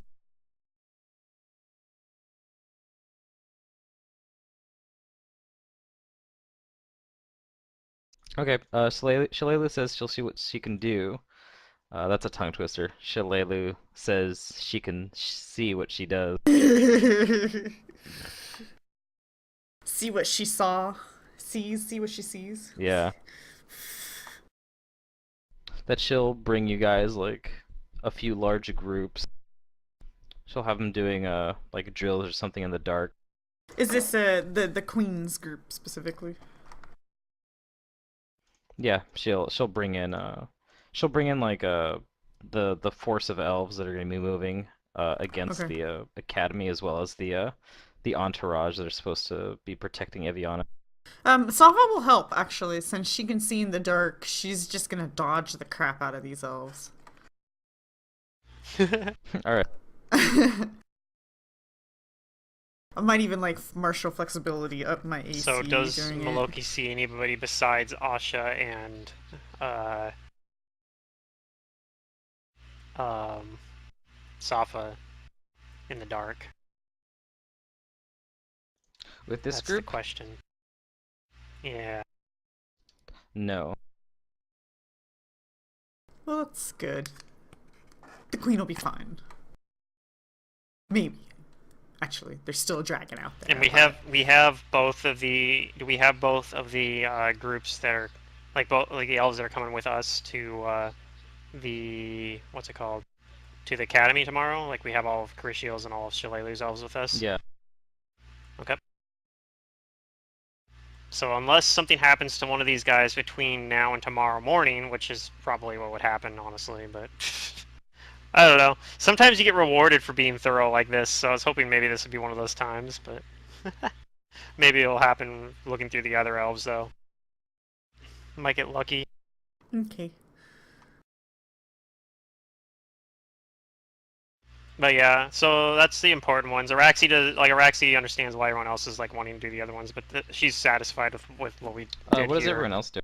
Okay, Shalelu says she'll see what she can do. That's a tongue twister. Shalelu says she can see what she does. See what she saw. See what she sees. Yeah. That she'll bring you guys, like, a few large groups. She'll have them doing, like, drills or something in the dark. Is this, the Queen's group, specifically? Yeah, she'll bring in, like, the force of elves that are going to be moving, against the, academy, as well as the entourage that are supposed to be protecting Eviana. Sava will help, actually, since she can see in the dark. She's just gonna dodge the crap out of these elves. Alright. I might even like martial flexibility up my AC. So does doing Maloki see anybody besides Asha and uh, Safa in the dark? With this That's group? the question. Yeah. No. Well, that's good. The queen will be fine. Maybe. Actually, there's still a dragon out there. And we have both of the groups that are like both like the elves that are coming with us to the what's it called, to the academy tomorrow. Like we have all of Carishiel's and all of Shillelagh's elves with us. Yeah. Okay. So unless something happens to one of these guys between now and tomorrow morning, which is probably what would happen, honestly, but I don't know. Sometimes you get rewarded for being thorough like this, so I was hoping maybe this would be one of those times, but maybe it'll happen looking through the other elves, though. Might get lucky. Okay. But yeah, so that's the important ones. Araxi understands why everyone else is like wanting to do the other ones, but she's satisfied with what we did What does here. everyone else do?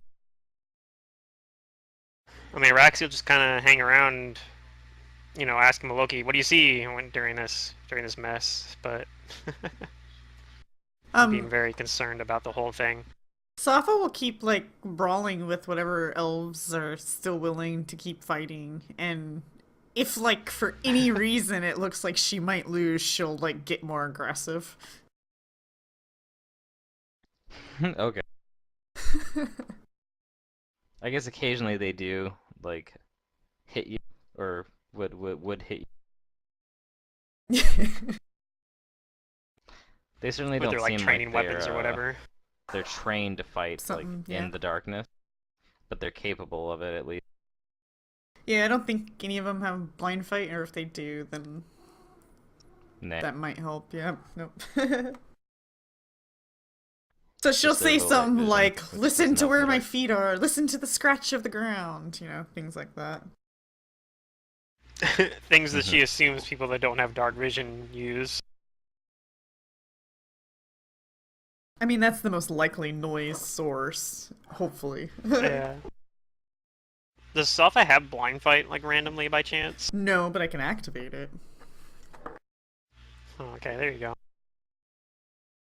I mean, Araxi will just kind of hang around, you know, asking Maloki, "What do you see?" during this mess, but being very concerned about the whole thing. Safa will keep like brawling with whatever elves are still willing to keep fighting, and if like for any reason it looks like she might lose, she'll like get more aggressive. Okay. I guess occasionally they do like hit you or would hit you. They certainly With don't their like seem training like weapons or whatever. They're trained to fight Something, in the darkness, but they're capable of it at least. Yeah, I don't think any of them have blind fight, or if they do, then Nah. that might help. Yeah, nope. So she'll Just their say low light something vision, like, which listen doesn't to help where in the my dark. feet are, listen to the scratch of the ground, you know, things like that. Things that she assumes people that don't have dark vision use. I mean, that's the most likely noise source, hopefully. Yeah. Does Safa have blind fight like randomly by chance? No, but I can activate it. Oh, okay, there you go.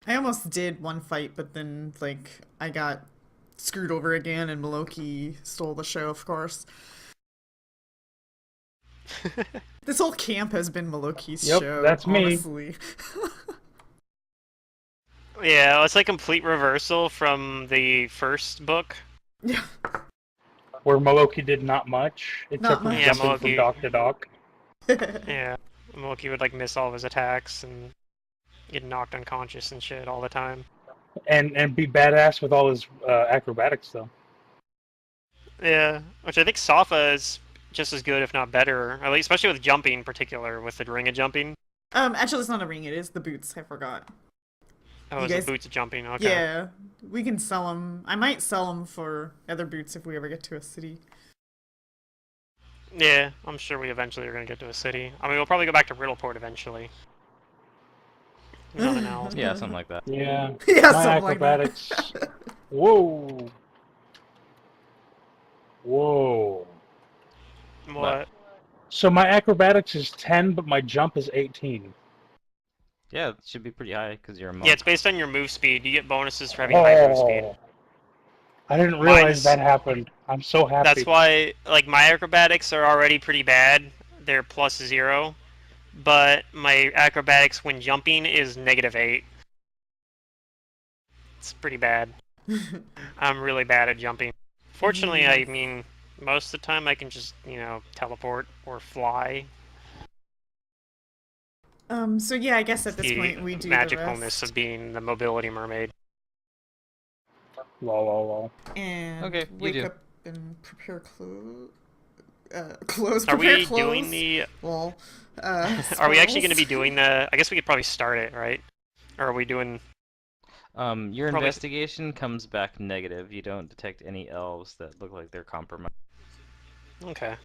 I almost did one fight, but then, like, I got screwed over again, and Maloki stole the show, of course. This whole camp has been Maloki's Yep, show, that's me. honestly. Yeah, it's like complete reversal from the first book. Yeah. Where Maloki did not much, except for much. Yeah, jumping from Maloki. dock to dock. Yeah, Maloki would like miss all of his attacks and get knocked unconscious and shit all the time. And be badass with all his acrobatics, though. Yeah, which I think Safa is just as good, if not better, at least especially with jumping in particular, with the ring of jumping. Actually, it's not a ring, it is the boots, I forgot. Oh, You it's guys- the boots of jumping, okay. Yeah, we can sell them. I might sell them for other boots if we ever get to a city. Yeah, I'm sure we eventually are going to get to a city. I mean, we'll probably go back to Riddleport eventually. Nothing else. Yeah, something like that. Yeah. Yeah, My something like that. acrobatics. Whoa. Whoa. What? So my acrobatics is 10, but my jump is 18. Yeah, it should be pretty high because you're a monk. Yeah, it's based on your move speed. You get bonuses for having high move speed. Oh. I didn't realize Mine's- that happened. I'm so happy. That's why, like, my acrobatics are already pretty bad. They're +0. But my acrobatics when jumping is -8. It's pretty bad. I'm really bad at jumping. Fortunately, I mean, most of the time I can just, you know, teleport or fly. So yeah, I guess at this The point we do magicalness the rest. of being the mobility mermaid. Lol, lol, lol. And Okay, you wake do. up and prepare clothes. Clothes. Are Prepare we clothes. doing the... Well, Are we actually going to be spells. doing the... I guess we could probably start it, right? Or are we doing... Your Probably- investigation comes back negative. You don't detect any elves that look like they're compromised. Okay.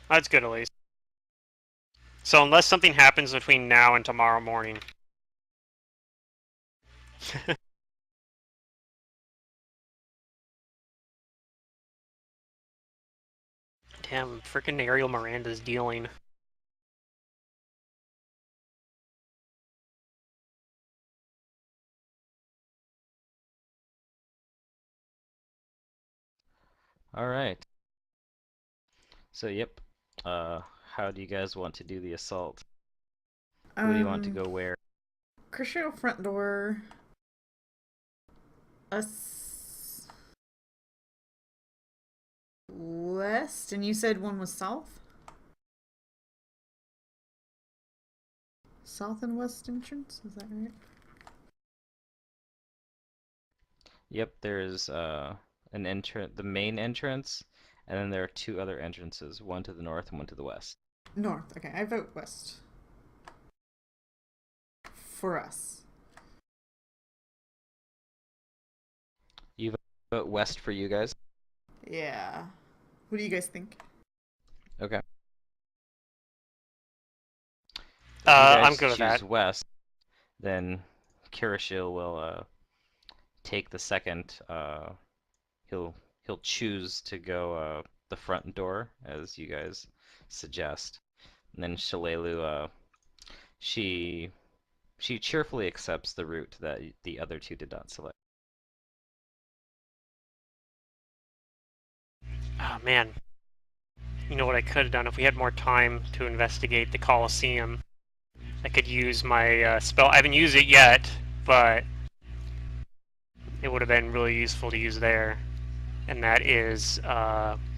That's good, at least. So unless something happens between now and tomorrow morning. Damn, freaking Ariel Miranda's dealing. All right. So, yep. How do you guys want to do the assault? Who do you want to go where? Crucial front door. Us. West, and you said one was south? South and west entrance, is that right? Yep, there's an entrance, the main entrance, and then there are two other entrances, one to the north and one to the west. North, okay, I vote west. For us. You vote west for you guys? Yeah. What do you guys think? Okay. I'm If good you with guys that. choose west, then Kirishil will take the second. He'll choose to go the front door as you guys suggest, and then Shalelu she cheerfully accepts the route that the other two did not select. Oh man. You know what I could have done if we had more time to investigate the Colosseum? I could use my spell. I haven't used it yet, but it would have been really useful to use there. And that is,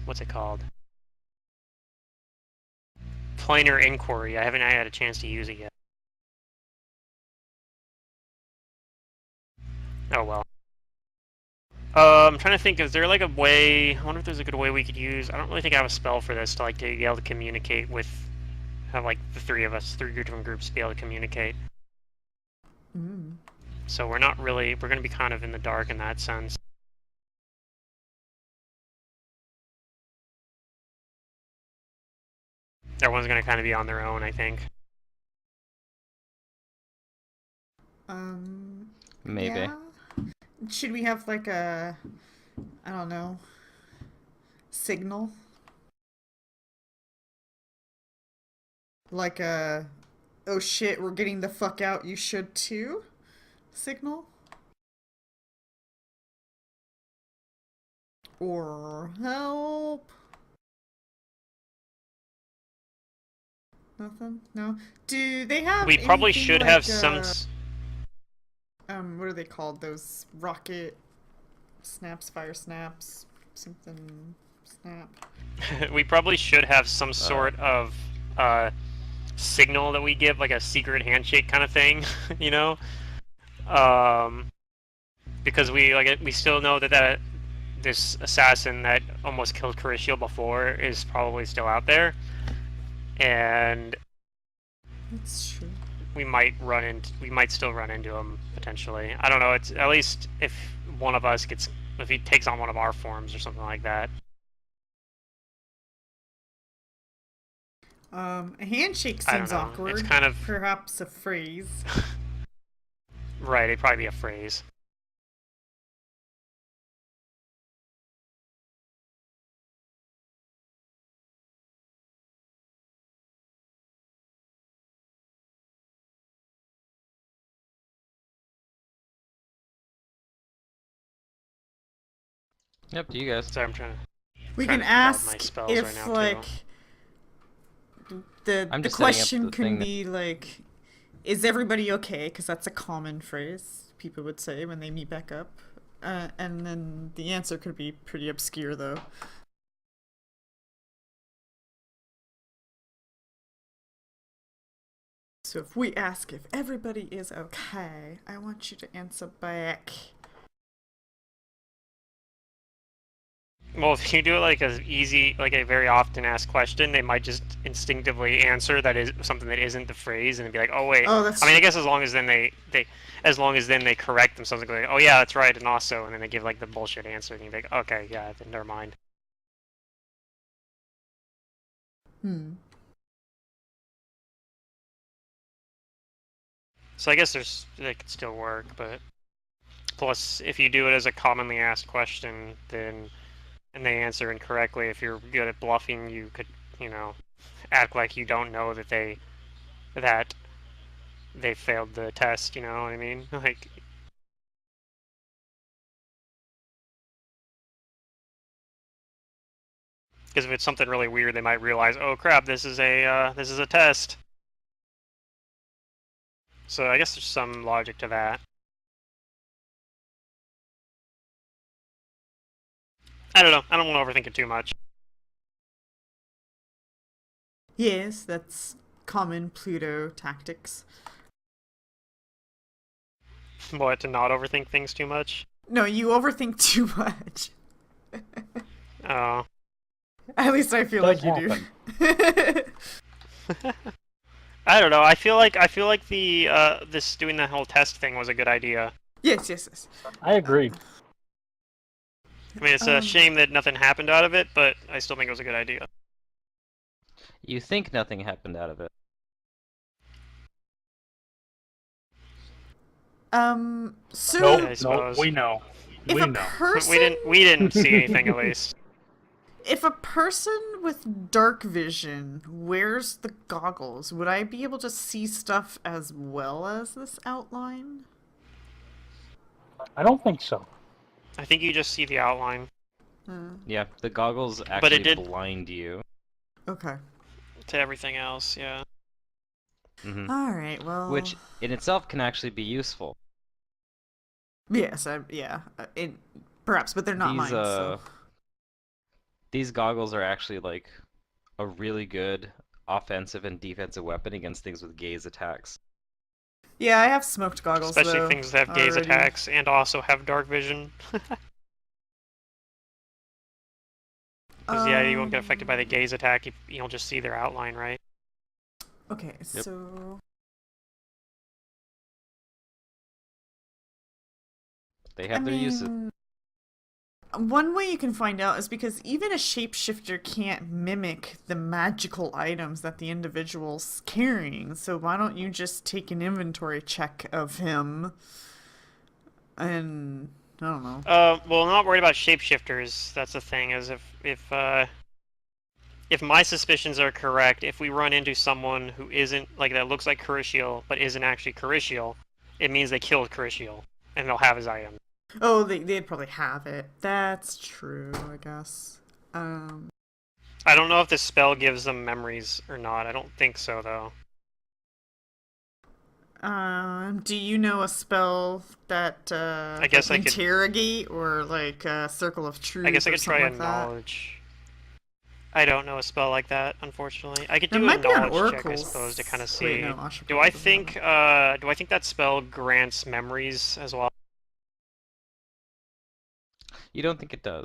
what's it called? Planar Inquiry. I haven't had a chance to use it yet. Oh well. I'm trying to think, is there like a way, I wonder if there's a good way we could use, I don't really think I have a spell for this to like to be able to communicate with, have like the three of us, three different groups be able to communicate. Mm. So we're not really, we're going to be kind of in the dark in that sense. Everyone's going to kind of be on their own, I think. Maybe. Yeah. Should we have like a, I don't know, signal? Like a, oh shit, we're getting the fuck out, you should too? Signal? Or help? Nothing? No? Do they have We probably anything should like, have some... what are they called? Those rocket snaps, fire snaps, something snap. we probably should have some sort of signal that we give, like a secret handshake kind of thing, you know? Because we still know that this assassin that almost killed Carisio before is probably still out there, and That's true. we might still run into him potentially. I don't know. It's at least if one of us gets, if he takes on one of our forms or something like that. A handshake I don't seems know. awkward. It's kind of Perhaps a phrase. right. It'd probably be a phrase. Yep, to you guys. Sorry, I'm trying to. We Trying can to figure out my ask spells if right now, like the I'm just setting up question the can thing be like, is everybody okay? Because that's a common phrase people would say when they meet back up. And then the answer could be pretty obscure though. So if we ask if everybody is okay, I want you to answer back. Well, if you do it like a easy, like a very often asked question, they might just instinctively answer that is something that isn't the phrase, and be like, "Oh wait." Oh, that's I mean, I true. guess as long as then as long as then they correct themselves and go, like, "Oh yeah, that's right," and also, and then they give like the bullshit answer, and you be like, "Okay, yeah, then never mind." Hmm. So I guess they could still work, but plus if you do it as a commonly asked question, then and they answer incorrectly, if you're good at bluffing, you could, you know, act like you don't know that they failed the test. You know what I mean? Like, because if it's something really weird, they might realize, oh crap, this is a test. So I guess there's some logic to that. I don't know. I don't want to overthink it too much. Yes, that's common Pluto tactics. What, to not overthink things too much? No, you overthink too much. Oh. At least I feel Does like you happen. do. I don't know. I feel like the this doing the whole test thing was a good idea. Yes, yes, yes. I agree. I mean, it's a shame that nothing happened out of it, but I still think it was a good idea. You think nothing happened out of it. So Nope, I nope, suppose. we know. if We a know. person We didn't see anything at least. if a person with dark vision wears the goggles, would I be able to see stuff as well as this outline? I don't think so. I think you just see the outline Yeah, the goggles it actually did- blind you. Okay. to everything else. Yeah. Hmm. All right. Well, Which in itself can actually be useful. yes, perhaps, but they're not mine. So. These goggles are actually like a really good offensive and defensive weapon against things with gaze attacks. Yeah, I have smoked goggles, Especially though, things that have gaze already. attacks and also have dark vision. Because yeah, you won't get affected by the gaze attack. You'll just see their outline, right? Okay, Yep. so They have their uses. one way you can find out is because even a shapeshifter can't mimic the magical items that the individual's carrying. So why don't you just take an inventory check of him? And I don't know. Well, I'm not worried about shapeshifters. That's the thing. Is if my suspicions are correct, if we run into someone who isn't like that looks like Carishiel but isn't actually Carishiel, it means they killed Carishiel and they'll have his item. Oh, they'd probably have it. That's true, I guess. I don't know if this spell gives them memories or not. I don't think so though. Do you know a spell that I guess like I could- interrogate or like Circle of Truth? I guess I or could try a something like that? knowledge. I don't know a spell like that, unfortunately. I could There do a might be an knowledge check, I Oracle's- suppose, to kind of see. Wait, no, Asha Do probably I doesn't think have it. do I think that spell grants memories as well? You don't think it does.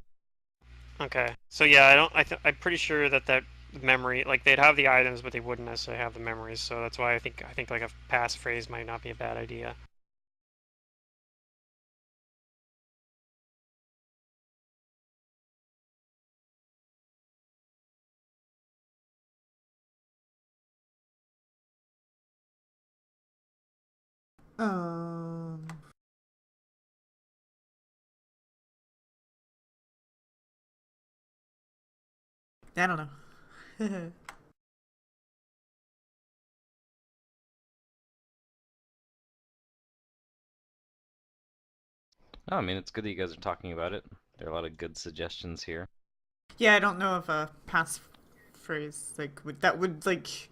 Okay. So yeah, I'm pretty sure that memory, like they'd have the items, but they wouldn't necessarily have the memories. So that's why I think like a passphrase might not be a bad idea. Um, I don't know. Oh, I mean, it's good that you guys are talking about it. There are a lot of good suggestions here. Yeah, I don't know if a passphrase would like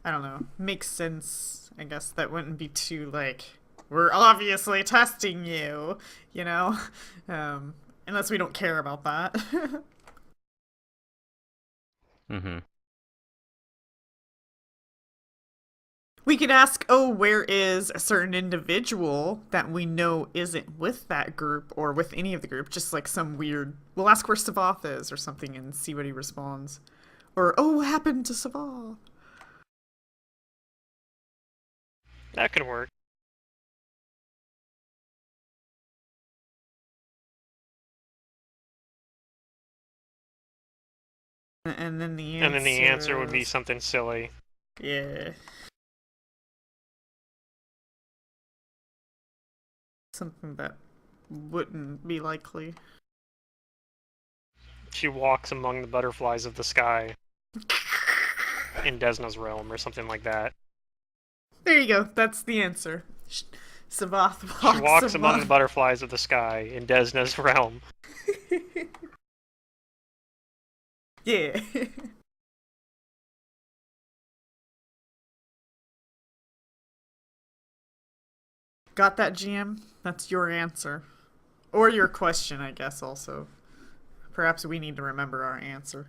I don't know make sense. I guess that wouldn't be too like we're obviously testing you, you know, unless we don't care about that. Mm-hmm. We could ask, oh, where is a certain individual that we know isn't with that group or with any of the group? Just like some weird. We'll ask where Savath is or something and see what he responds. Or, oh, what happened to Savath? That could work. And then the And then the answer would be something silly. Yeah. Something that wouldn't be likely. She walks among the butterflies of the sky in Desna's realm or something like that. There you go. That's the answer. Savath She walks among the butterflies of the sky in Desna's realm. Yeah. Got that, GM? That's your answer. Or your question, I guess, also. Perhaps we need to remember our answer.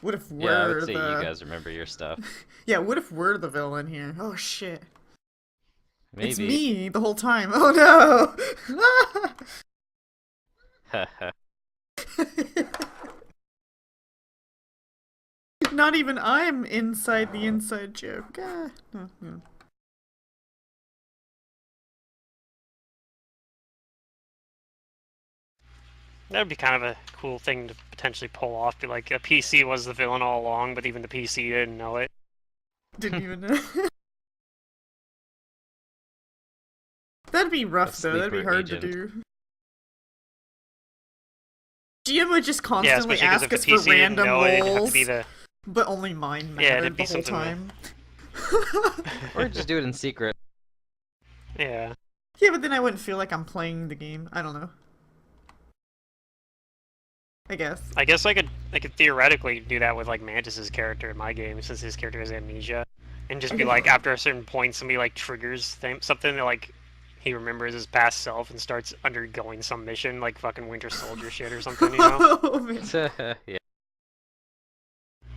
What if we're Yeah, I would say the... you guys remember your stuff. Yeah, what if we're the villain here? Oh, shit. Maybe. It's me the whole time. Oh, no! Not even I'm inside the inside joke. No. That would be kind of a cool thing to potentially pull off. Be like, a PC was the villain all along, but even the PC didn't know it. Didn't even know. That'd be rough, though. That'd be sleeper hard agent. to do. GM would just Yeah, constantly especially because ask if the us PC for didn't random know it, it'd have to roles, be the... but only mine Yeah, mattered it'd be the whole something time. Or just do it in secret. Yeah. Yeah, but then I wouldn't feel like I'm playing the game. I don't know. I guess. I guess I could theoretically do that with like Mantis's character in my game, since his character has amnesia, and just be like, after a certain point, somebody like triggers something that like he remembers his past self and starts undergoing some mission, like fucking Winter Soldier shit or something, you know? Oh, man. Yeah.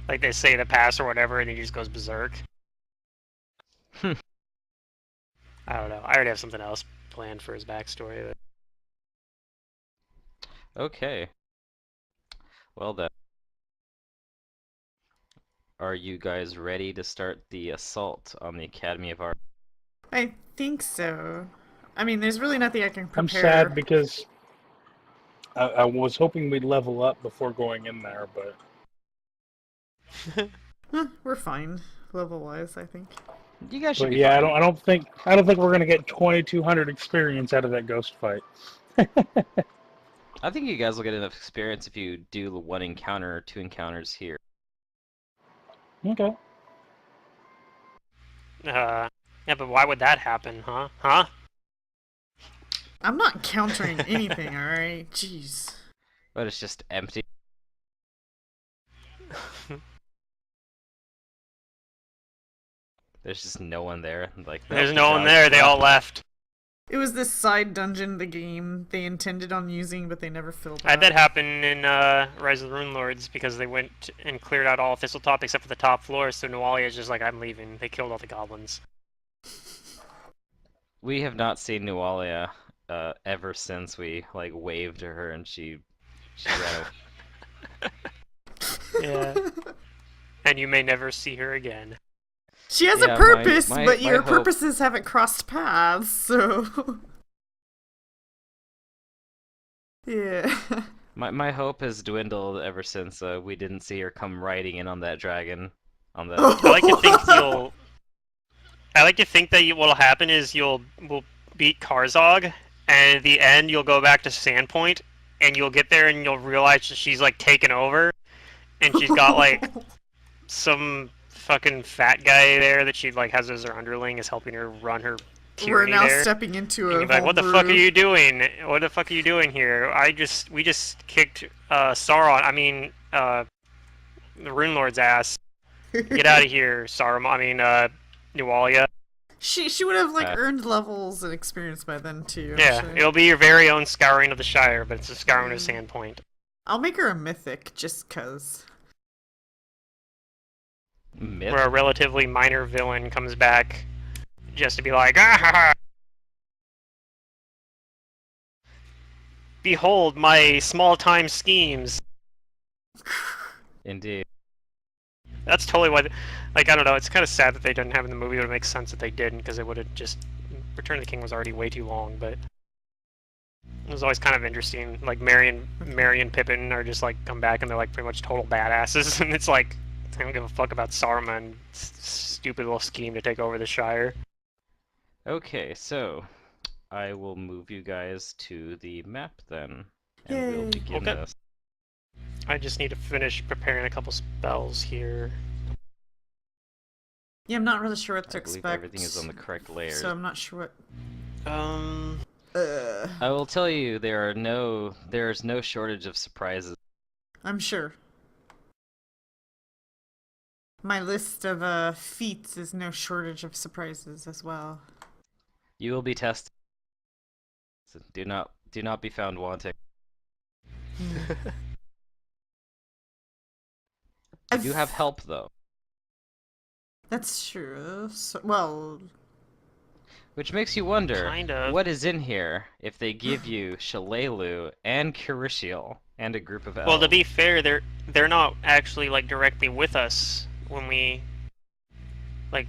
Like they say the past or whatever, and he just goes berserk. I don't know. I already have something else planned for his backstory. Okay. Well then. Are you guys ready to start the assault on the Academy of Art? I think so. I mean, there's really nothing I can prepare. I'm sad because I was hoping we'd level up before going in there, but We're fine, level-wise, I think. You guys should but be yeah, fine. I don't think we're gonna get 2,200 experience out of that ghost fight. I think you guys will get enough experience if you do one encounter or two encounters here. Okay. Yeah, but why would that happen, huh? Huh? I'm not countering anything, alright? Jeez. But it's just empty. There's just no one there. Like, There's "Oh, no good one job." there. They all left. It was this side dungeon in the game they intended on using, but they never filled I had out. that happen in Rise of the Rune Lords because they went and cleared out all Thistletop except for the top floor, so Nualia's just like, I'm leaving. They killed all the goblins. We have not seen Nualia ever since we like waved to her and she ran away. Yeah. And you may never see her again. She has Yeah, a purpose, my but your hope- purposes haven't crossed paths, so... yeah. My hope has dwindled ever since we didn't see her come riding in on that dragon. On the I like to think you'll. I like to think that what'll happen is we'll beat Karzog, and at the end you'll go back to Sandpoint, and you'll get there and you'll realize that she's like taken over, and she's got like some fucking fat guy there that she like has as her underling is helping her run her We're tyranny now there. stepping into And a you'll be like, what the fuck are homebrew. you doing? What the fuck are you doing here? We just kicked Sauron. I mean, the Rune Lord's ass. Get out of here, Saruman. I mean, Nualia. She would have like Uh. earned levels and experience by then too. I'm Yeah, sure. it'll be your very own Scouring of the Shire, but it's a Scouring of Sandpoint. I'll make her a mythic just cause. myth. Where a relatively minor villain comes back just to be like, ah, ha, ha. Behold my small-time schemes. Indeed. That's totally why, like, I don't know, it's kind of sad that they didn't have it in the movie, but it makes sense that they didn't, because it would have just, Return of the King was already way too long, but it was always kind of interesting, like, Merry and Pippin are just, like, come back and they're, like, pretty much total badasses, and it's like, I don't give a fuck about Saruman's stupid little scheme to take over the Shire. Okay, so I will move you guys to the map then, and we'll Yay. begin Okay. this. I just need to finish preparing a couple spells here. Yeah, I'm not really sure what to I believe expect. everything is on the correct layers. So I'm not sure what. I will tell you, there's no shortage of surprises. I'm sure. My list of feats is no shortage of surprises as well. You will be tested. So do not be found wanting. You do have help though, That's true. So, well, which makes you wonder Kind of. what is in here if they give you Shalelu and Carishiel and a group of elves. Well, to be fair, they're not actually like directly with us when we like.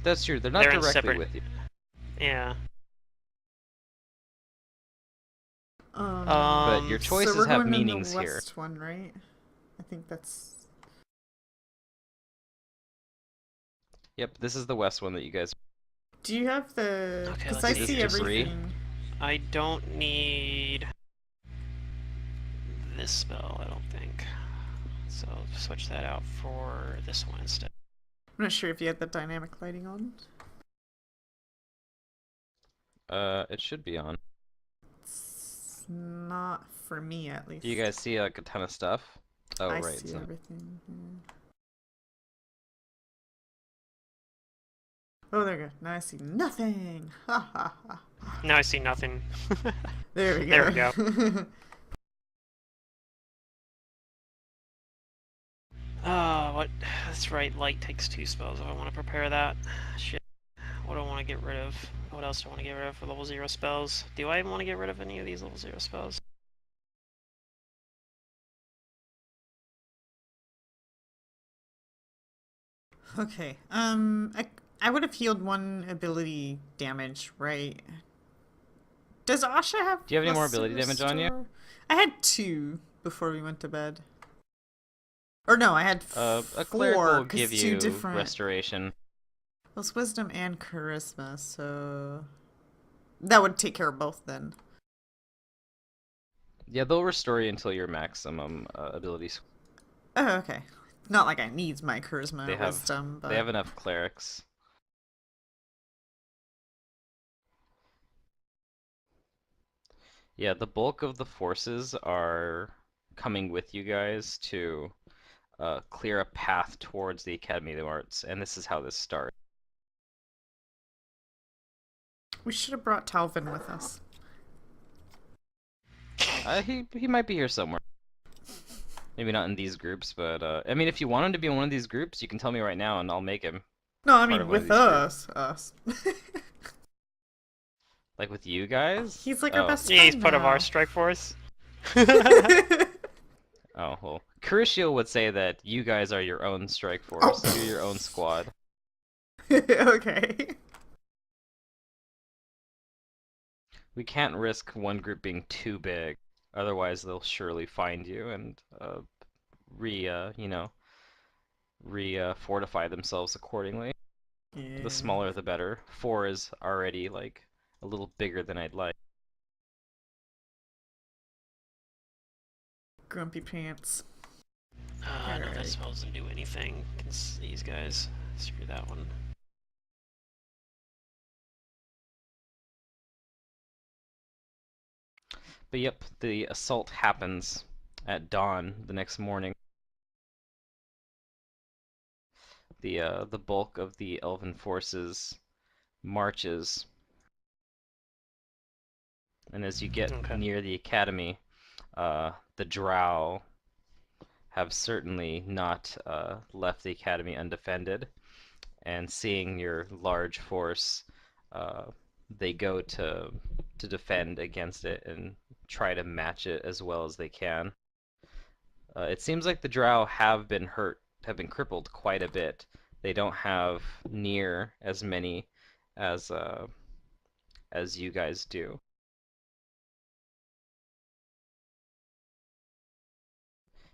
That's true. They're not they're in directly separate- with you. Yeah. But your choices so we're have going meanings in the here. west one, right? I think that's. Yep, this is the west one that you guys. Do you have the? Okay, Because let's I see. see Is this debris? everything. I don't need this spell, I don't think. So I'll switch that out for this one instead. I'm not sure if you had the dynamic lighting on. It should be on. It's not for me, at least. Do you guys see like a ton of stuff? Oh, I right. see it's not. everything. Yeah. Oh, there we go. Now I see nothing. Ha ha ha. Now I see nothing. There we go. There we go. What? That's right, light takes 2 spells if I want to prepare that. Shit. What do I want to get rid of? What else do I want to get rid of for level 0 spells? Do I even want to get rid of any of these level 0 spells? Okay. I would have healed 1 ability damage, right? Does Asha have? Do you have any more less ability damage on you? restore? I had 2 before we went to bed. Or no, I had A 4. cleric will 'cause give two you different. restoration. Well, it's wisdom and charisma, so that would take care of both then. Yeah, they'll restore you until your maximum abilities. Oh, okay. Not like I need my charisma They or have- wisdom, but They have enough clerics. Yeah, the bulk of the forces are coming with you guys to clear a path towards the Academy of the Arts, and this is how this starts. we should have brought Talvin with us. He might be here somewhere. Maybe not in these groups, but I mean, if you want him to be in one of these groups, you can tell me right now, and I'll make him. No, I Part mean of one of with these us. Us. Like with you guys? He's like our Oh. best Yeah, he's friend part of now. our strike force. Oh, well. Carishiel would say that you guys are your own strike force. You're your own squad. Okay. We can't risk one group being too big, otherwise they'll surely find you and fortify themselves accordingly. Yeah. The smaller the better. 4 is already like a little bigger than I'd like. Grumpy pants. No, that Alright. spell doesn't do anything. Against these guys. Screw that one. But yep, the assault happens at dawn the next morning. The bulk of the elven forces marches, and as you get Okay. near the academy, the drow have certainly not left the academy undefended, and seeing your large force, they go to defend against it and try to match it as well as they can. It seems like the drow have been crippled quite a bit. They don't have near as many as you guys do.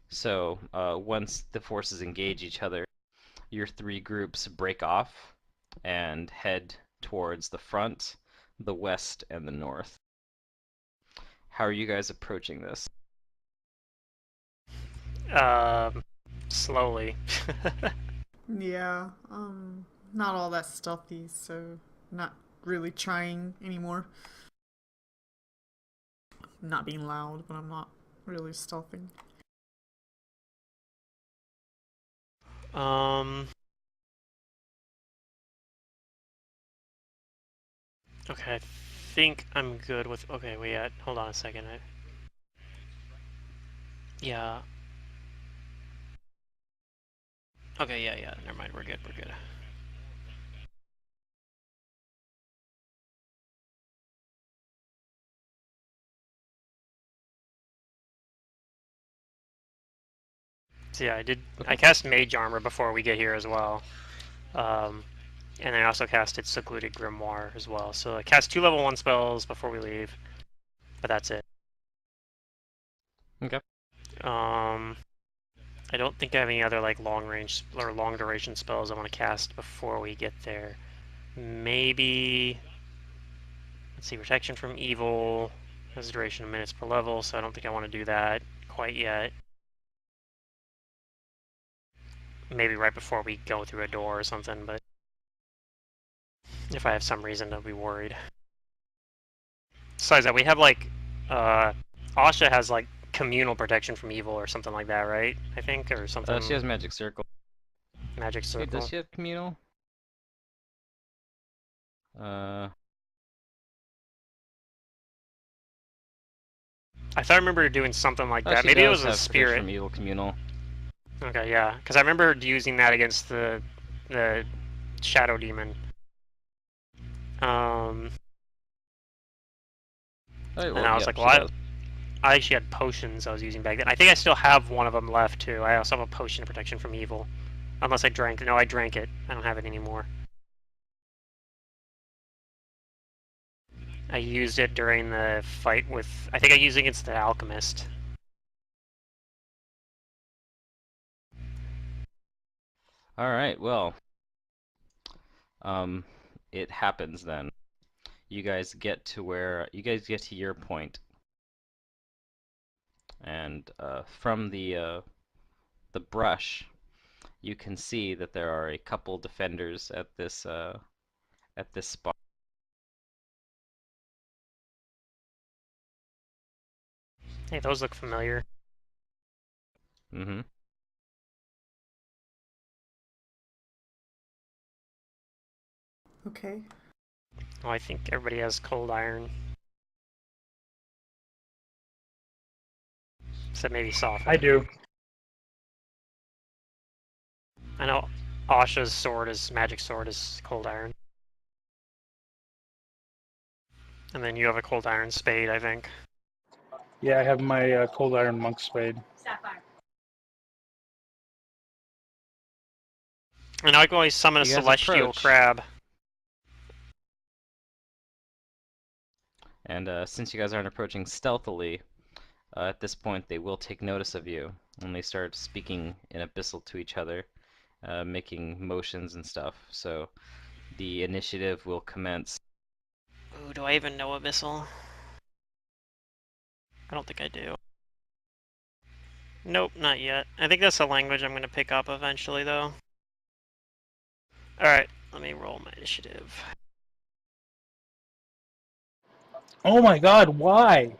So once the forces engage each other, your 3 groups break off and head towards the front. the west, and the north. How are you guys approaching this? Slowly. Yeah, not all that stealthy, so not really trying anymore. Not being loud, but I'm not really stealthing. Okay, I think I'm good with. Okay, wait. Hold on a second. Yeah. Okay, yeah. Never mind. We're good. We're good. So yeah, I did. Okay. I cast Mage Armor before we get here as well. And I also casted Secluded Grimoire as well. So I cast 2 level 1 spells before we leave, but that's it. Okay. I don't think I have any other like long range or long duration spells I want to cast before we get there. Maybe, let's see, Protection from Evil has a duration of minutes per level, so I don't think I want to do that quite yet. Maybe right before we go through a door or something, but if I have some reason to be worried. Besides that, we have like, Asha has like communal protection from evil or something like that, right? I think, or something. She has Magic Circle. Magic Circle. Wait, does she have Communal? Uh, I thought I remember her doing something like that. she Maybe it does was a have Protection spirit. from Evil Communal. Okay, yeah, because I remember her using that against the shadow demon. Oh, And well, I was yeah, like, she well, does. I actually had potions I was using back then. I think I still have one of them left too. I also have a potion of protection from evil, unless I drank it. No, I drank it. I don't have it anymore. I used it during the fight with. I think I used it against the alchemist. All right, well, it happens then. You guys get to your point, and from the brush, you can see that there are a couple defenders at this spot. Hey, those look familiar. Mm-hmm. Okay. Oh, I think everybody has cold iron. Except maybe soft. I do. I know Asha's magic sword is cold iron. And then you have a cold iron spade, I think. Yeah, I have my cold iron monk spade. And I can always summon a You guys celestial approach. crab. And since you guys aren't approaching stealthily, at this point they will take notice of you, and they start speaking in Abyssal to each other, making motions and stuff. So the initiative will commence. Ooh, do I even know Abyssal? I don't think I do. Nope, not yet. I think that's a language I'm going to pick up eventually, though. Alright, let me roll my initiative. Oh my god, why?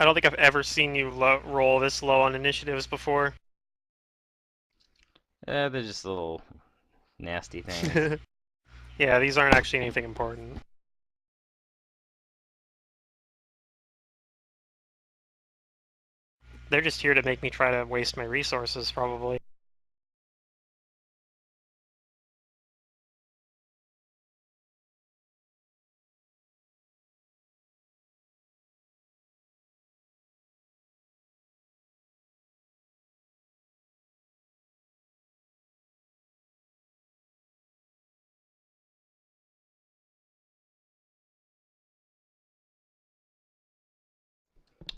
I don't think I've ever seen you roll this low on initiatives before. They're just little nasty things. Yeah, these aren't actually anything important. They're just here to make me try to waste my resources, probably.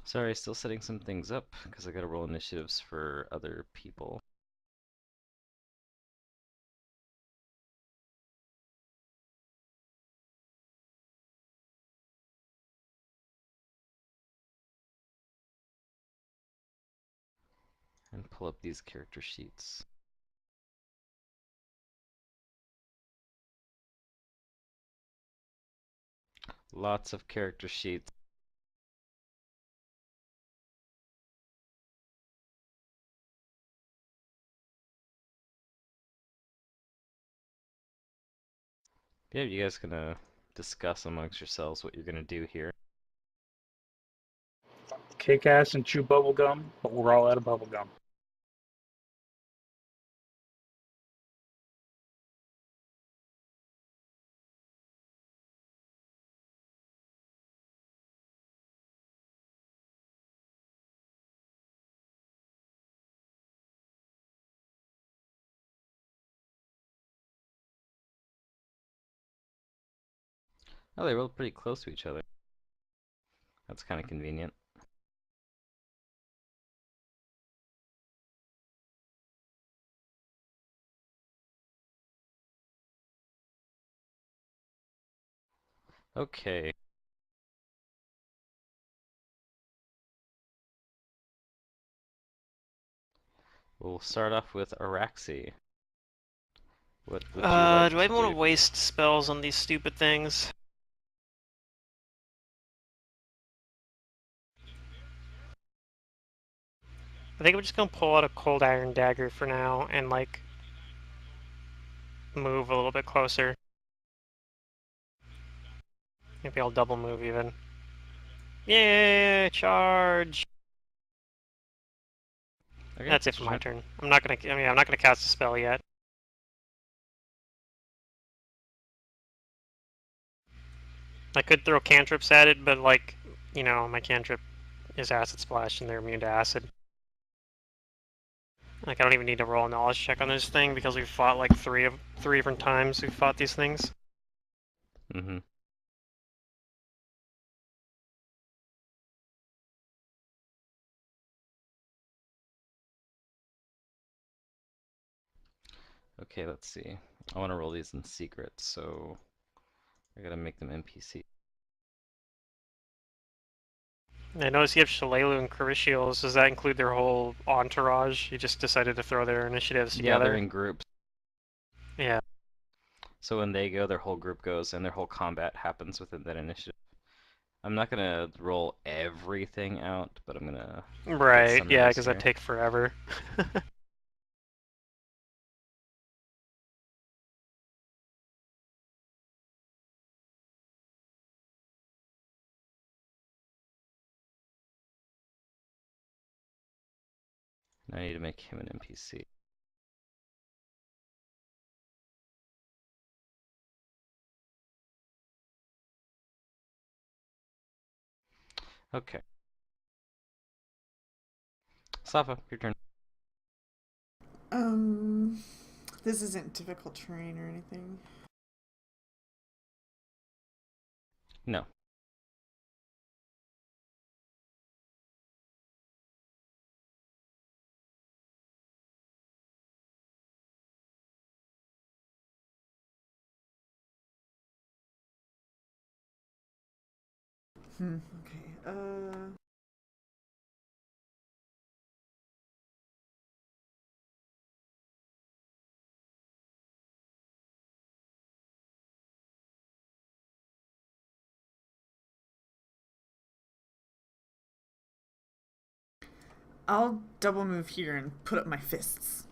Sorry, still setting some things up because I gotta roll initiatives for other people. And pull up these character sheets. Lots of character sheets. Yeah, you guys gonna discuss amongst yourselves what you're gonna do here. Kick ass and chew bubble gum, but we're all out of bubble gum. Oh, they rolled pretty close to each other. That's kind of convenient. Okay. We'll start off with Araxi. What would you like Do I to want do? to waste spells on these stupid things? I think I'm just gonna pull out a cold iron dagger for now and like move a little bit closer. Maybe I'll double move even. Yeah, charge! Okay, That's it it's for your my turn. turn. I'm not gonna. I mean, I'm not gonna cast a spell yet. I could throw cantrips at it, but like, you know, my cantrip is acid splash, and they're immune to acid. Like, I don't even need to roll a knowledge check on this thing because we've fought like three different times. We've fought these things. Mm-hmm. Okay, let's see. I want to roll these in secret, so I gotta make them NPC. I notice you have Shalelu and Carishiels. Does that include their whole entourage? You just decided to throw their initiatives Yeah, they're together? in groups. Yeah. So when they go, their whole group goes, and their whole combat happens within that initiative. I'm not gonna roll everything out, but I'm gonna get Right, some of yeah, this because that'd here. take forever. Now I need to make him an NPC. Okay. Safa, your turn. Um, this isn't difficult terrain or anything. No. Okay. I'll double move here and put up my fists.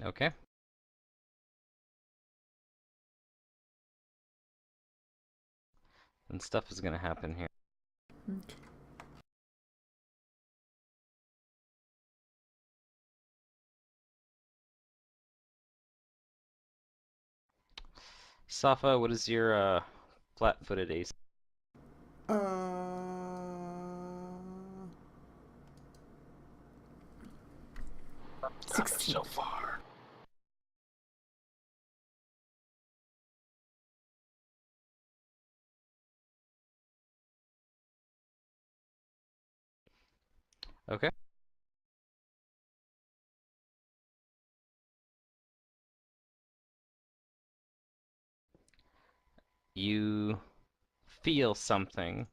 Okay. And stuff is gonna happen here. Okay. Safa, what is your flat-footed ace? Uh, 16. So far. Okay. You feel something,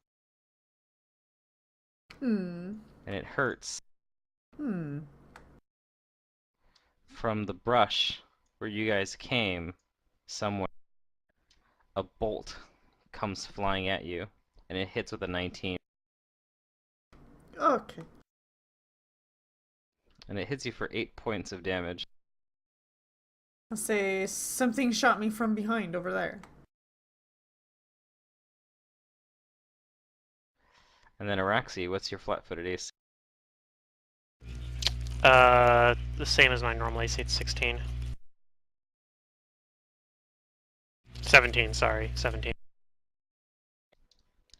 Hmm. and it hurts Hmm. from the brush where you guys came somewhere. A bolt comes flying at you, and it hits with a 19, Okay. and it hits you for 8 points of damage. I'll say something shot me from behind over there. And then Araxi, what's your flat-footed AC? The same as my normal AC. It's 16. 17. Sorry, 17.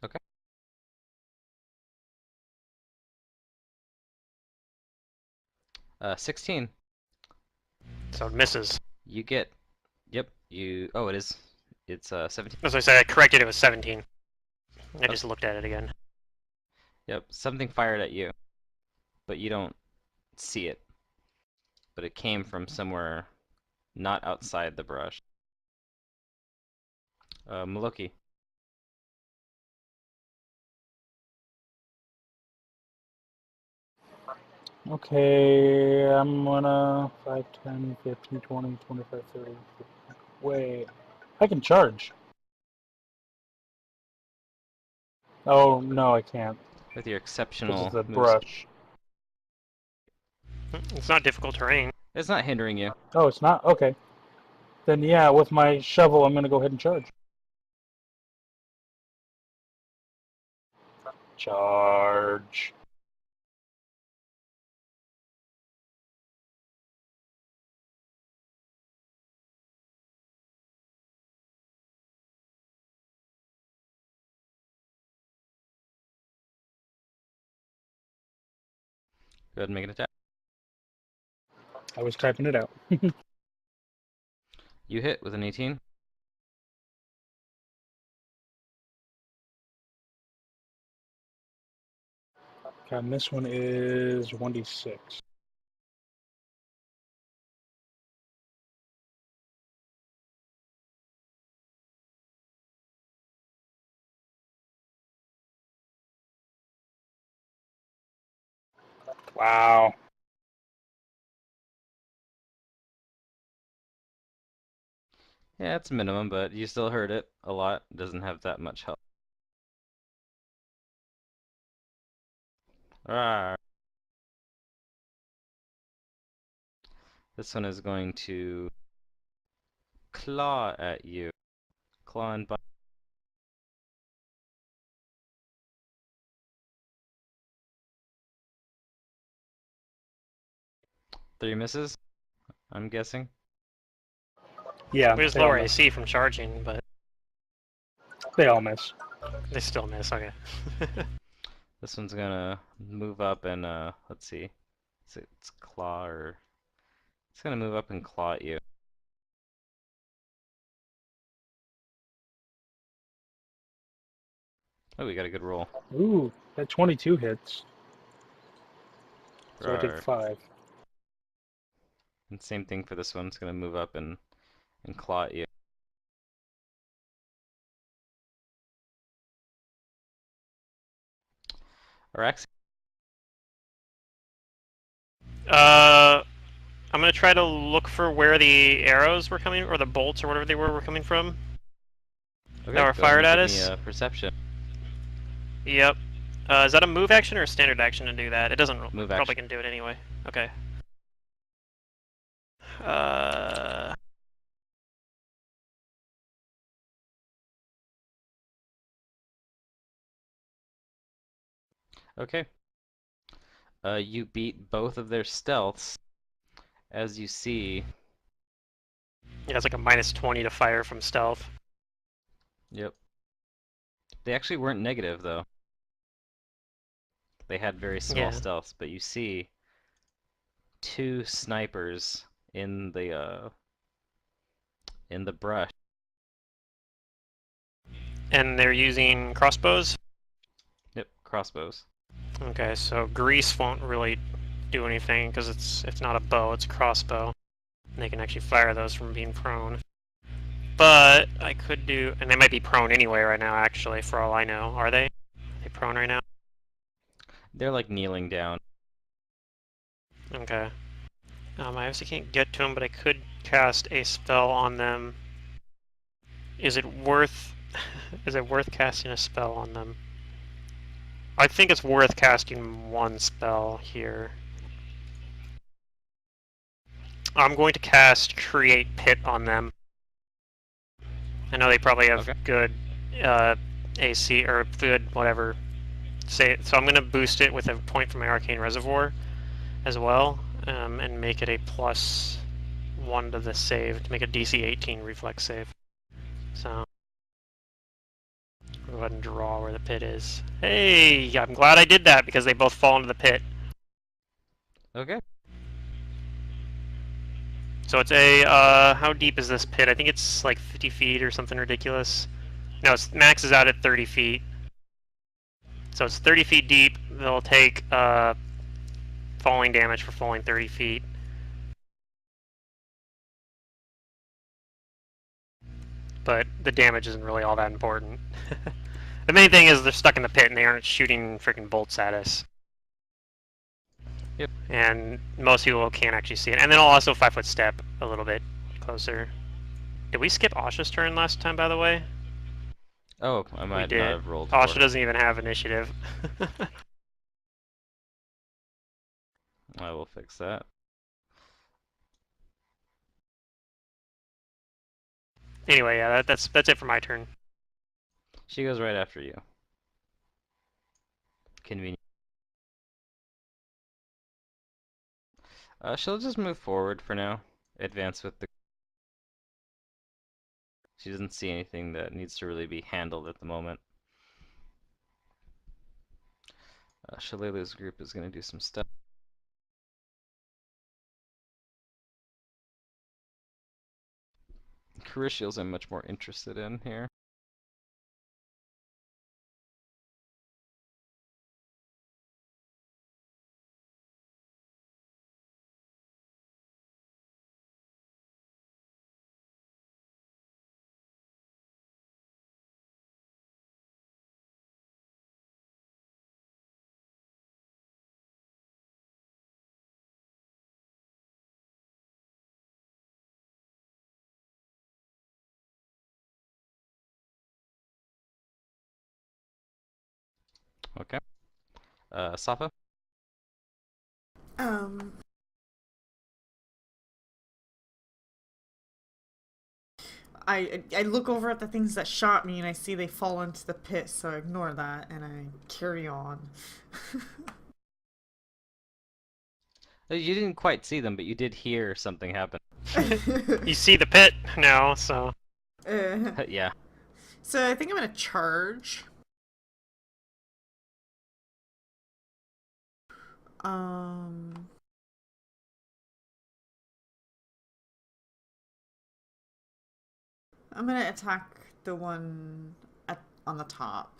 Okay. 16. So it misses. You get. Yep. You. Oh, it is. It's 17. As I said, I corrected it was 17. I just looked at it again. Yep. Something fired at you, but you don't see it. But it came from somewhere not outside the brush. Maloki. Okay, I'm gonna 5, 10, 15, 20, 25, 30. Wait, I can charge. Oh, no, I can't. With your Because exceptional it's the moves. brush. It's not difficult terrain. It's not hindering you. Oh, it's not? Okay. Then, yeah, with my shovel, I'm gonna go ahead and charge. Charge. Go ahead and make an attack. I was typing it out. You hit with an 18. Okay, and this one is 1d6. Wow. Yeah, it's minimum, but you still hurt it a lot. It doesn't have that much health. Ah. This one is going to claw at you. Claw and bite. 3 misses, I'm guessing. Yeah, We just they all lower miss. AC from charging, but They all miss. they still miss. Okay. This one's gonna move up and let's see. It's claw or it's gonna move up and claw at you. Oh, we got a good roll. Ooh, that 22 hits. So I did Rawr. 5. And same thing for this one. It's gonna move up and claw at you. Arax. Uh, I'm gonna try to look for where the arrows were coming, or the bolts, or whatever they were coming from. Okay, That were go ahead fired and at give me us? a perception. Yep. Is that a move action or a standard action to do that? It doesn't. Move Probably action. can do it anyway. Okay. Uh. Okay. You beat both of their stealths. As you see, Yeah, it's like a -20 to fire from stealth. yep. They actually weren't negative though. They had very small Yeah. stealths, but you see two snipers in the brush. And they're using crossbows? Yep, crossbows. Okay, so grease won't really do anything because it's not a bow, it's a crossbow. And they can actually fire those from being prone. But I could do, and they might be prone anyway right now, actually, for all I know. Are they? Are they prone right now? They're like kneeling down. Okay. I obviously can't get to them, but I could cast a spell on them. Is it worth? Is it worth casting a spell on them? I think it's worth casting one spell here. I'm going to cast Create Pit on them. I know they probably have Okay. good AC or good whatever. So I'm going to boost it with a point from my Arcane Reservoir as well, and make it a +1 to the save to make a DC 18 reflex save. So go ahead and draw where the pit is. Hey, I'm glad I did that because they both fall into the pit. Okay. So it's a, how deep is this pit? I think it's like 50 feet or something ridiculous. No, it's max is out at 30 feet. So it's 30 feet deep. They'll take falling damage for falling 30 feet. But the damage isn't really all that important. The main thing is they're stuck in the pit and they aren't shooting freaking bolts at us. Yep. And most people can't actually see it. And then I'll also 5-foot step a little bit closer. Did we skip Asha's turn last time, by the way? Oh, I We might did. not have rolled for Asha it. doesn't even have initiative. I will fix that. Anyway, yeah, that's it for my turn. She goes right after you. Convenient. She'll just move forward for now. Advance with the... She doesn't see anything that needs to really be handled at the moment. Shalela's group is going to do some stuff. Carishiels I'm much more interested in here. Okay. Safa? Um, I look over at the things that shot me and I see they fall into the pit, so I ignore that and I carry on. You didn't quite see them, but you did hear something happen. You see the pit now, so... Yeah. So I think I'm gonna charge. Um, I'm gonna attack the one on the top.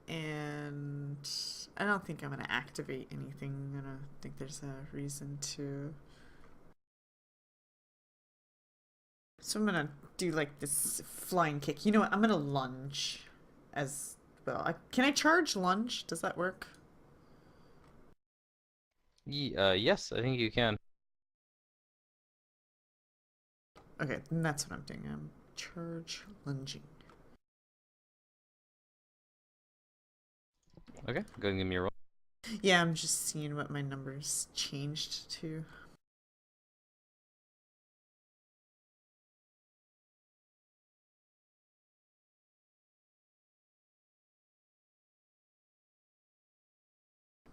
And I don't think I'm gonna activate anything. I don't think there's a reason to. So I'm gonna do like this flying kick. You know what? I'm gonna lunge as well. Can I charge lunge? Does that work? Yes, I think you can. Okay, then that's what I'm doing. I'm charge lunging. Okay, go ahead and give me a roll. Yeah, I'm just seeing what my numbers changed to.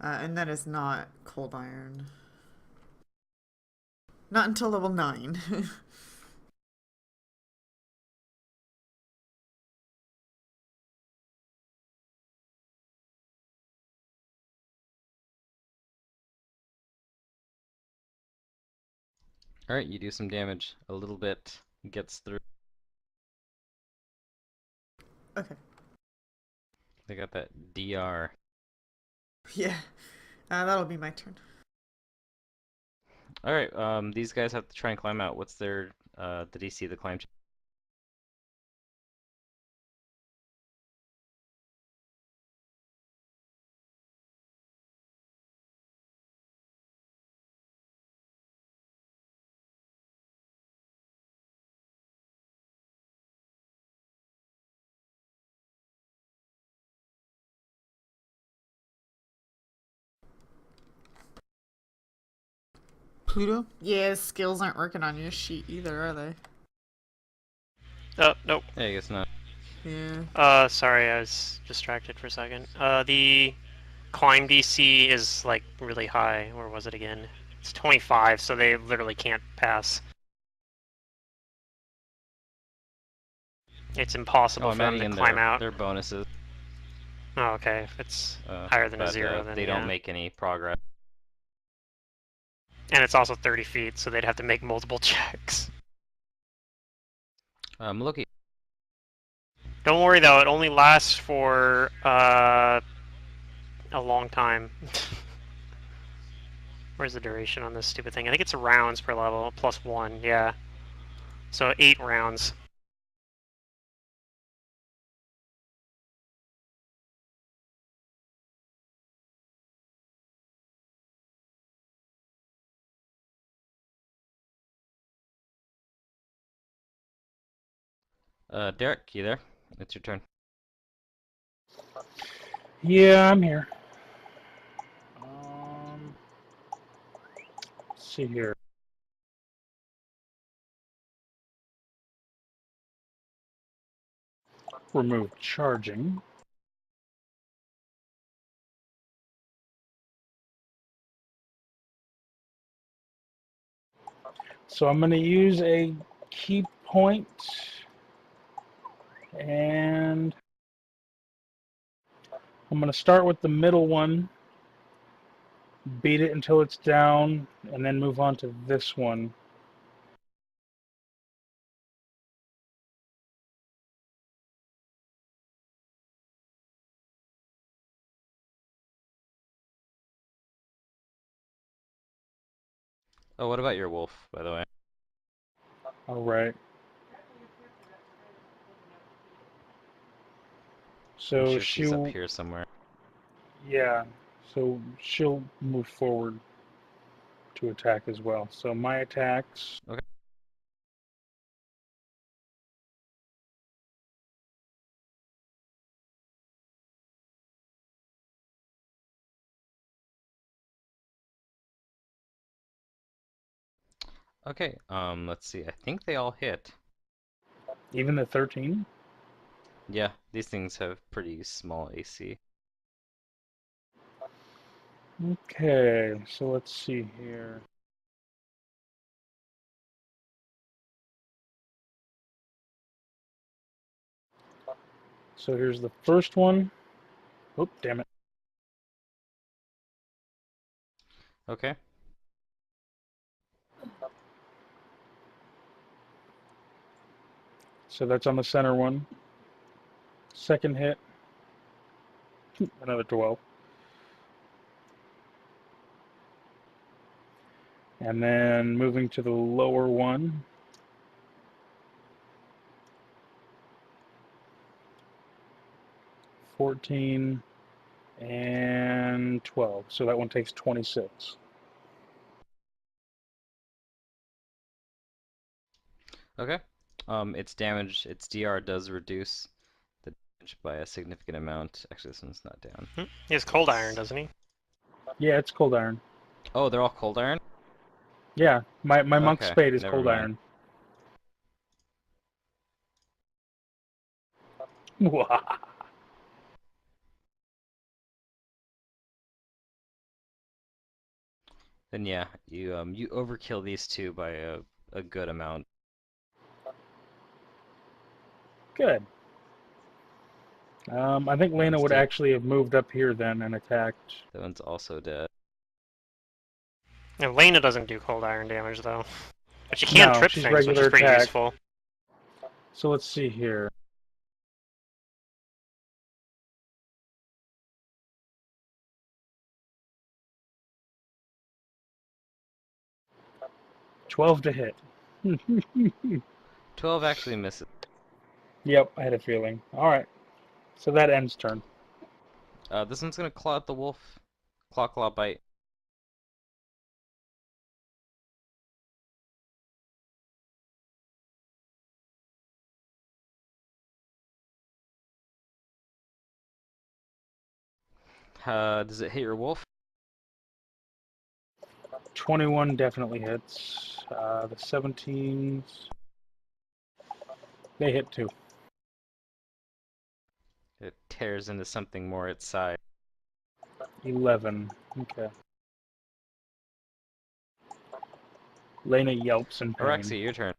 And that is not cold iron. Not until level 9. Alright, you do some damage. A little bit gets through. Okay. They got that DR. Yeah. That'll be my turn. Alright, these guys have to try and climb out. What's their the DC of the climb? Pluto? Yeah, skills aren't working on your sheet either, are they? Oh, nope. Yeah, I guess not. Yeah. Sorry, I was distracted for a second. The climb DC is like really high. Where was it again? It's 25, so they literally can't pass. It's impossible Oh, for I'm them adding to in climb out. their bonuses. Oh, okay. If it's higher than a But 0, then they yeah. don't make any progress. And it's also 30 feet, so they'd have to make multiple checks. Loki. Don't worry though, it only lasts for a long time. Where's the duration on this stupid thing? I think it's rounds per level, plus 1, yeah. So 8 rounds. Derek, you there? It's your turn. Yeah, I'm here. Let's see here. Remove charging. So I'm going to use a key point, and I'm going to start with the middle one, beat it until it's down, and then move on to this one. Oh, what about your wolf, by the way? All right. I'm So sure she's up she'll, here somewhere. yeah, so she'll move forward to attack as well. So my attacks. Okay. Okay, let's see. I think they all hit. Even the 13? Yeah, these things have pretty small AC. Okay, so let's see here. So here's the first one. Oh, damn it. Okay. So that's on the center one. Second hit. Another 12. And then moving to the lower one. $14 and 12. So that one takes 26. Okay. Its damage, its DR does reduce the damage by a significant amount. Actually, this one's not down. He has cold iron, doesn't he? Yeah, it's cold iron. Oh, they're all cold iron? Yeah, my monk's Okay, spade is never cold mind. iron. Then yeah, you overkill these two by a good amount. Good. I think Lena one's would dead. actually have moved up here then and attacked. That one's also dead. Elena doesn't do cold iron damage though. But you can't No, trip she's things, which is regular pretty attack. useful. So let's see here. $12 to hit. 12 actually misses. Yep, I had a feeling. Alright. So that ends turn. This one's gonna claw at the wolf. Claw, claw, bite. Does it hit your wolf? 21 definitely hits. The 17s. They hit too. It tears into something more its size. 11. Okay. Lena yelps in pain. Orexia, your turn.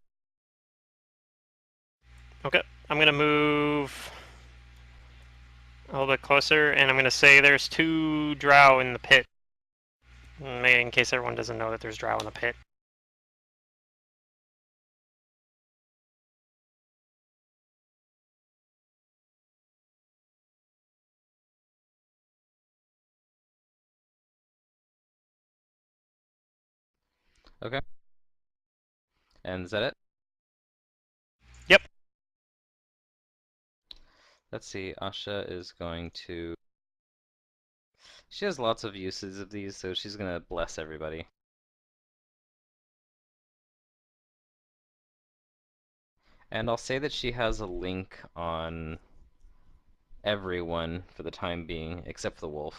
Okay, I'm gonna move a little bit closer, and I'm gonna say there's 2 drow in the pit. Maybe in case everyone doesn't know that there's drow in the pit. Okay. And is that it? Yep. Let's see, Asha is going to... She has lots of uses of these, so she's gonna bless everybody. And I'll say that she has a link on everyone for the time being, except for the wolf.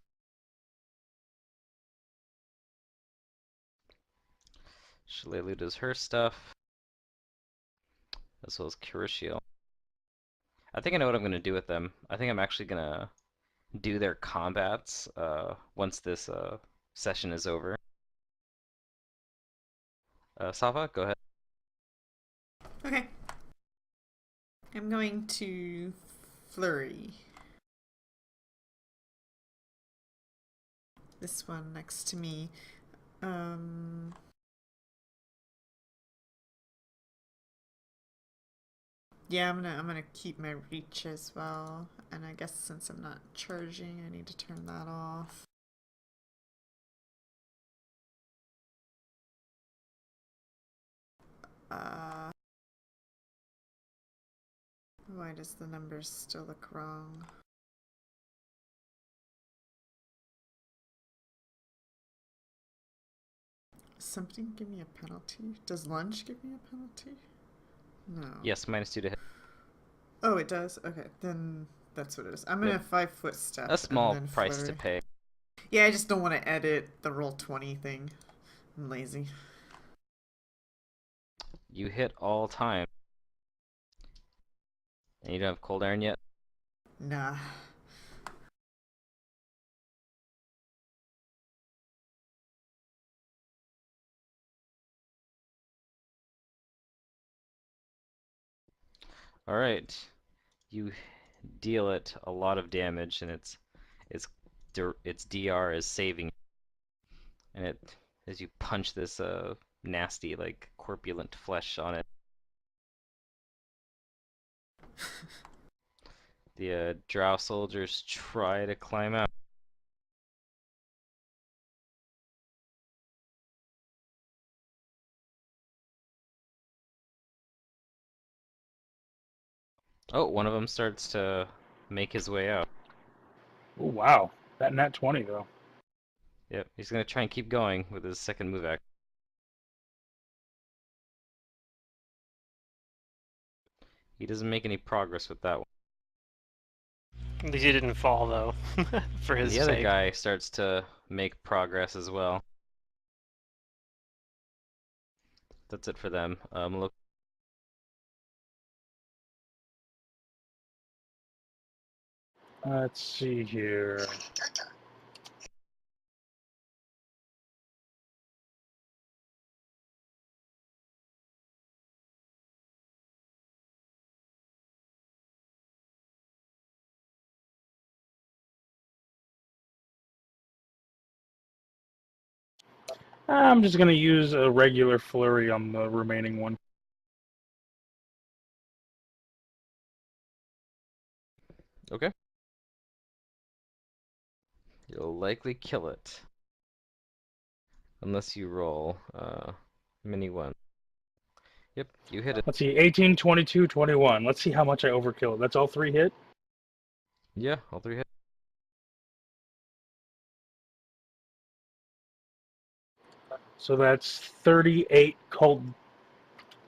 Shalelu does her stuff, as well as Curitiel. I think I know what I'm going to do with them. I think I'm actually going to do their combats once this session is over. Sava, go ahead. Okay. I'm going to flurry. This one next to me. Yeah, I'm gonna keep my reach as well. And I guess since I'm not charging, I need to turn that off. Why does the numbers still look wrong? Something give me a penalty? Does lunge give me a penalty? No. Yes, -2 to hit. Oh, it does? Okay, then that's what it is. I'm gonna 5-foot step. A small and then price flurry. to pay. Yeah, I just don't want to edit the roll 20 thing. I'm lazy. You hit all time. And you don't have cold iron yet? Nah. Alright. You deal it a lot of damage, and its DR is saving. And it, as you punch this nasty, like, corpulent flesh on it. The drow soldiers try to climb out. Oh, one of them starts to make his way out. Oh, wow. That nat 20, though. Yep, he's gonna try and keep going with his second move act. He doesn't make any progress with that one. At least he didn't fall, though, for his The other sake. guy starts to make progress as well. That's it for them. Look. Let's see here. I'm just gonna use a regular flurry on the remaining one. Okay. You'll likely kill it. Unless you roll mini one. Yep, you hit it. Let's see, 18, 22, 21. Let's see how much I overkill it. That's all 3 hit? Yeah, all 3 hit. So that's 38 cold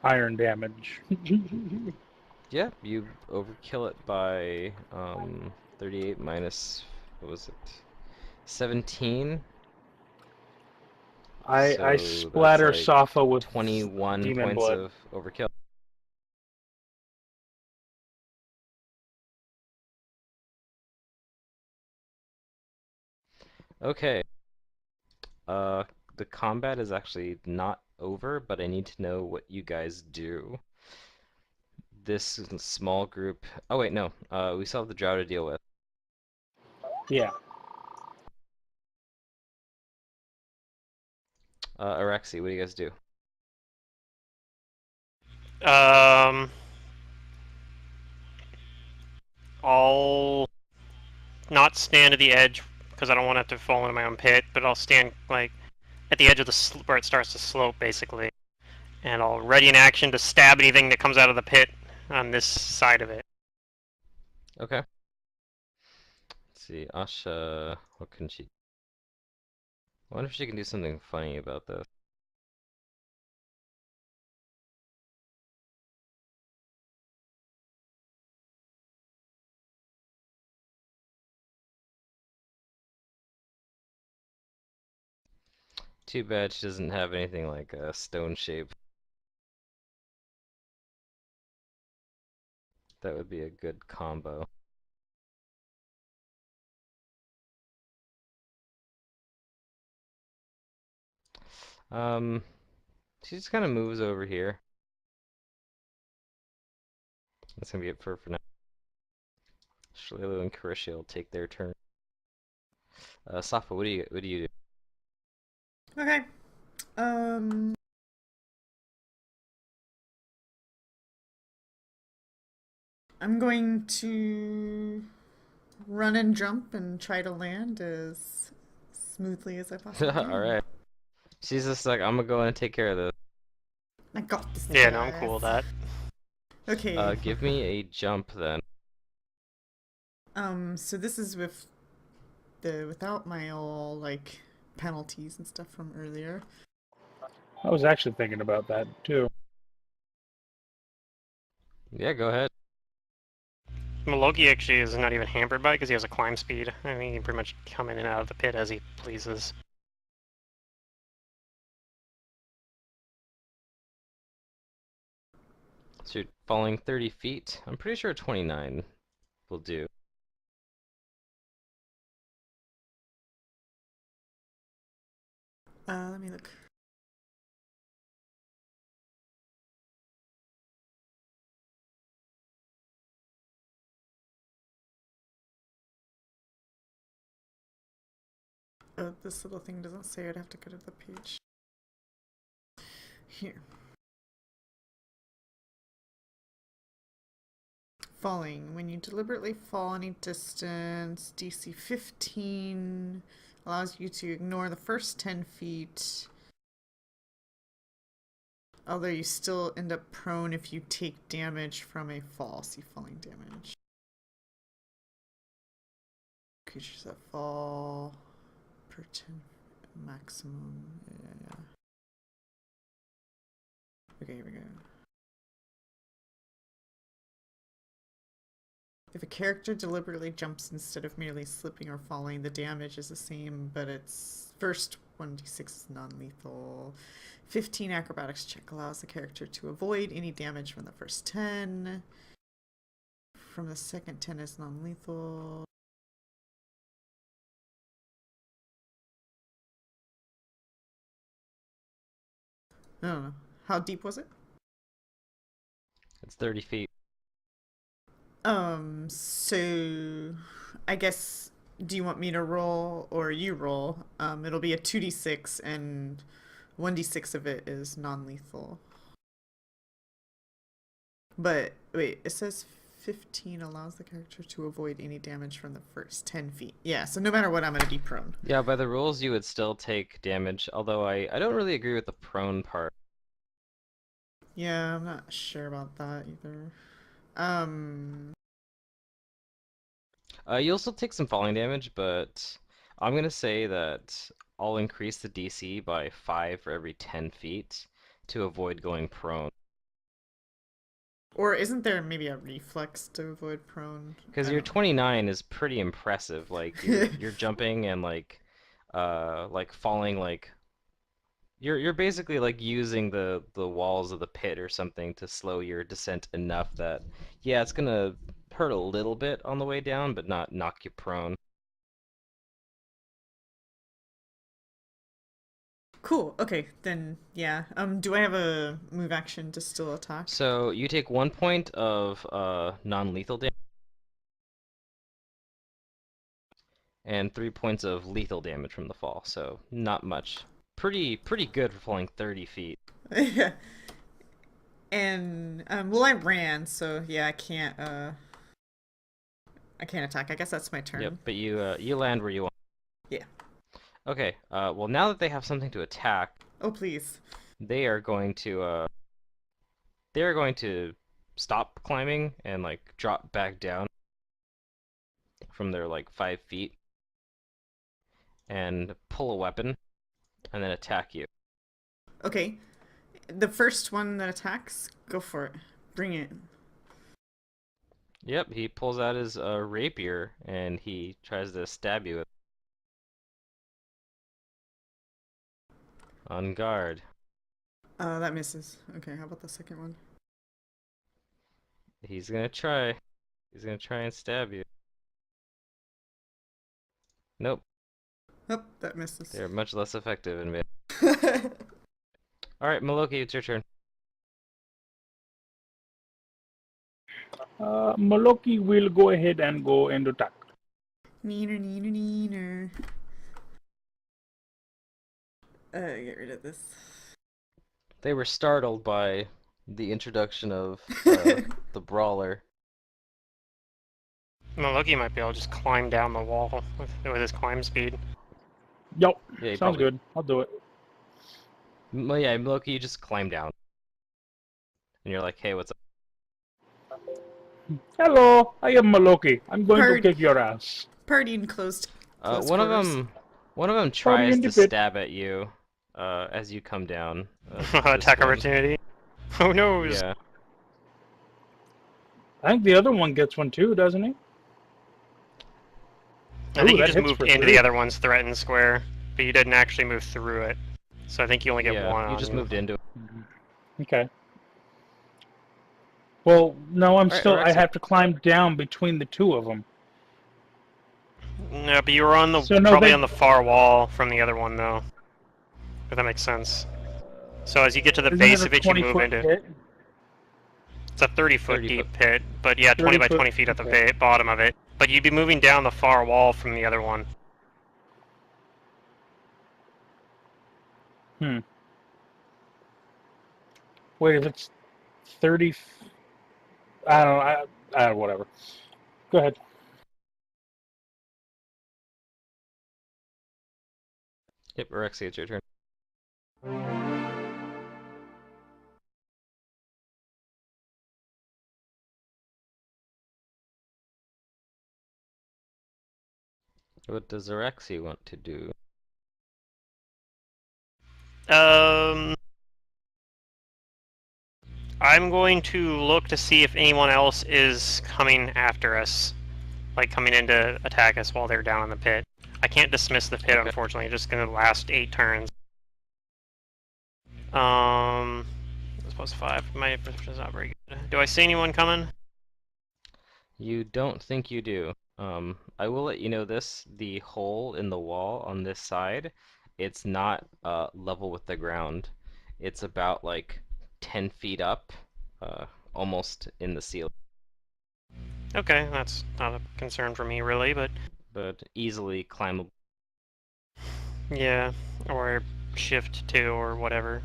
iron damage. Yeah, you overkill it by 38 minus, what was it? 17. I So that's splatter like Safa with 21 demon points blood. of overkill. Okay. Uh, the combat is actually not over, but I need to know what you guys do. This small group. Oh wait, no. We still have the drow to deal with. Yeah. Arexi, what do you guys do? I'll not stand at the edge because I don't want to have to fall into my own pit, but I'll stand like at the edge of the where it starts to slope, basically, and I'll ready an action to stab anything that comes out of the pit on this side of it. Okay. Let's see, Asha, what can she? I wonder if she can do something funny about this. Too bad she doesn't have anything like a stone shape. That would be a good combo. Um, she just kind of moves over here. That's gonna be it for now. Shalelu and Karishia will take their turn. Safa, what do you do? Okay. I'm going to run and jump and try to land as smoothly as I possibly can. All right. She's just like, I'm gonna go in and take care of this. I got this. Yeah, no, I'm cool with that. Okay. Give me a jump then. So this is without my all like penalties and stuff from earlier. I was actually thinking about that too. Yeah, go ahead. Maloki actually is not even hampered by it because he has a climb speed. I mean, he can pretty much come in and out of the pit as he pleases. So you're falling 30 feet. I'm pretty sure 29 will do. Let me look. Oh, this little thing doesn't say. I'd have to go to the page. Here. Falling. When you deliberately fall any distance, DC 15 allows you to ignore the first 10 feet. Although you still end up prone if you take damage from a fall. See falling damage. Creatures that fall per 10 maximum. Yeah. Okay, here we go. If a character deliberately jumps instead of merely slipping or falling, the damage is the same, but its first 1d6 is non-lethal. 15 acrobatics check allows the character to avoid any damage from the first 10. From the second 10 is non-lethal. I don't know. How deep was it? It's 30 feet. So I guess, do you want me to roll or you roll? It'll be a 2d6 and 1d6 of it is non-lethal. But wait, it says 15 allows the character to avoid any damage from the first 10 feet. Yeah, so no matter what, I'm gonna be prone. Yeah, by the rules, you would still take damage, although I don't really agree with the prone part. Yeah, I'm not sure about that either. You'll still take some falling damage, but I'm gonna say that I'll increase the DC by 5 for every 10 feet to avoid going prone. Or isn't there maybe a reflex to avoid prone? Because I your don't know. 29 is pretty impressive. Like you're jumping and like falling like you're basically like using the walls of the pit or something to slow your descent enough that yeah, it's gonna hurt a little bit on the way down, but not knock you prone. Cool. Okay, then yeah. Do I have a move action to still attack? So you take 1 point of non-lethal damage and 3 points of lethal damage from the fall. So not much. Pretty good for falling 30 feet. Yeah. And well, I ran, so yeah, I can't attack. I guess that's my turn. Yep, but you land where you want. Yeah. Okay. Well, now that they have something to attack, Oh, please. they are going to stop climbing and like drop back down from their like 5 feet and pull a weapon and then attack you. Okay. The first one that attacks, go for it. Bring it. Yep, he pulls out his rapier and he tries to stab you with on guard. That misses. Okay, how about the second one? He's gonna try. He's gonna try and stab you. Nope, Oh, that misses. they're much less effective in melee. Alright, Maloki, it's your turn. Maloki will go ahead and go and attack. Neener, neener, neener. Get rid of this. They were startled by the introduction of the brawler. Loki might be able to just climb down the wall with his climb speed. Yup, Yeah, he sounds probably- good. I'll do it. Well, yeah, Maloki, you just climb down. And you're like, hey, what's up? Hello, I am Maloki. I'm going Bird. to kick your ass. Party in closed One quarters. of them tries in to the pit. stab at you as you come down. This Attack one. opportunity. Who knows? Yeah. I think the other one gets one too, doesn't he? I Ooh, think you that just hits moved for into 3. the other one's threatened square, but you didn't actually move through it. So I think you only get one You on just you. moved into it. Okay. Well, no, I'm Alright, still. I Alexi. have to climb down between the two of them. No, but you were on the So no, probably they- on the far wall from the other one, though. If that makes sense. So as you get to the Isn't base it of a it, you move 20-foot into. pit? It's a 30-foot 30 deep foot. pit, but yeah, 20 by 30 20 foot, feet at the okay. bottom of it. But you'd be moving down the far wall from the other one. Wait, if it's 30, I don't know. I whatever. Go ahead. Yep, Rexy, it's your turn. What does Rexy want to do? I'm going to look to see if anyone else is coming after us, like coming in to attack us while they're down in the pit. I can't dismiss the pit, Okay. unfortunately. It's just going to last 8 turns. That's plus 5. My perception is not very good. Do I see anyone coming? You don't think you do. I will let you know this, the hole in the wall on this side, it's not level with the ground. It's about like 10 feet up, almost in the ceiling, Okay, that's not a concern for me, really, but but easily climbable. yeah. Or shift 2 or whatever.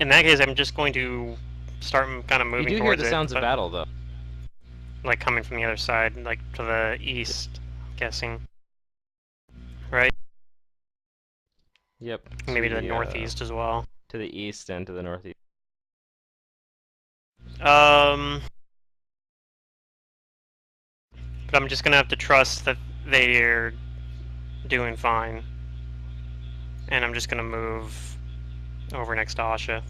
In that case, I'm just going to start kind of You moving do hear towards the it, sounds of but, battle, though. like coming from the other side, like to the east, I'm guessing. Right? Yep. Maybe to the northeast as well. To the east and to the northeast. But I'm just gonna have to trust that they're doing fine. And I'm just gonna move over next to Asha.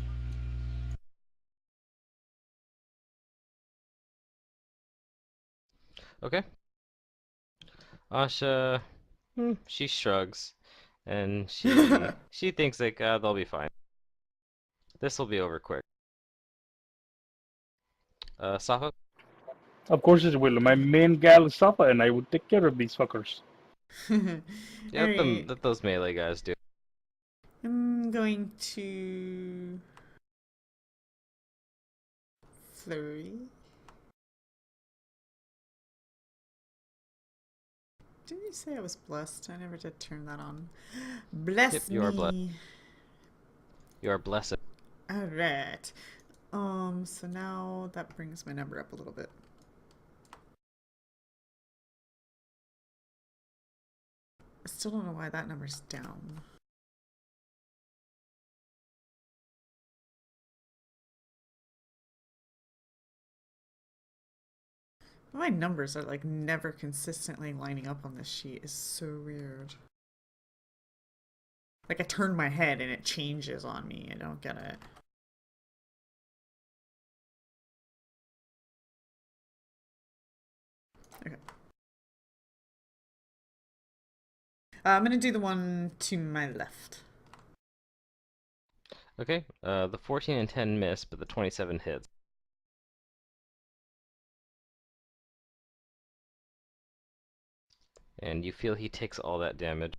Okay. Asha, she shrugs, and she thinks like they'll be fine. This will be over quick. Safa? Of course it will. My main gal is Safa, and I will take care of these fuckers. Yeah, Alright. let those melee guys do. I'm going to flurry. Didn't you say I was blessed? I never did turn that on. Bless Yep, me. you are blessed. You are blessed. Alright. So now that brings my number up a little bit. I still don't know why that number's down. My numbers are like never consistently lining up on this sheet. It's so weird. Like I turn my head and it changes on me. I don't get it. Okay. I'm gonna do the one to my left. Okay, the 14 and 10 miss, but the 27 hits. And you feel he takes all that damage.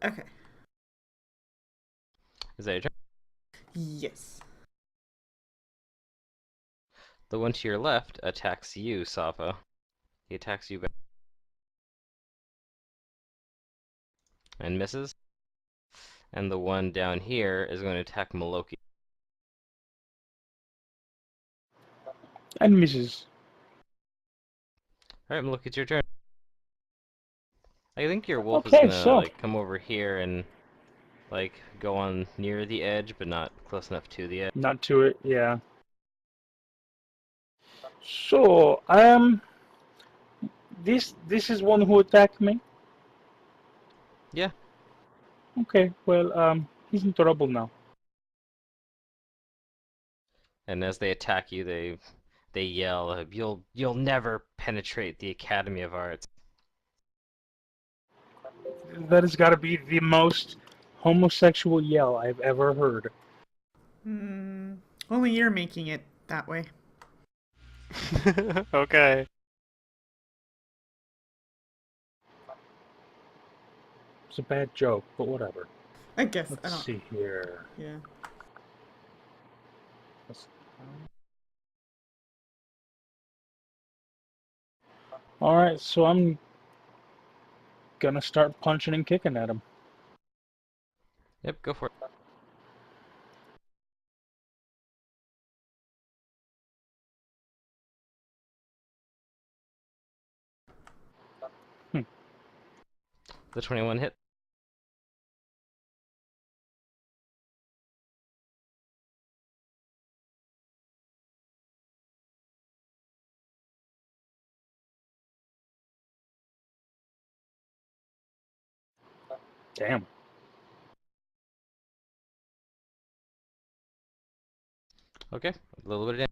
Okay. Is that your turn? Yes. The one to your left attacks you, Safa. He attacks you back. And misses. And the one down here is going to attack Maloki. And misses. Alright, Maloki, it's your turn. I think your wolf is Okay, gonna so like come over here and like go on near the edge, but not close enough to the edge. not to it, yeah. So this is one who attacked me. Yeah. Okay, well he's in trouble now. And as they attack you, they yell, "You'll never penetrate the Academy of Arts." That has got to be the most homosexual yell I've ever heard. Only you're making it that way. Okay. It's a bad joke, but whatever. I guess. I Let's don't. see here. Yeah. All right, so I'm gonna start punching and kicking at him. Yep, go for it. The 21 hit. Damn. Okay, a little bit of damage.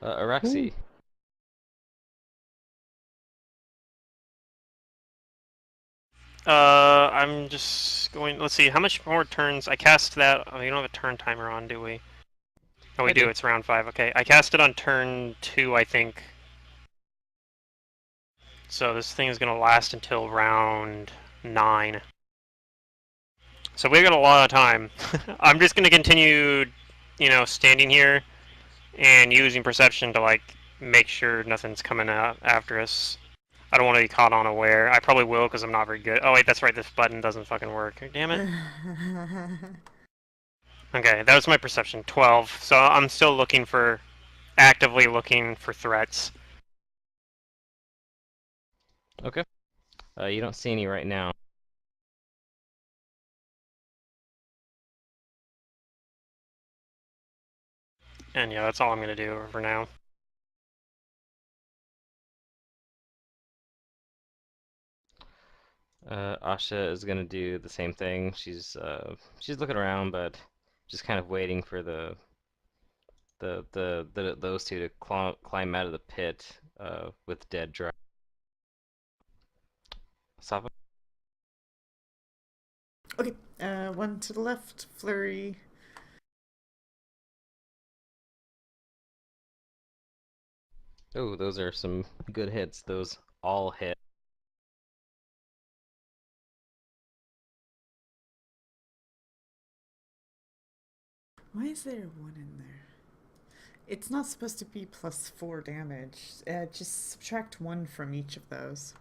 Araxi. I'm just going. Let's see. How much more turns? I cast that. Oh, you don't have a turn timer on, do we? Oh, we I do. do. It's round 5. Okay. I cast it on turn 2, I think. So this thing is gonna last until round 9. So we've got a lot of time. I'm just gonna continue standing here and using perception to like make sure nothing's coming out after us. I don't want to be caught unaware. I probably will because I'm not very good. Oh wait, that's right. This button doesn't fucking work. Damn it. Okay, that was my perception. 12. So I'm still actively looking for threats. Okay. You don't see any right now. And yeah, that's all I'm gonna do for now. Asha is gonna do the same thing. She's looking around, but just kind of waiting for those two to climb out of the pit with dead dry. Sava? Okay, one to the left, flurry. Oh, those are some good hits. Those all hit. Why is there one in there? It's not supposed to be +4 damage. Just subtract 1 from each of those.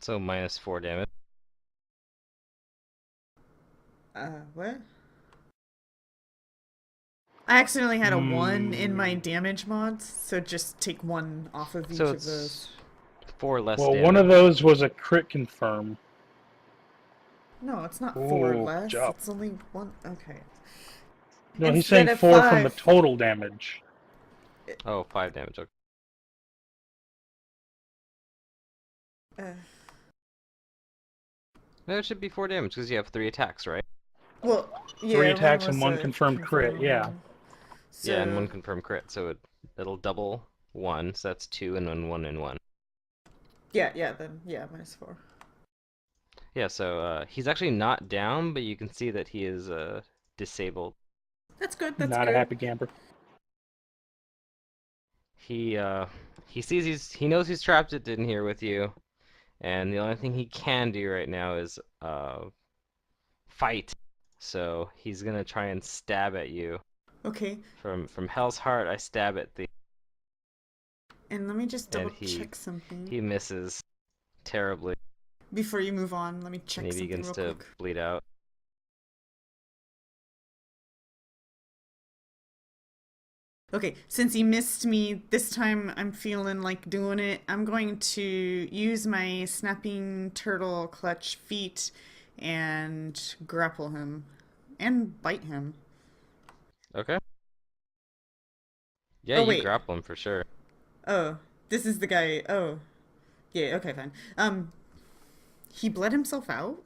So -4 damage. What? I accidentally had a 1 in my damage mods, so just take 1 off of each So of those. it's 4 less Well, damage. one of those was a crit confirm. No, it's not 4 Ooh, less. job. It's only 1. Okay. No, he's Instead saying of 4 from the 5. total damage. Oh, 5 damage. Okay. Uh, No, it should be 4 damage because you have 3 attacks, right? well, yeah, 3 one attacks and was 1 a confirmed crit, yeah. one. Yeah, and 1 So, confirmed crit, so it'll double 1, so that's 2 and then 1 and 1. yeah, then, yeah, -4. Yeah, so he's actually not down, but you can see that he is disabled. That's good, that's Not good. a happy camper. He he knows he's trapped it in here with you, and the only thing he can do right now is fight. So he's gonna try and stab at you. Okay, From Hell's Heart, I stab at thee, and let me just and double check something. he misses terribly, Before you move on, let me check and he something begins real to quick. bleed out. Okay, since he missed me, this time I'm feeling like doing it. I'm going to use my snapping turtle clutch feet and grapple him. And bite him. Okay. Yeah, Oh, you wait. grapple him for sure. Oh, this is the guy. Oh. Yeah, okay, fine. He bled himself out?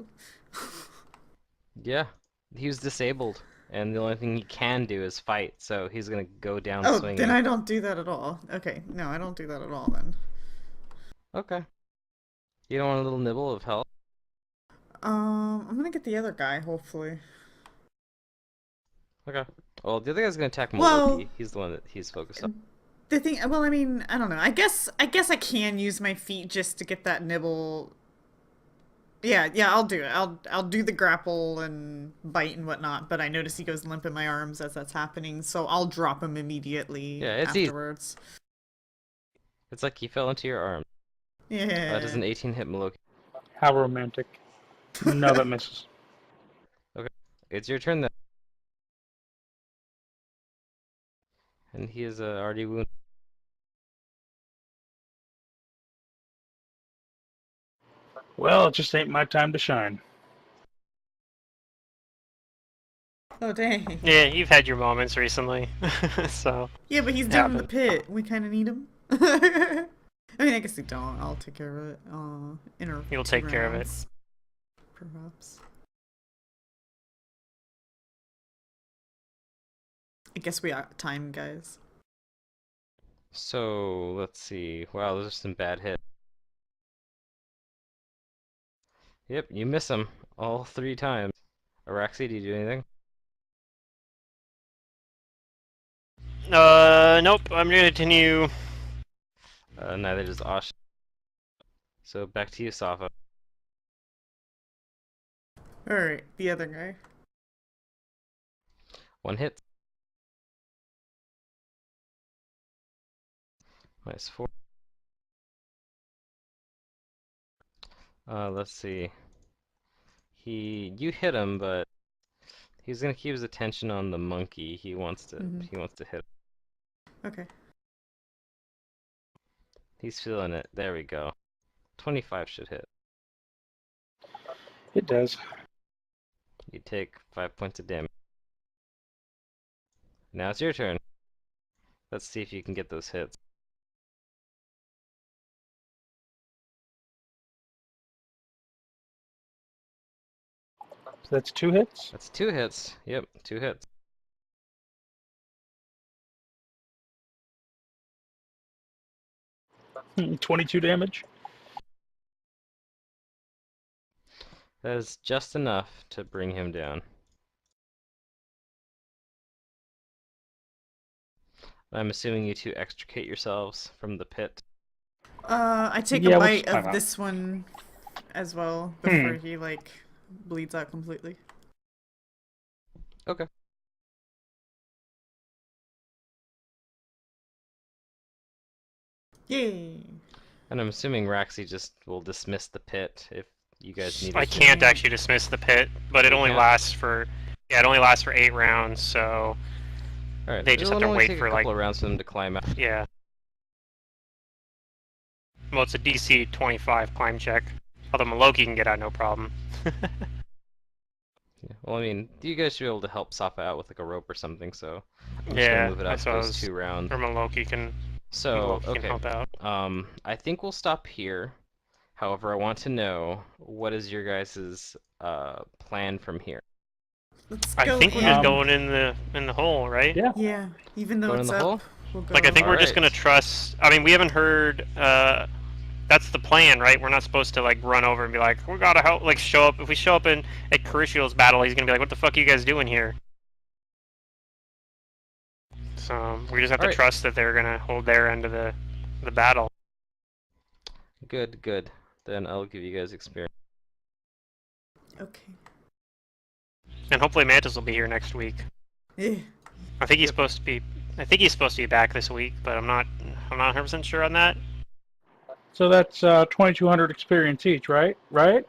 Yeah, he was disabled, and the only thing he can do is fight. So he's gonna go down Oh, then swinging. I don't do that at all. Okay, no, I don't do that at all then. Okay. You don't want a little nibble of health? I'm gonna get the other guy, hopefully. Okay. Well, the other guy's gonna attack Well, Moloki. He's the one that he's focused on. the thing, well, I mean, I don't know. I guess I can use my feet just to get that nibble. Yeah, I'll do it. I'll do the grapple and bite and whatnot. But I notice he goes limp in my arms as that's happening, so I'll drop him immediately Yeah, it's easy. afterwards. It's like he fell into your arm. Yeah. Does an 18 hit Moloki? How romantic. No, that misses. Okay. It's your turn then. And he is already wounded. Well, it just ain't my time to shine. Oh dang. Yeah, you've had your moments recently, so. Yeah, but he's down in the Happened. pit. We kind of need him. I mean, I guess we don't. I'll take care of it. You'll take care of it. Perhaps. I guess we are time, guys. So, let's see. Wow, those are some bad hits. Yep, you miss him all 3 times. Araxi, do you do anything? Nope, I'm gonna continue. Neither does Ash. So back to you, Safa. Alright, the other guy. One hit. -4. Let's see. You hit him, but he's gonna keep his attention on the monkey. He wants to hit. Okay. He's feeling it. There we go. 25 should hit. It does. You take 5 points of damage. Now it's your turn. Let's see if you can get those hits. So that's 2 hits. That's 2 hits. Yep, 2 hits. Hmm, 22 damage. That is just enough to bring him down. I'm assuming you two extricate yourselves from the pit. I take Yeah, a we'll bite just climb of out. this one as well before he like bleeds out completely. Okay. Yay! And I'm assuming Raxi just will dismiss the pit if you guys need I it to. can't actually dismiss the pit, but it You only can't? lasts for it only lasts for 8 rounds, so Alright, they just have to only wait take for a couple like of rounds for them to climb out. yeah. Well, it's a DC 25 climb check. Although Maloki can get out no problem. Yeah. Well, I mean, you guys should be able to help Soppa out with like a rope or something, so I'm just Yeah, gonna move it out that's to what I those was- 2 rounds. Or Maloki can So, can okay. help out. I think we'll stop here. However, I want to know what is your guys' plan from here? Let's I go think we're in. just going in the hole, right? Yeah. Yeah, even though Going in it's the up, hole? we'll go. Like I think we're just Alright. gonna trust. I mean, we haven't heard. That's the plan, right? We're not supposed to like run over and be like, we gotta help. Like show up. If we show up in at Carishiel's battle, he's gonna be like, what the fuck are you guys doing here? So we just have to Alright. trust that they're gonna hold their end of the battle. Good, good. Then I'll give you guys experience. Okay. And hopefully Mantis will be here next week. Eh. I think he's supposed to be. I think he's supposed to be back this week, but I'm not 100% sure on that. So that's 2,200 experience each, right? Right?